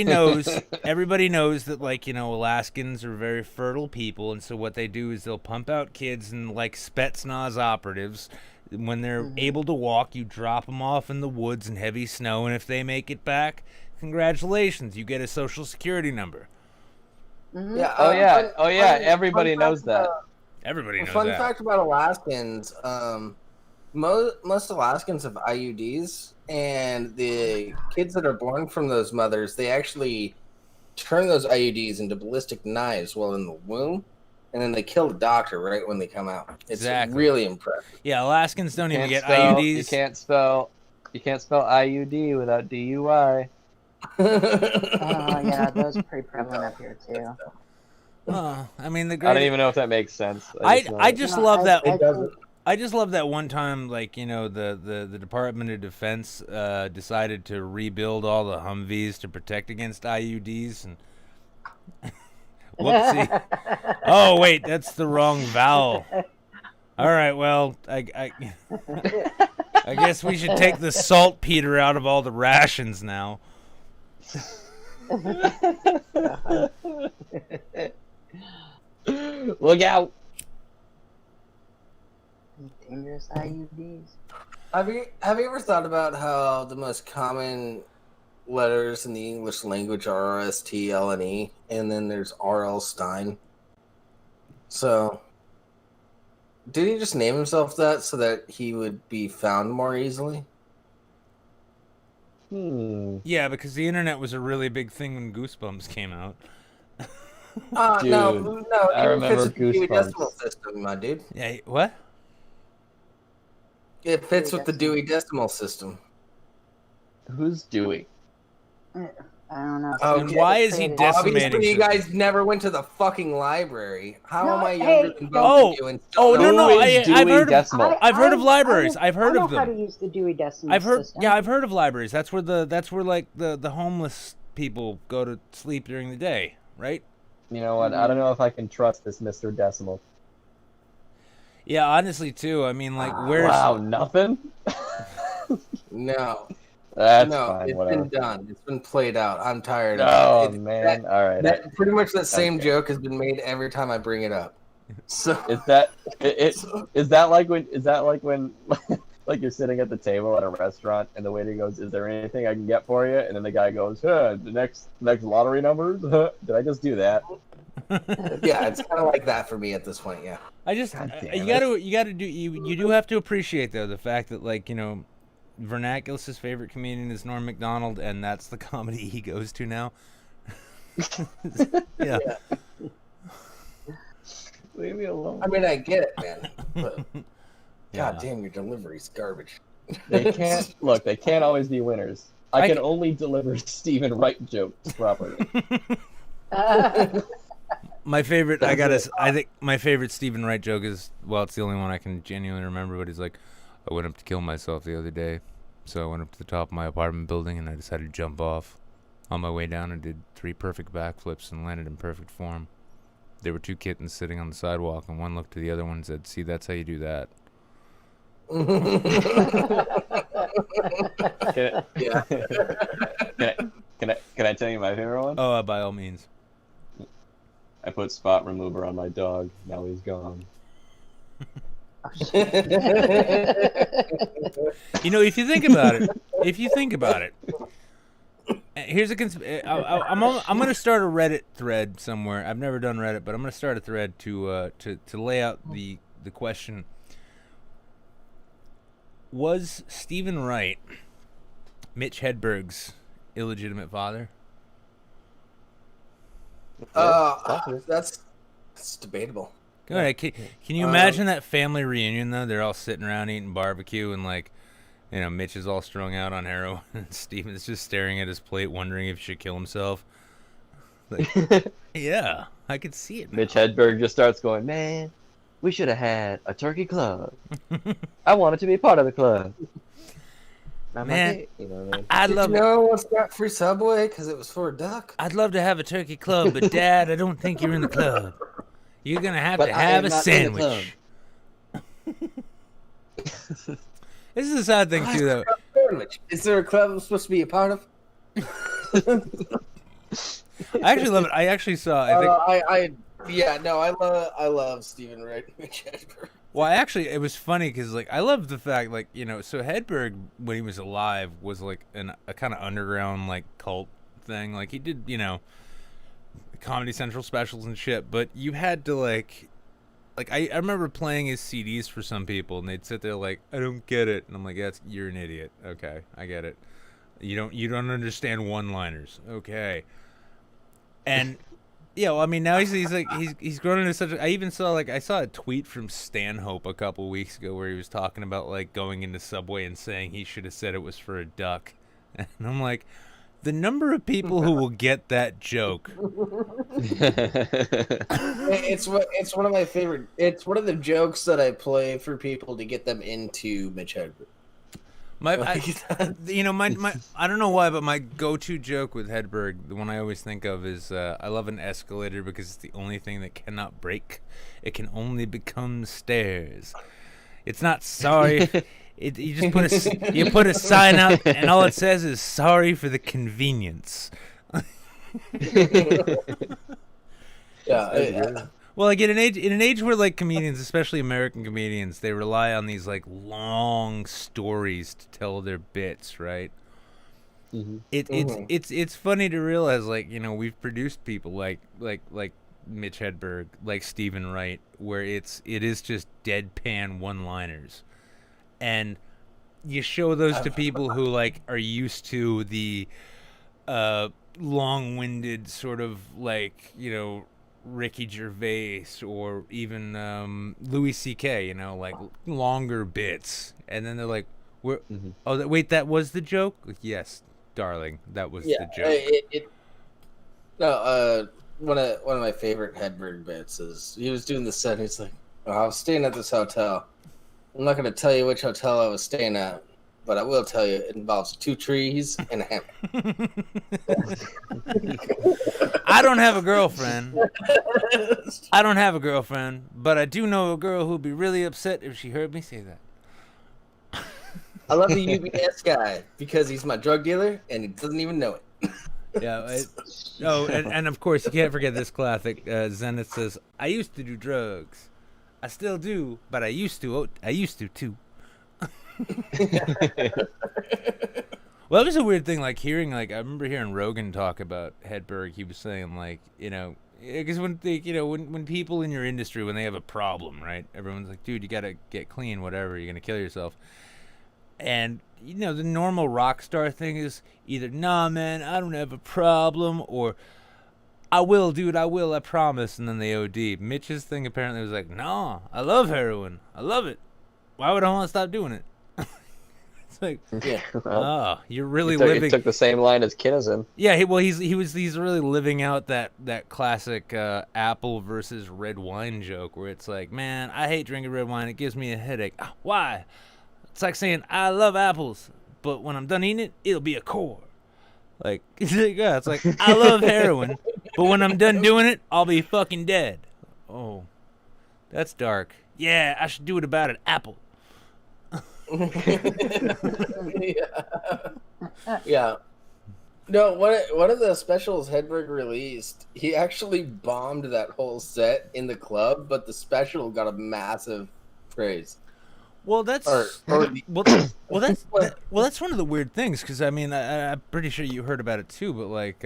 A: knows that, like, you know, Alaskans are very fertile people, and so what they do is they'll pump out kids, and like Spetsnaz operatives, when they're able to walk, you drop them off in the woods in heavy snow, and if they make it back, congratulations, you get a social security number.
D: Yeah.
E: Oh yeah. Everybody knows that.
A: Everybody knows
D: Fun
A: that.
D: fact about Alaskans: most Alaskans have IUDs, and the kids that are born from those mothers, they actually turn those IUDs into ballistic knives while in the womb, and then they kill the doctor right when they come out. It's really impressive.
A: Yeah, Alaskans don't even get
E: spell,
A: IUDs.
E: You can't spell IUD without DUI.
G: Oh yeah, those are pretty prevalent up here too.
A: Oh, I mean,
E: I don't even know if that makes sense.
A: I just love that.
G: I think-
A: I just love that one time, like, you know, the Department of Defense decided to rebuild all the Humvees to protect against IUDs, and whoopsie. Oh wait, that's the wrong vowel. All right, well, I guess we should take the saltpeter out of all the rations now.
E: Look out!
G: Dangerous IUDs.
D: Have you ever thought about how the most common letters in the English language are R, S, T, L, and E, and then there's R.L. Stein? So, did he just name himself that so that he would be found more easily?
A: Yeah, because the internet was a really big thing when Goosebumps came out.
E: Dude,
D: no,
E: I
D: it
E: remember
D: fits with the Dewey
E: Goosebumps.
D: Decimal System, my dude.
A: Yeah, what?
D: It fits with the Dewey Decimal System.
E: Who's Dewey?
G: I don't know.
A: And why is he decimating?
D: Obviously, you
A: systems?
D: guys never went to the fucking library. How
G: No,
D: am I
G: hey,
D: younger than
A: oh,
D: both of you? And still
A: no,
D: know
A: no,
E: Who is
A: I've
E: Dewey
A: heard of-
E: Decimal?
A: I've heard of libraries. I've heard
G: I
A: of
G: know how
A: them.
G: to use the Dewey Decimal
A: I've heard,
G: System.
A: yeah, I've heard of libraries. That's where like the homeless people go to sleep during the day, right?
E: You know what? I don't know if I can trust this Mr. Decimal.
A: Yeah, honestly, too. I mean, like, where's
E: Wow, nothing?
D: No,
E: That's
D: no,
E: fine,
D: it's
E: whatever.
D: been done. It's been played out. I'm tired of
E: Oh,
D: it.
E: man. All right.
D: That pretty much that same
E: Okay.
D: joke has been made every time I bring it up. So
E: Is that like when like you're sitting at the table at a restaurant and the waiter goes, "Is there anything I can get for you?" And then the guy goes, "The next lottery numbers." Did I just do that?
D: yeah, it's kind of like that for me at this point. Yeah.
A: I just
E: God damn
A: you do have to appreciate, though, the fact that, like, you know, Vernaculis' favorite comedian is Norm Macdonald, and that's the comedy he goes to now. Yeah.
E: Leave me alone.
D: I mean, I get it, man. But
A: Yeah.
D: God damn, your delivery's garbage.
E: They can't look. They can't always be winners. I
A: I
E: can
A: c-
E: only deliver Stephen Wright jokes properly.
A: My favorite, I think my favorite Stephen Wright joke is, well, it's the only one I can genuinely remember, but he's like, I went up to kill myself the other day, so I went up to the top of my apartment building and I decided to jump off. On my way down, I did 3 perfect backflips and landed in perfect form. There were 2 kittens sitting on the sidewalk, and one looked to the other one and said, "See, that's how you do that."
D: Yeah.
E: Can I tell you my favorite one?
A: Oh, by all means.
E: I put spot remover on my dog. Now he's gone.
A: You know, if you think about it, here's a I'm going to start a Reddit thread somewhere. I've never done Reddit, but I'm going to start a thread to lay out the question: was Stephen Wright Mitch Hedberg's illegitimate father?
D: That's debatable.
A: Go ahead. Can you imagine that family reunion, though? They're all sitting around eating barbecue, and, like, you know, Mitch is all strung out on heroin, and Steven's just staring at his plate, wondering if he should kill himself. Like, yeah, I could see it now.
E: Mitch Hedberg just starts going, "Man, we should have had a turkey club. I wanted to be part of the club." Not
A: Man,
E: my date, you know what I mean?
A: I'd
D: Did
A: love
D: you know it's got free Subway because it was for a duck?
A: I'd love to have a turkey club, but Dad, I don't think you're in the club. You're gonna have
E: But
A: to
E: I
A: have
E: am
A: a
E: not in the club.
A: sandwich. This is a sad thing too, though.
D: Sandwich. Is there a club I'm supposed to be a part of?
A: I actually love it. I actually saw. I think.
D: I love Stephen Wright and Mitch Hedberg.
A: Well, it was funny because like I love the fact like so Hedberg when he was alive was like a kind of underground like cult thing. Like he did Comedy Central specials and shit, but you had to like I remember playing his CDs for some people and they'd sit there like, I don't get it, and I'm like, you're an idiot. Okay, I get it. You don't understand one-liners. Okay. And I mean now he's grown into such I saw a tweet from Stanhope a couple weeks ago where he was talking about like going into Subway and saying he should have said it was for a duck. And I'm like, the number of people who will get that joke.
D: It's one of my favorite. It's one of the jokes that I play for people to get them into Mitch Hedberg.
A: I don't know why, but my go-to joke with Hedberg, the one I always think of is, I love an escalator because it's the only thing that cannot break. It can only become stairs. It's not sorry. You just put a sign out, and all it says is sorry for the convenience. Well, like in an age where like comedians, especially American comedians, they rely on these like long stories to tell their bits, right? Mm-hmm. It's funny to realize like we've produced people like Mitch Hedberg, like Stephen Wright, where it is just deadpan one-liners, and you show those to people who like are used to the long-winded sort of like Ricky Gervais or even Louis C.K. like longer bits, and then they're like, "Where? Mm-hmm. Oh, wait, that was the joke." Like, yes, darling, that was the joke.
D: One of my favorite Hedberg bits is he was doing the set. He's like, I was staying at this hotel. I'm not going to tell you which hotel I was staying at, but I will tell you it involves 2 trees and a hammer.
A: I don't have a girlfriend, but I do know a girl who'd be really upset if she heard me say that.
D: I love the UBS guy because he's my drug dealer and he doesn't even know it.
A: Yeah. And of course you can't forget this classic. Zenith says, "I used to do drugs. I still do, but I used to too." Well, it was a weird thing, like hearing, like I remember hearing Rogan talk about Hedberg. He was saying, like, because when when people in your industry, when they have a problem, right? Everyone's like, dude, you gotta get clean, whatever. You're gonna kill yourself. And the normal rock star thing is either, nah, man, I don't have a problem, or I will, dude, I promise, and then they OD. Mitch's thing apparently was like, nah, I love heroin. I love it. Why would I want to stop doing it? It's like, you're really living.
E: He took the same line as Kinnison.
A: Yeah, he's really living out that classic apple versus red wine joke where it's like, man, I hate drinking red wine. It gives me a headache. Why? It's like saying I love apples, but when I'm done eating it, it'll be a core. Like, it's like I love heroin, but when I'm done doing it, I'll be fucking dead. Oh, that's dark. Yeah, I should do it about an apple.
D: Yeah. No, one of the specials Hedberg released, he actually bombed that whole set in the club, but the special got a massive praise.
A: Well, that's that's one of the weird things, because I mean I'm pretty sure you heard about it too, but like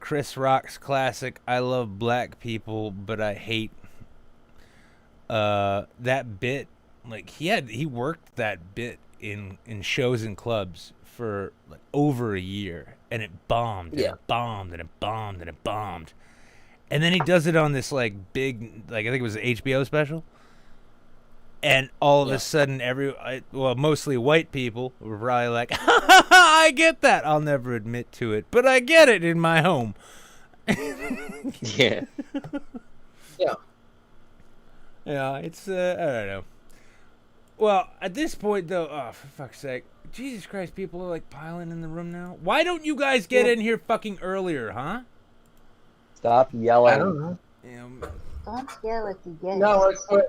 A: Chris Rock's classic "I love black people, but I hate," that bit. Like he worked that bit in shows and clubs for like over a year, and it bombed, and it bombed, and it bombed, and it bombed, and then he does it on this like big, like I think it was an HBO special. And all of a sudden, mostly white people were probably like, I get that. I'll never admit to it, but I get it in my home.
E: Yeah.
D: Yeah.
A: Yeah, it's, I don't know. Well, at this point, though, oh, for fuck's sake. Jesus Christ, people are, like, piling in the room now. Why don't you guys get in here fucking earlier, huh?
B: Stop yelling.
D: I don't know.
A: You know,
G: Don't yell at the guests.
D: No,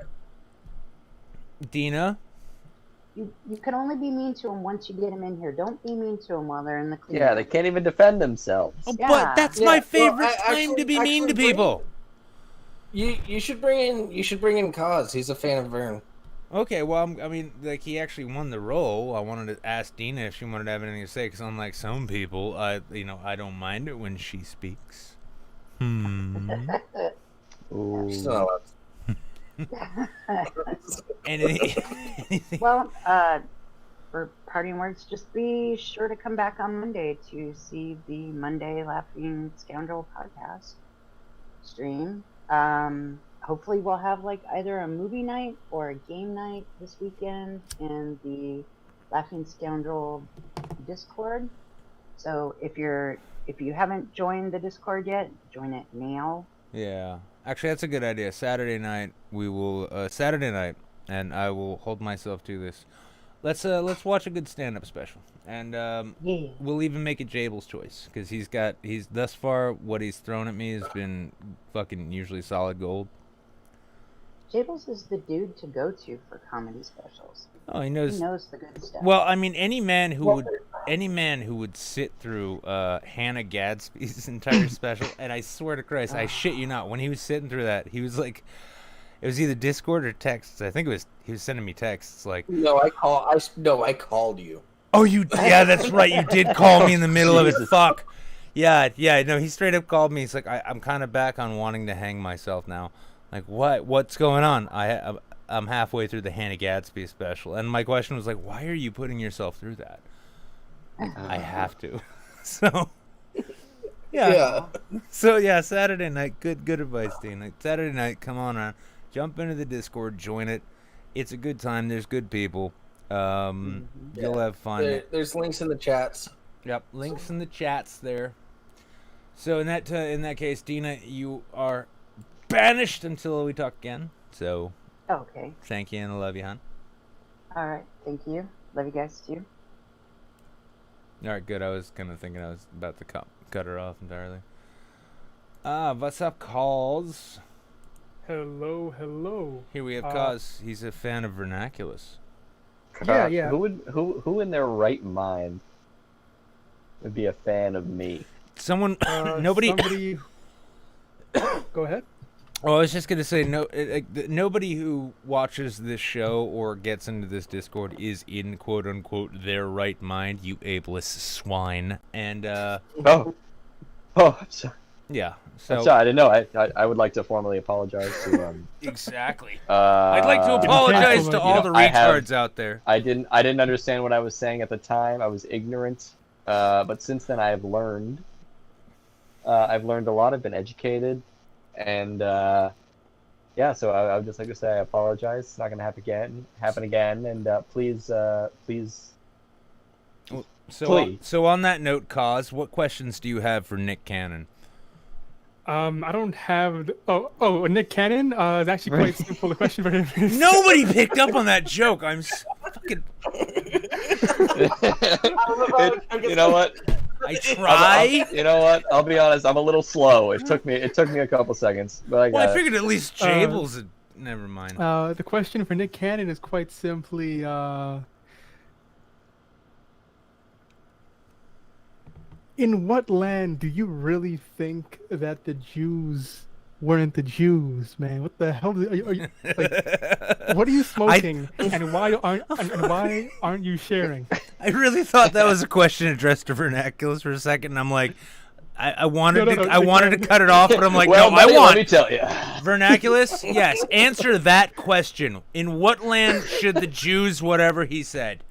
A: Dina?
G: You can only be mean to them once you get them in here. Don't be mean to them while they're in the clean.
B: Yeah, they can't even defend themselves.
A: Oh,
G: Yeah.
A: but that's my favorite
D: Well,
A: time to be mean to people.
D: You should bring in Cause. He's a fan of Vern.
A: Okay, well, I mean, like, he actually won the role. I wanted to ask Dina if she wanted to have anything to say, because unlike some people, I don't mind it when she speaks.
B: Ooh.
D: She's not allowed.
A: Anything?
G: Well, for parting words, just be sure to come back on Monday to see the Monday Laughing Scoundrel podcast stream. Hopefully we'll have like either a movie night or a game night this weekend in the Laughing Scoundrel Discord. So if you haven't joined the Discord yet, join it now.
A: Yeah. Actually, that's a good idea. Saturday night, we will... Saturday night, and I will hold myself to this. Let's watch a good stand-up special. And
G: Yeah.
A: we'll even make it Jabel's choice, because he's thus far, what he's thrown at me has been fucking usually solid gold.
G: Jables is the dude to go to for comedy specials.
A: Oh, he
G: He
A: knows...
G: knows the good stuff.
A: Well, I mean, any man who would sit through Hannah Gadsby's entire special, and I swear to Christ, I shit you not, when he was sitting through that, he was like, it was either Discord or texts. I think he was sending me texts like,
D: No, I called you.
A: oh, yeah, that's right, you did call me in the middle of it. Fuck. Yeah, no, he straight up called me. He's like, I'm kind of back on wanting to hang myself now. Like, what's going on? I'm halfway through the Hannah Gadsby special, and my question was like, why are you putting yourself through that? I have to. So, yeah. So, yeah, Saturday night, good advice, Dean. Like, Saturday night, come on around. Jump into the Discord, join it. It's a good time. There's good people. You'll have fun.
D: There's links in the chats.
A: Yep, links in the chats there. So, in that case, Dina, you are banished until we talk again. So,
G: Okay.
A: thank you and I love you, hon.
G: All right. Thank you. Love you guys too.
A: All right, good. I was kind of thinking I was about to cut her off entirely. What's up, Calls?
H: Hello.
A: Here we have Cause. He's a fan of Vernaculis.
H: Yeah.
B: Who in their right mind would be a fan of me?
A: Someone, nobody.
H: Somebody... Go ahead.
A: Well, I was just gonna say nobody who watches this show or gets into this Discord is in quote unquote their right mind. You ableist swine. And
B: I'm sorry.
A: yeah.
B: I'm
A: So
B: sorry, I didn't know. I would like to formally apologize to
A: exactly.
B: I'd
A: I'd like to apologize to all the retards out there.
B: I didn't understand what I was saying at the time. I was ignorant. But since then I have learned. I've learned a lot. I've been educated. And yeah, so I would just like to say I apologize. It's not going to happen again. And please.
A: So on that note, Cause, what questions do you have for Nick Cannon?
H: I don't have. Nick Cannon. It's actually quite simple. The question for him is.
A: Nobody picked up on that joke. I'm fucking.
B: You know what?
A: I try.
B: You know what? I'll be honest. I'm a little slow. It took me a couple seconds, but I got
A: Well, I figured at least Jables. Never mind.
H: The question for Nick Cannon is quite simply. In what land do you really think that the Jews weren't the Jews, man? What the hell? Are you like, what are you smoking? And why aren't you sharing?
A: I really thought that was a question addressed to Vernaculis for a second, and I'm like, I wanted to cut it off, but I'm like,
B: well,
A: no,
B: buddy,
A: I want
B: let me tell you.
A: Vernaculis. Yes, answer that question. In what land should the Jews, whatever he said?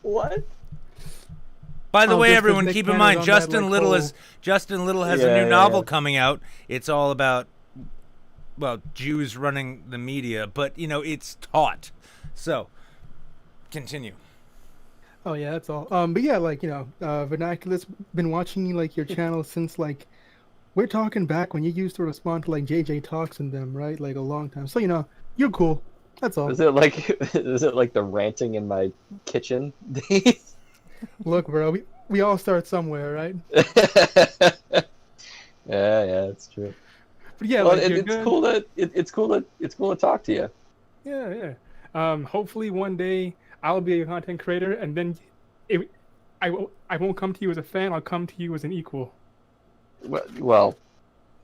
B: What?
A: By the way,
H: just 'cause
A: everyone,
H: Nick
A: keep in
H: Cannon's
A: mind,
H: on
A: Justin
H: that,
A: Little has a new novel coming out. It's all about, well, Jews running the media, but it's taught. So, continue.
H: Oh yeah, that's all. But yeah, Vernaculis, been watching like your channel since like we're talking back when you used to respond to like JJ Talks and them, right? Like a long time. So you're cool. That's all.
E: Is it like the ranting in my kitchen days?
H: Look, bro, we all start somewhere, right?
E: Yeah, it's true.
H: But yeah,
E: Well,
H: like, you're
E: it's
H: good.
E: cool that it's cool to talk to you.
H: Yeah. Hopefully one day I'll be a content creator, and then I won't come to you as a fan. I'll come to you as an equal.
E: Well,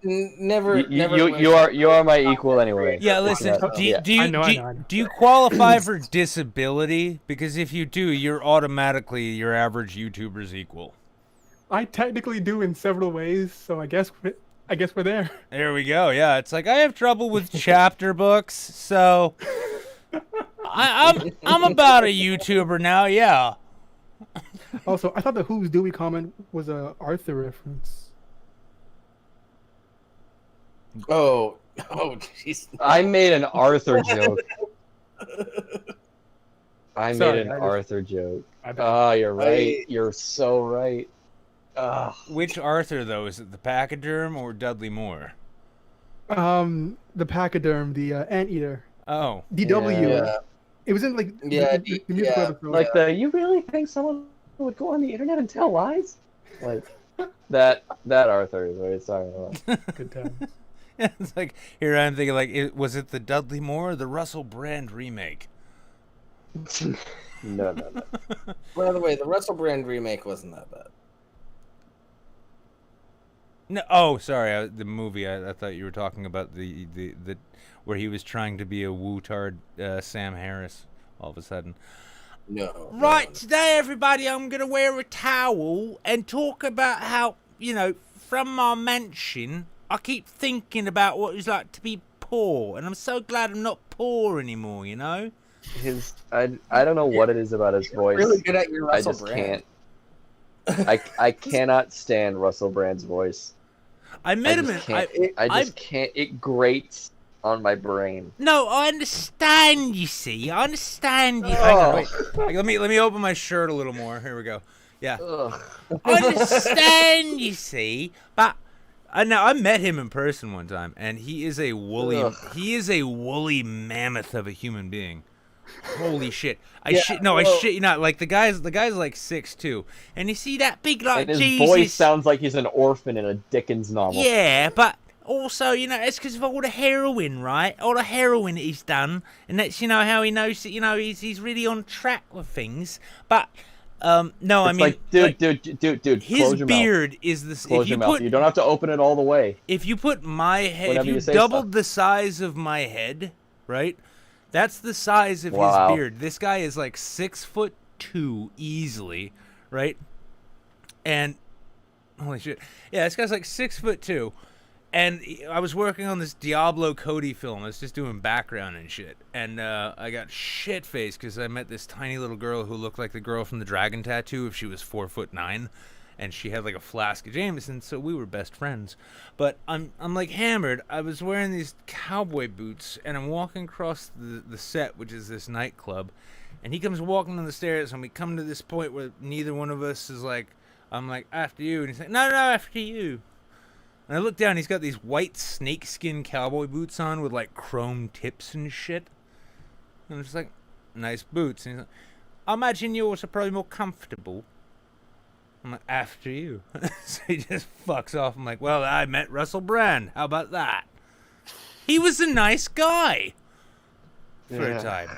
D: Never.
E: you are my equal anyway.
A: Yeah, listen.
E: Yeah.
H: I know.
A: Do you qualify for disability? Because if you do, you're automatically your average YouTuber's equal.
H: I technically do in several ways, so I guess we're there.
A: There we go. Yeah, it's like I have trouble with chapter books, so I'm about a YouTuber now. Yeah.
H: Also, I thought the Who's Dewey comment was a Arthur reference.
D: Oh, jeez.
E: I made an Arthur joke. I
H: Sorry,
E: made an
H: I just-
E: Arthur joke.
H: I bet.
E: Oh, you're right. You're so right.
A: Which Arthur though? Is it the Pachyderm or Dudley Moore?
H: The pachyderm, the anteater,
A: Oh,
H: DW.
D: Yeah.
H: It was in like
D: Yeah,
H: the musical
D: yeah.
H: episode.
E: Like you really think someone would go on the internet and tell lies? Like that Arthur is what he's talking about.
H: Good time.
A: it's like here I'm thinking like, was it the Dudley Moore or the Russell Brand remake?
E: No.
D: By the way, the Russell Brand remake wasn't that bad.
A: No, oh, sorry, the movie. I thought you were talking about the where he was trying to be a Wootard Sam Harris. All of a sudden,
D: No.
A: right today, everybody, I'm gonna wear a towel and talk about how from my mansion, I keep thinking about what it's like to be poor, and I'm so glad I'm not poor anymore.
E: I don't know what it is about his voice.
D: Really good at your
E: I
D: Russell
E: just
D: Brand.
E: can't. I cannot stand Russell Brand's voice.
A: I met him.
E: I just can't. It grates on my brain.
A: No, I understand. You see, I understand you.
E: Oh.
A: Hang on, wait. Let me open my shirt a little more. Here we go. Yeah,
E: Ugh.
A: I understand. You see, but I met him in person one time, and he is a woolly.
E: Ugh.
A: He is a woolly mammoth of a human being. Holy shit! I
D: Yeah,
A: shit you not. Like the guy's like 6'2", and you see that big like
E: And his
A: Jesus.
E: voice sounds like he's an orphan in a Dickens novel.
A: Yeah, but also, it's because of all the heroin, right? All the heroin that he's done, and that's how he knows that he's really on track with things. But no,
E: It's
A: I mean,
E: like, dude,
A: his
E: close your mouth.
A: beard is this.
E: Close
A: If
E: your
A: you
E: mouth.
A: put
E: You don't have to open it all the way.
A: if you put my head,
E: Whenever
A: if you
E: you say
A: doubled
E: stuff.
A: the size of my head, right? That's the size of
E: Wow.
A: his beard. This guy is like 6'2" easily, right? And holy shit, yeah, this guy's like 6'2". And I was working on this Diablo Cody film. I was just doing background and shit. And I got shit-faced because I met this tiny little girl who looked like the girl from the Dragon Tattoo if she was 4'9". And she had like a flask of Jameson, so we were best friends. But I'm like hammered. I was wearing these cowboy boots, and I'm walking across the set, which is this nightclub. And he comes walking down the stairs, and we come to this point where neither one of us is like, I'm like, after you. And he's like, no, after you. And I look down, he's got these white snakeskin cowboy boots on with like chrome tips and shit. And I'm just like, nice boots. And he's like, I imagine yours are probably more comfortable. I'm like, after you. So he just fucks off. I'm like, well, I met Russell Brand. How about that? He was a nice guy for a time.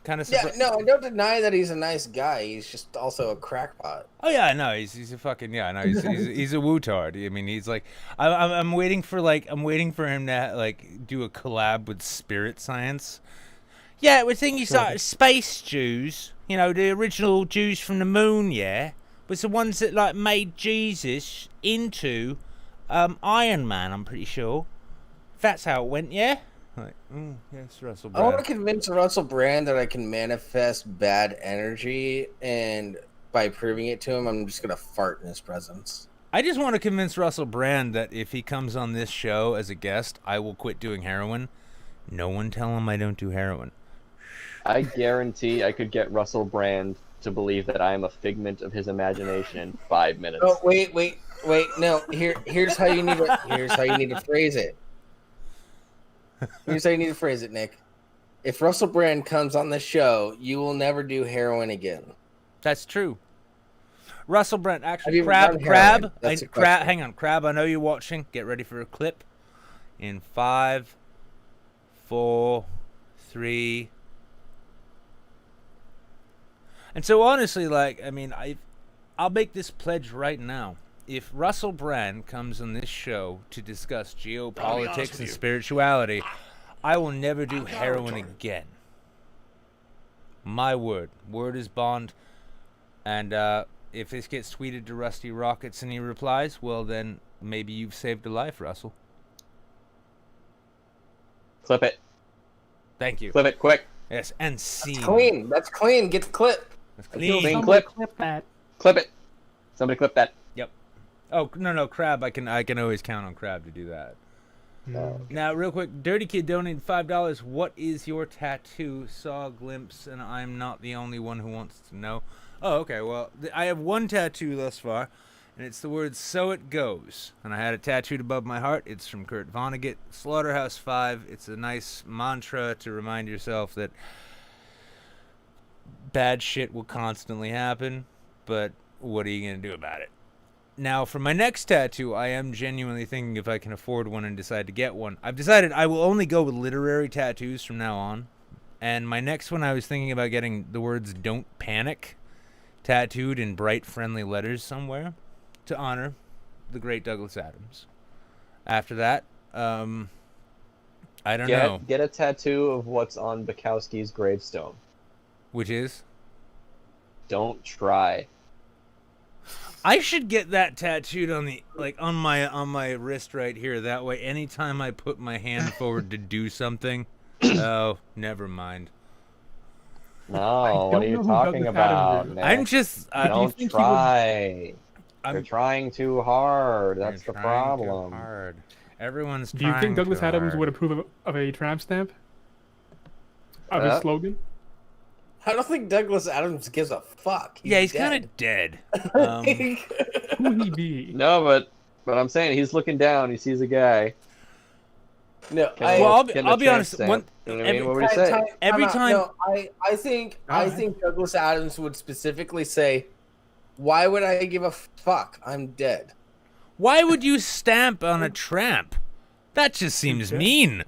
A: Kind of
D: Yeah, no, I don't deny that he's a nice guy. He's just also a crackpot.
A: Oh yeah, no, he's a fucking he's a wootard. I mean, he's like, I'm waiting for him to like do a collab with Spirit Science. Yeah, we're thinking space Jews. The original Jews from the moon. Yeah, was the ones that like made Jesus into Iron Man. I'm pretty sure. That's how it went. Yeah. Like, yes, Russell
D: I want
A: Brand.
D: to convince Russell Brand that I can manifest bad energy, and by proving it to him, I'm just gonna fart in his presence.
A: I just want to convince Russell Brand that if he comes on this show as a guest, I will quit doing heroin. No one tell him I don't do heroin.
E: I guarantee I could get Russell Brand to believe that I am a figment of his imagination in 5 minutes.
D: Oh, wait. Wait, no. Here's how you need to phrase it. Here's how you need to phrase it, Nick. If Russell Brand comes on the show, you will never do heroin again.
A: That's true. Russell Brand,
D: Have
A: actually,
D: you
A: Crab,
D: done heroin? That's the question.
A: hang on, Crab. I know you're watching. Get ready for a clip. In 5, 4, 3. And so honestly, like, I mean, I'll make this pledge right now. If Russell Brand comes on this show to discuss geopolitics
C: with
A: and
C: you.
A: spirituality, I will never do heroin again. My word. Word is bond. And if this gets tweeted to Rusty Rockets and he replies, well, then maybe you've saved a life, Russell.
B: Clip it.
A: Thank you.
B: Clip it quick.
A: Yes, and scene.
D: Clean. That's clean. Get the clip.
A: That's
B: Clean
A: clean.
B: clip.
H: Clip that.
B: Clip it. Somebody clip that.
A: Yep. Oh, no, Crab. I can always count on Crab to do that. Now, real quick, Dirty Kid donated $5. What is your tattoo? Saw a glimpse, and I'm not the only one who wants to know. Oh, okay. Well, I have one tattoo thus far, and it's the words "So It Goes." And I had it tattooed above my heart. It's from Kurt Vonnegut, Slaughterhouse 5. It's a nice mantra to remind yourself that bad shit will constantly happen, but what are you going to do about it? Now, for my next tattoo, I am genuinely thinking if I can afford one and decide to get one. I've decided I will only go with literary tattoos from now on. And my next one, I was thinking about getting the words "Don't Panic" tattooed in bright, friendly letters somewhere to honor the great Douglas Adams. After that, I don't know.
B: Get a tattoo of what's on Bukowski's gravestone.
A: Which is?
B: Don't try.
A: I should get that tattooed on my wrist right here. That way, anytime I put my hand forward to do something, oh, never mind.
B: No, what are you talking about, man?
A: I'm just.
B: Don't try. You're trying too hard. That's the problem.
A: Hard. Everyone's
H: Do
A: trying.
H: you think Douglas
A: too
H: Adams
A: hard.
H: would approve of a tramp stamp? Of his slogan?
D: I don't think Douglas Adams gives a fuck.
A: He's kind of dead.
H: Who he be?
B: No, but I'm saying he's looking down. He sees a guy.
D: No,
A: I'll be honest.
B: You know what I mean? What would he say?
A: Every time.
D: No, I think Douglas Adams would specifically say, "Why would I give a fuck? I'm dead."
A: Why would you stamp on a tramp? That just seems mean.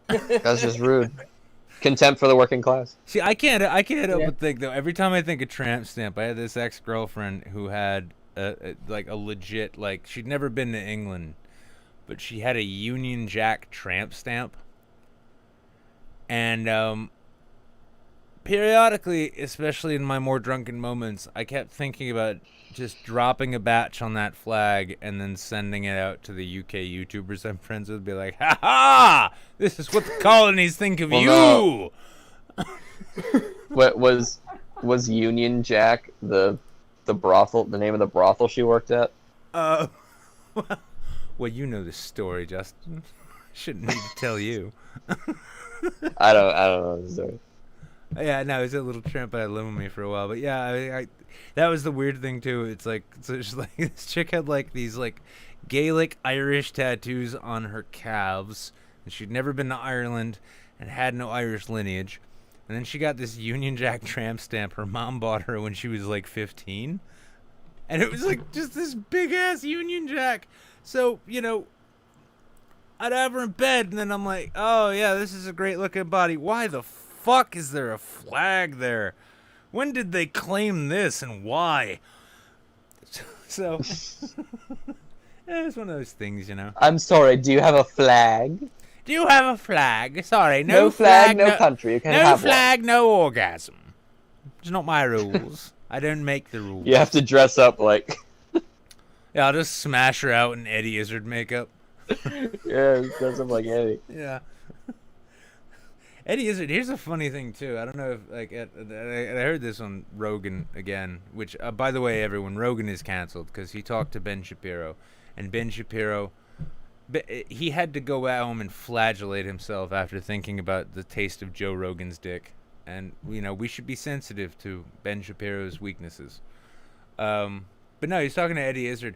B: That's just rude. Contempt for the working class.
A: See, I can't help but think though. Every time I think of tramp stamp, I had this ex-girlfriend who had a legit, like, she'd never been to England, but she had a Union Jack tramp stamp. And periodically, especially in my more drunken moments, I kept thinking about just dropping a batch on that flag and then sending it out to the UK YouTubers I'm friends with, be like, "Ha ha! This is what the colonies think of you."
B: No. What was Union Jack the brothel? The name of the brothel she worked at?
A: Well, you know the story, Justin. Shouldn't need to tell you.
B: I don't know the story.
A: Yeah, no, it was a little tramp I had living with me for a while, but yeah, I that was the weird thing too. It's like, so it's like this chick had like these like Gaelic Irish tattoos on her calves, and she'd never been to Ireland and had no Irish lineage. And then she got this Union Jack tramp stamp her mom bought her when she was like 15, and it was like just this big ass Union Jack. So, you know, I'd have her in bed, and then I'm like, oh yeah, this is a great looking body. Why the fuck is there a flag there? When did they claim this and why? So, it's one of those things, you know.
B: I'm sorry. Do you have a flag?
A: Do you have a flag? Sorry,
B: No flag, no country. You can
A: no
B: have
A: flag, no orgasm. It's not my rules. I don't make the rules.
B: You have to dress up like.
A: Yeah, I'll just smash her out in Eddie Izzard makeup.
B: Yeah, dress up like Eddie.
A: Yeah. Eddie Izzard, here's a funny thing too. I don't know if I heard this on Rogan again, which by the way, everyone, Rogan is canceled because he talked to Ben Shapiro, and Ben Shapiro, he had to go at home and flagellate himself after thinking about the taste of Joe Rogan's dick, and you know we should be sensitive to Ben Shapiro's weaknesses. But no, he's talking to Eddie Izzard.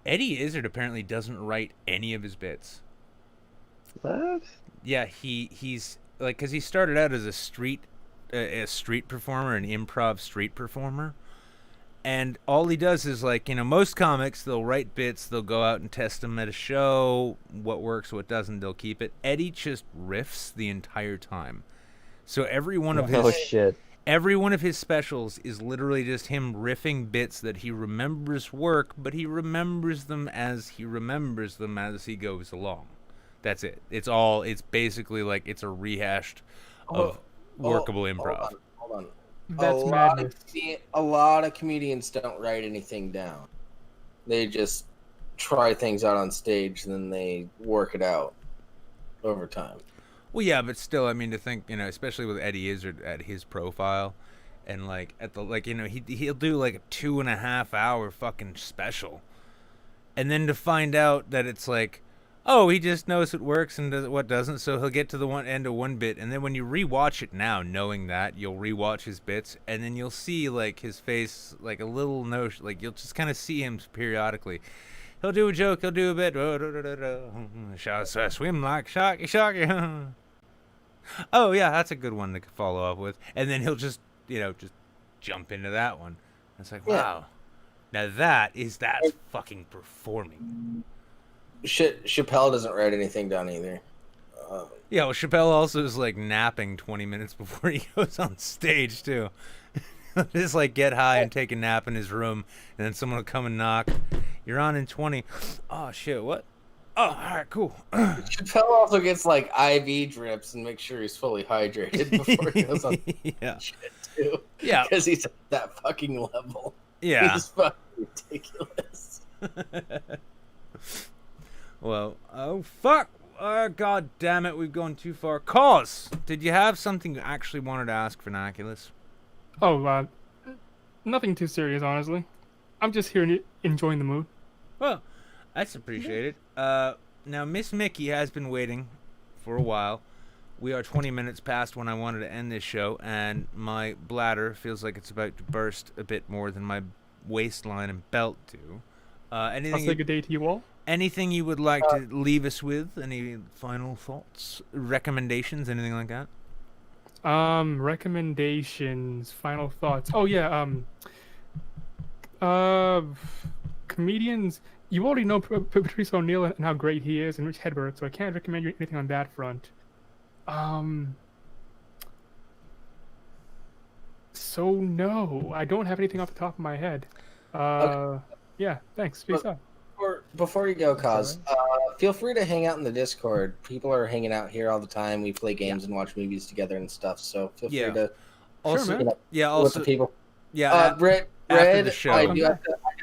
A: Eddie Izzard apparently doesn't write any of his bits.
B: What?
A: Yeah, he's like, because he started out as a street performer, an improv street performer, and all he does is, like, most comics, they'll write bits, they'll go out and test them at a show, what works, what doesn't, they'll keep it. Eddie just riffs the entire time, so every one of his specials is literally just him riffing bits that he remembers work, but he remembers them as he goes along. That's it. It's basically like it's a rehashed of workable improv.
D: Hold on.
H: That's madness.
D: A lot of comedians don't write anything down. They just try things out on stage, and then they work it out over time.
A: Well, yeah, but still, I mean, to think, especially with Eddie Izzard at his profile, and like at the he'll do like a 2.5 hour fucking special, and then to find out that it's like, oh, he just knows what works and what doesn't, so he'll get to the end of one bit, and then when you rewatch it now, knowing that, you'll rewatch his bits, and then you'll see, like, his face, like, a little notion, like, you'll just kind of see him periodically. He'll do a joke, he'll do a bit, swim like sharky. Oh, yeah, that's a good one to follow up with. And then he'll just jump into that one. It's like, wow. Now that's fucking performing.
D: Chappelle doesn't write anything down either.
A: Yeah, well, Chappelle also is like napping 20 minutes before he goes on stage too. Just like get high and take a nap in his room, and then someone will come and knock. You're on in 20. Oh shit, what? Oh, all right, cool.
D: Chappelle also gets like IV drips and makes sure he's fully hydrated before he goes on shit too.
A: Yeah,
D: because he's at that fucking level.
A: Yeah,
D: he's fucking ridiculous.
A: Well, oh fuck! God damn it, we've gone too far. Cause, did you have something you actually wanted to ask Vernaculis?
H: Oh, nothing too serious, honestly. I'm just here enjoying the mood.
A: Well, that's appreciated. Now Miss Mickey has been waiting for a while. We are 20 minutes past when I wanted to end this show, and my bladder feels like it's about to burst a bit more than my waistline and belt do.
H: I'll say good day to you all.
A: Anything you would like to leave us with? Any final thoughts, recommendations, anything like that?
H: Recommendations, final thoughts. Oh yeah, comedians. You already know Patrice O'Neill and how great he is, and Rich Hedberg, so I can't recommend you anything on that front. So no, I don't have anything off the top of my head.
D: Okay.
H: Yeah, thanks. Peace out.
D: Before you go, Cause, feel free to hang out in the Discord. People are hanging out here all the time. We play games and watch movies together and stuff. So feel free to
A: also,
H: sure,
A: also
D: with the people.
A: Yeah,
D: Brett,
A: after the show.
D: I do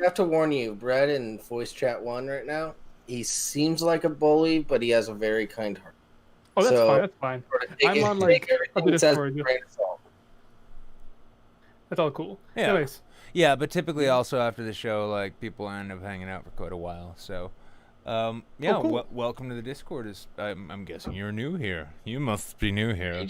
D: have to warn you, Brett in voice chat 1 right now. He seems like a bully, but he has a very kind heart.
H: Oh, that's fine. That's fine. I'm on like the Discord. That's all cool.
A: Yeah.
H: Anyways.
A: Yeah, but typically also after the show, like, people end up hanging out for quite a while. So, cool. Welcome to the Discord. I'm guessing you're new here. You must be new here.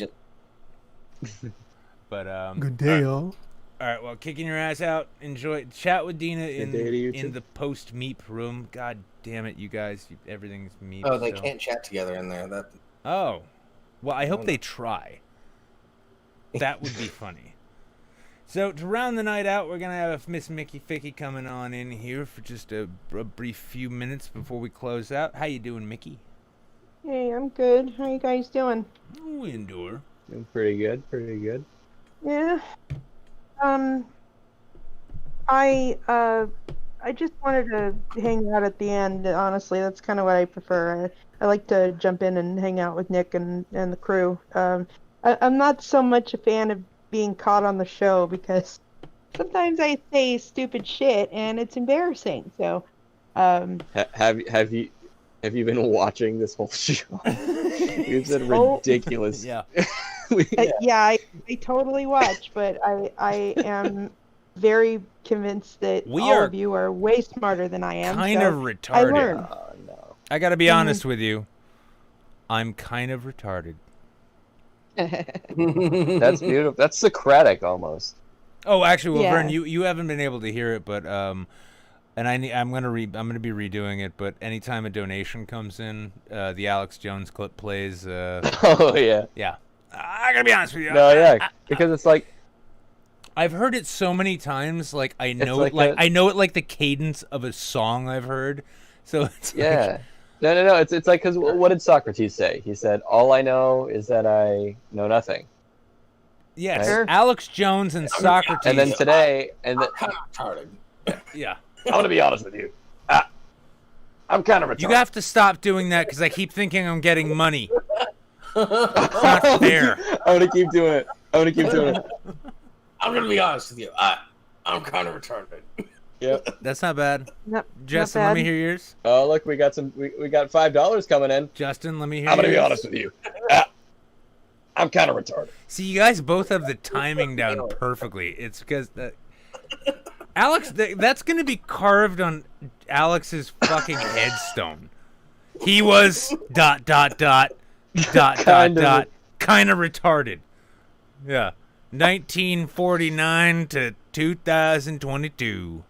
A: But
H: good day, y'all.
A: All right, well, kicking your ass out. Enjoy. Chat with Dina in the post meep room. God damn it, you guys! Everything's meep.
D: Oh, they can't chat together in there.
A: Oh, well, I hope they try. That would be funny. So, to round the night out, we're going to have Miss Mickey Ficky coming on in here for just a brief few minutes before we close out. How you doing, Mickey?
I: Hey, I'm good. How you guys doing?
A: We endure.
B: Doing pretty good.
I: Yeah. I just wanted to hang out at the end, honestly. That's kind of what I prefer. I like to jump in and hang out with Nick and the crew. I'm not so much a fan of being caught on the show because sometimes I say stupid shit and it's embarrassing. So,
B: have you been watching this whole show? You've said ridiculous.
A: Yeah.
I: I totally watch, but I am very convinced that all of you are way smarter than I am.
A: Kind of retarded.
I: I learn.
B: No.
A: I gotta be honest with you. I'm kind of retarded.
B: That's beautiful. That's Socratic almost.
A: Oh, actually, well,
I: Yeah.
A: Vern, you haven't been able to hear it, but and I'm gonna be redoing it. But anytime a donation comes in, the Alex Jones clip plays.
B: Oh yeah.
A: Yeah, I gotta be honest with you.
B: No, yeah, because it's like
A: I've heard it so many times, like I know
B: like
A: it,
B: a-
A: I know it like the cadence of a song I've heard. So it's
B: yeah. No. It's like because what did Socrates say? He said, "All I know is that I know nothing."
A: yes,
I: Sure.
A: Alex Jones and Socrates.
B: And then today,
D: Kind of retarded.
A: yeah,
B: I'm gonna be honest with you. I'm kind of retarded.
A: you have to stop doing that because I keep thinking I'm getting money. It's not fair.
B: I'm gonna keep doing it.
D: I'm gonna be honest with you. I'm kind of retarded.
B: Yep.
A: That's not bad.
I: Not
A: Justin,
I: bad.
A: let me hear yours.
B: Oh, look, we got $5 coming in.
A: Justin, let me hear.
B: I'm gonna be
A: yours.
B: honest with you. I'm kind of retarded.
A: See, you guys both have the timing down perfectly. It's because Alex, that's going to be carved on Alex's fucking headstone. He was ... kind of retarded. Yeah. 1949 to 2022.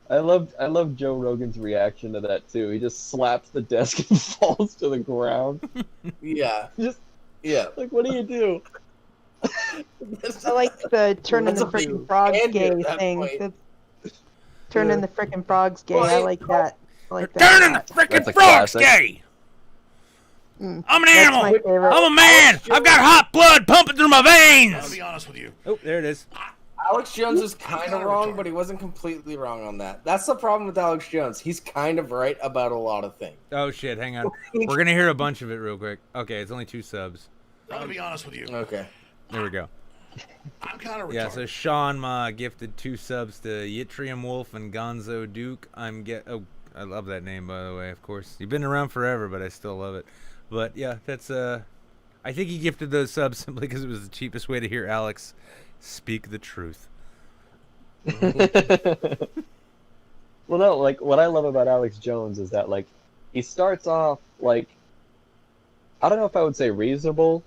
B: I love Joe Rogan's reaction to that too. He just slaps the desk and falls to the ground.
D: Yeah.
B: Just
D: Yeah.
B: like, what do you do?
I: I like the turning the
D: That's a
I: freaking frogs
D: can do
I: gay
D: at that
I: thing.
D: point.
I: That's turning the freaking frogs gay. I like that. I like that.
A: Turning the
B: That's
A: freaking
B: a
A: frogs
B: classic.
A: gay.
I: Mm,
A: I'm an
I: that's
A: animal.
I: my favorite.
A: I'm a man. I've got hot blood pumping through my
C: I'll
A: veins.
C: be honest with you.
A: Oh, there it is.
D: Alex Jones is kind of wrong, but he wasn't completely wrong on that. That's the problem with Alex Jones. He's kind of right about a lot of things.
A: Oh shit, hang on. We're going to hear a bunch of it real quick. Okay, it's only 2 subs.
C: I'm gonna be honest with you.
D: Okay.
A: There we go.
C: I'm kind of retarded.
A: Yeah, so Sean Ma gifted 2 subs to Yitrium Wolf and Gonzo Duke. Oh, I love that name, by the way, of course. You've been around forever, but I still love it. But yeah, that's I think he gifted those subs simply because it was the cheapest way to hear Alex speak the truth.
B: Well, no, like what I love about Alex Jones is that like he starts off like, I don't know if I would say reasonable,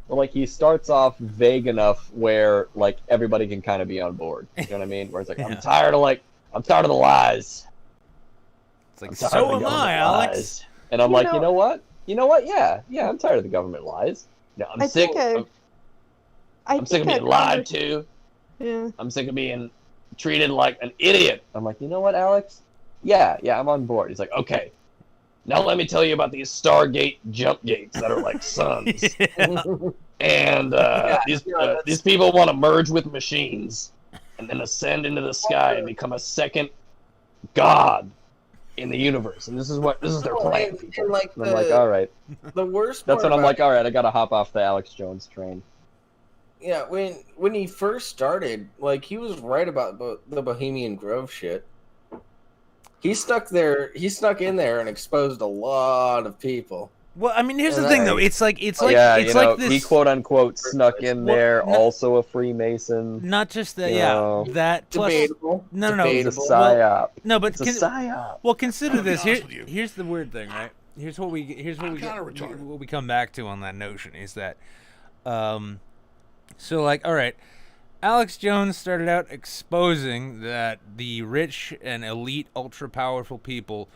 B: but like he starts off vague enough where like everybody can kind of be on board. You know what I mean? Where it's like
A: Yeah.
B: I'm tired of the lies.
A: It's like,
B: I'm tired
A: so
B: of
A: am
B: the
A: I,
B: government
A: Alex.
B: lies." And I'm
I: You
B: like,
I: know-
B: you know what? Yeah, I'm tired of the government lies. You know, I'm
I: I
B: sick.
I: think
B: I'm sick of being lied to.
I: Yeah.
B: I'm sick of being treated like an idiot. I'm like, you know what, Alex? Yeah, I'm on board. He's like, okay. Now let me tell you about these Stargate jump gates that are like suns. And these people want to merge with machines and then ascend into the sky and become a second god in the universe. And this is their plan.
D: And like
B: And I'm like, all right.
D: the worst
B: That's
D: part
B: when I'm
D: about
B: like, all right, I gotta hop off the Alex Jones train.
D: Yeah, when he first started, like he was right about the Bohemian Grove shit. He snuck in there and exposed a lot of people.
A: Well, I mean, here's the
D: And
A: thing, though.
D: I-
A: It's like
B: Yeah,
A: it's
B: you
A: like
B: know,
A: this.
B: he quote unquote snuck in
A: Well,
B: there,
A: no-
B: also a Freemason.
A: Not just that,
B: You
A: yeah,
B: know.
A: that plus.
D: Debatable.
A: No, no,
B: It's a
D: Debatable.
B: psyop.
A: No, but
B: It's a psyop.
A: well, consider
C: I'll be
A: this.
C: honest with you.
A: Here's the weird thing, right? Here's what we
C: kinda retarded.
A: what we come back to on that notion is that, so like, all right, Alex Jones started out exposing that the rich and elite, ultra powerful people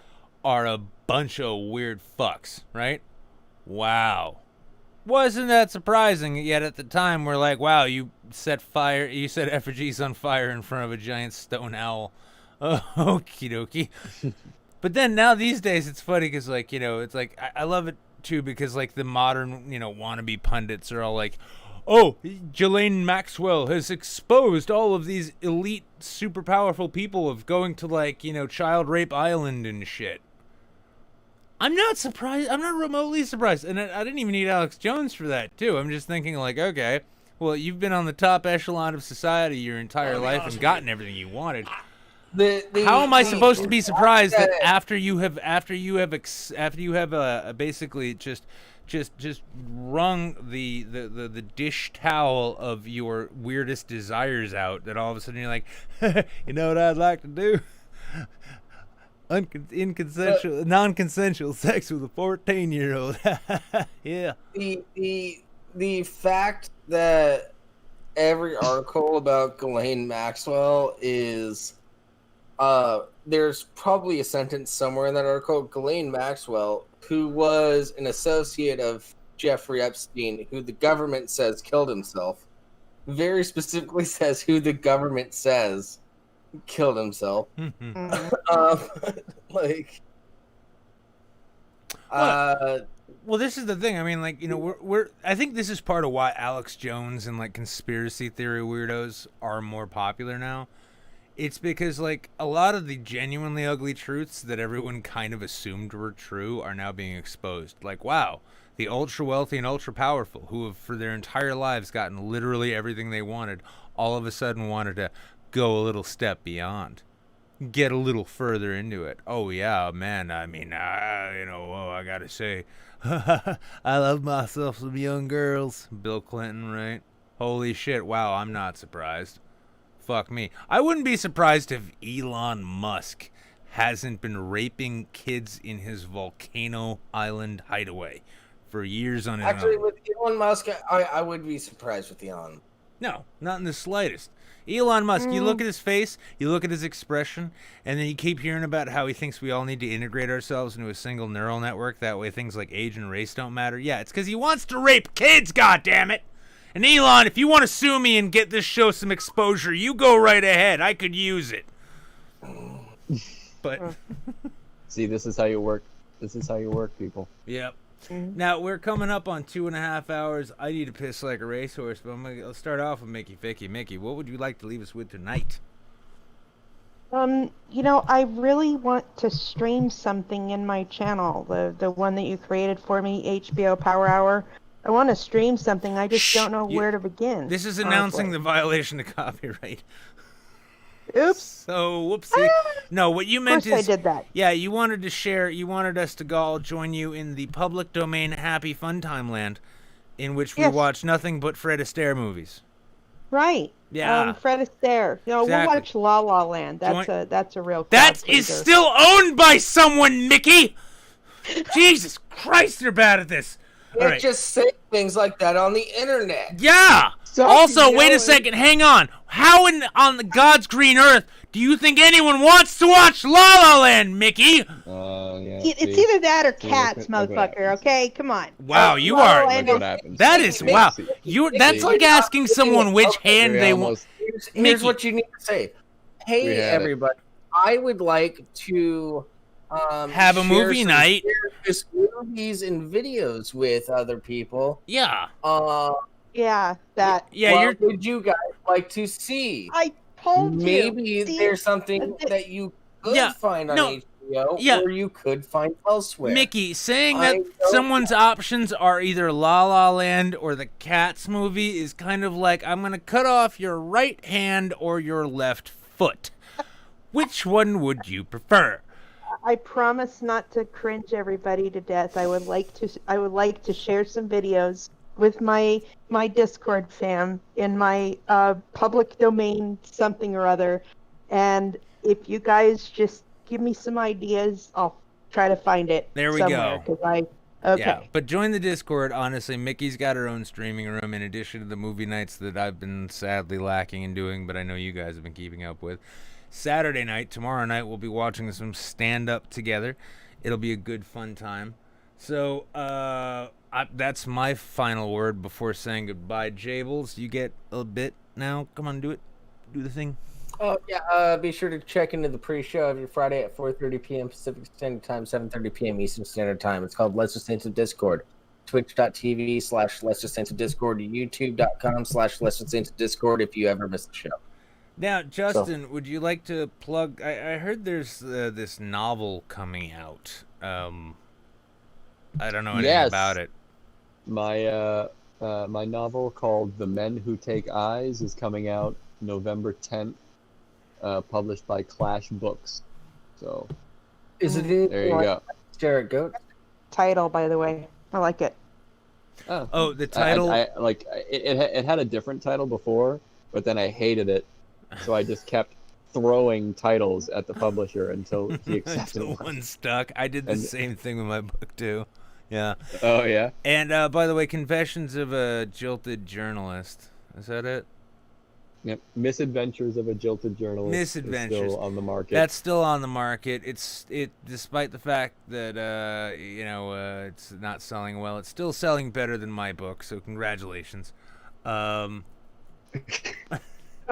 A: are a bunch of weird fucks, right? Wow. Wasn't that surprising? Yet at the time, we're like, wow, you set effigies on fire in front of a giant stone owl. Oh, okie dokie. But then now these days, it's funny because, like, you know, it's like, I love it too because, like, the modern, you know, wannabe pundits are all like, oh, Ghislaine Maxwell has exposed all of these elite, super powerful people of going to, like, you know, Child Rape Island and shit. I'm not surprised. I'm not remotely surprised. And I didn't even need Alex Jones for that, too. I'm just thinking, like, okay, well, you've been on the top echelon of society your entire life and gotten everything you wanted. How am I supposed to be surprised that after you have basically just wrung the dish towel of your weirdest desires out, that all of a sudden you're like, you know what I'd like to do? Non-consensual sex with a 14-year-old. Yeah.
D: The fact that every article about Ghislaine Maxwell is there's probably a sentence somewhere in that article. Ghislaine Maxwell, who was an associate of Jeffrey Epstein, who the government says killed himself, very specifically says who the government says killed himself. Like,
A: well, this is the thing. I mean, like, you know, we're I think this is part of why Alex Jones and like conspiracy theory weirdos are more popular now. It's because like a lot of the genuinely ugly truths that everyone kind of assumed were true are now being exposed. Like, wow, the ultra wealthy and ultra powerful who have for their entire lives gotten literally everything they wanted, all of a sudden wanted to go a little step beyond. Get a little further into it. Oh yeah, man. I mean, you know, I gotta say, I love myself some young girls. Bill Clinton, right? Holy shit! Wow, I'm not surprised. Fuck me. I wouldn't be surprised if Elon Musk hasn't been raping kids in his volcano island hideaway for years on his own.
D: Actually, with Elon Musk, I would be surprised with Elon.
A: No, not in the slightest. Elon Musk, you look at his face, you look at his expression, and then you keep hearing about how he thinks we all need to integrate ourselves into a single neural network. That way things like age and race don't matter. Yeah, it's because he wants to rape kids, goddammit! And Elon, if you want to sue me and get this show some exposure, you go right ahead. I could use it. But
E: See, this is how you work. This is how you work, people.
A: Yep. Now, we're coming up on 2.5 hours. I need to piss like a racehorse, but I'll start off with Mickey Ficky. Mickey, what would you like to leave us with tonight?
I: You know, I really want to stream something in my channel, the one that you created for me, HBO Power Hour. I want to stream something. I just don't know where to begin.
A: This is announcing the violation of copyright.
I: Oops.
A: So, whoopsie. No, what you meant is...
I: I did that.
A: Yeah, you wanted to share... You wanted us to all join you in the public domain Happy Fun Time Land, in which we watch nothing but Fred Astaire movies.
I: Right.
A: Yeah.
I: Fred Astaire. You know,
A: Exactly.
I: we'll watch La La Land. That's a real...
A: That is still owned by someone, Mickey! Jesus Christ, they're bad at this.
D: Can't just say things like that on the internet.
A: Yeah. Also, wait a second. Hang on. How on the God's green earth do you think anyone wants to watch La La Land, Mickey?
I: It's either that or Cats, motherfucker. Okay, come on.
A: Wow, you are. That is wow. That's like asking someone which hand they want.
D: Here's what you need to say. Hey, everybody. I would like to
A: have a movie night.
D: Share movies and videos with other people.
A: Yeah.
I: Yeah, that.
A: Yeah,
D: what would you guys like to see?
I: I told you.
D: Maybe there's something that you could find on HBO, or you could find elsewhere.
A: Mickey, saying that someone's options are either La La Land or the Cats movie is kind of like, I'm going to cut off your right hand or your left foot. Which one would you prefer?
I: I promise not to cringe everybody to death. I would like to share some videos with my Discord fam in my public domain something or other, and if you guys just give me some ideas, I'll try to find it.
A: There we
I: somewhere,
A: go.
I: Okay.
A: Yeah, but join the Discord. Honestly, Mickey's got her own streaming room in addition to the movie nights that I've been sadly lacking in doing, but I know you guys have been keeping up with. Saturday night, tomorrow night, we'll be watching some stand-up together. It'll be a good, fun time. So, that's my final word before saying goodbye. Jables, you get a bit now. Come on, do it. Do the thing.
D: Oh, yeah. Be sure to check into the pre-show every Friday at 4:30 p.m. Pacific Standard Time, 7:30 p.m. Eastern Standard Time. It's called Let's Just Into Discord. Twitch.tv/Let's Just Into Discord. YouTube.com/Let's Just Into Discord if you ever miss the show.
A: Now, Justin, would you like to plug... I heard there's this novel coming out. I don't know anything about it.
E: My my novel called The Men Who Take Eyes is coming out November 10th, published by Clash Books. So,
D: is it
E: there you go.
D: Jared Goat
I: title, by the way. I like it.
A: Oh, the title.
E: I like it had a different title before, but then I hated it, so I just kept throwing titles at the publisher until he accepted
A: one stuck. I did the same thing with my book too. Yeah.
E: Oh yeah.
A: And by the way, Confessions of a Jilted Journalist. Is that it?
E: Yep. Misadventures of a Jilted Journalist
A: Misadventures.
E: is still on the market.
A: That's still on the market. Despite the fact that it's not selling well, it's still selling better than my book. So congratulations.
I: Oh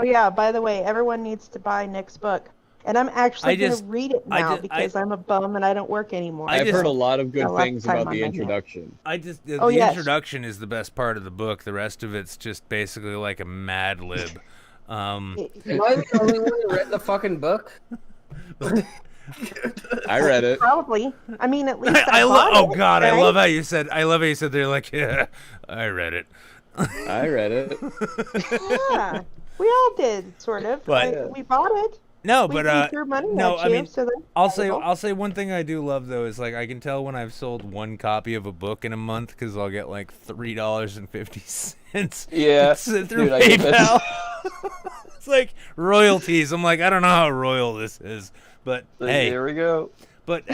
I: yeah, by the way, everyone needs to buy Nick's book. And I'm actually going to
A: just-
I: read it now because I'm a bum and I don't work anymore.
E: I've
A: just-
E: heard a lot of good
I: A lot of
E: things
I: time
E: about
I: on
E: the
I: my hands.
E: introduction.
A: The
I: yes.
A: introduction is the best part of the book. The rest of it's just basically like a Mad Lib.
D: Am I the only one who read the fucking book?
E: I read it.
I: Probably. I mean, at least
A: I
I: bought
A: love. Oh
I: it,
A: God,
I: right?
A: I love how you said. They're like, yeah, I read it.
E: I read it.
I: Yeah, we all did, sort of.
A: But-
I: Like, we bought it.
A: No,
I: We
A: but
I: threw money
A: no,
I: at
A: I
I: you,
A: mean,
I: so that's
A: I'll say
I: valuable.
A: one thing I do love though is like I can tell when I've sold one copy of a book in a month because I'll get like $3.50
E: Yeah,
A: through
E: dude, I get
A: PayPal. It's like royalties. I'm like, I don't know how royal this is, but hey,
E: There we go.
A: but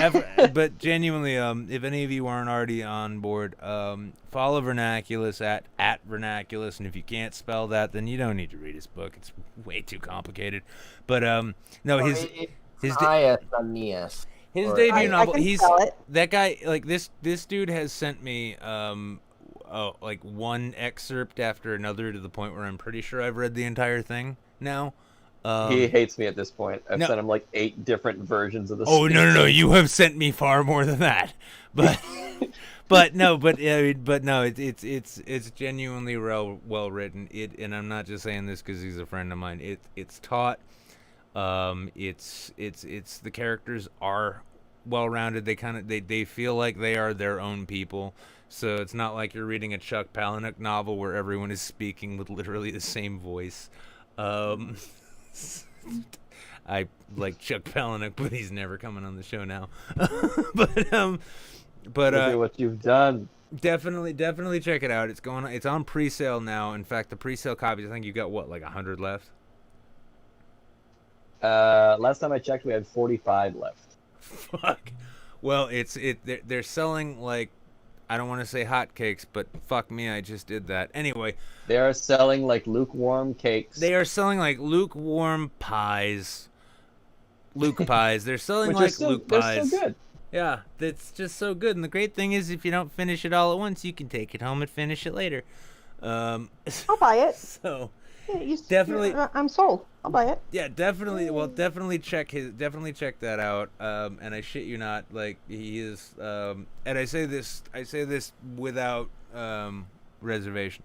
A: but genuinely, if any of you aren't already on board, follow Vernaculis at Vernaculis, and if you can't spell that, then you don't need to read his book. It's way too complicated. But no, his
D: IS on ES.
A: his
D: Or-
A: debut
I: I
A: novel.
I: can
A: He's
I: spell it.
A: that guy. Like this dude has sent me like one excerpt after another to the point where I'm pretty sure I've read the entire thing now.
E: He hates me at this point. I've
A: no.
E: sent him like 8 different versions of the.
A: Oh no!
E: speech.
A: You have sent me far more than that, but it's genuinely well written. And I'm not just saying this because he's a friend of mine. It's taught. It's the characters are well rounded. They feel like they are their own people. So it's not like you're reading a Chuck Palahniuk novel where everyone is speaking with literally the same voice. I like Chuck Palahniuk, but he's never coming on the show now. but
E: Look at what you've done.
A: definitely check it out. It's on pre-sale now. In fact, the pre-sale copies, I think you got what, like 100 left.
E: Last time I checked, we had 45 left.
A: Fuck. Well, they're selling like, I don't want to say hotcakes, but fuck me, I just did that. Anyway,
E: They are selling like lukewarm cakes.
A: they are selling like lukewarm pies. Luke pies. They're selling
E: which
A: like
E: are still,
A: Luke
E: they're
A: pies.
E: still good.
A: Yeah, that's just so good. And the great thing is, if you don't finish it all at once, you can take it home and finish it later.
I: I'll buy it.
A: So
I: Yeah,
A: Definitely-
I: I'm sold. I'll buy it.
A: yeah, definitely. Well, definitely check that out. And I shit you not, like he is. And I say this without reservation.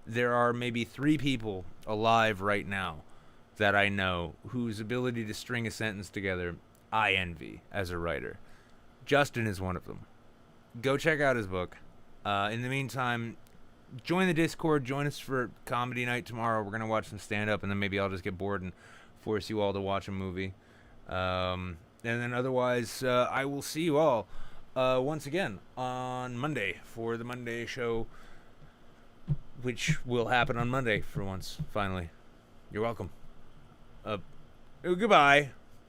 A: There are maybe 3 people alive right now that I know whose ability to string a sentence together I envy as a writer. Justin is one of them. Go check out his book. In the meantime, join the Discord. Join us for comedy night tomorrow. We're gonna watch some stand up, and then maybe I'll just get bored and force you all to watch a movie. And then otherwise, I will see you all once again on Monday for the Monday show, which will happen on Monday for once. Finally, you're welcome. Goodbye.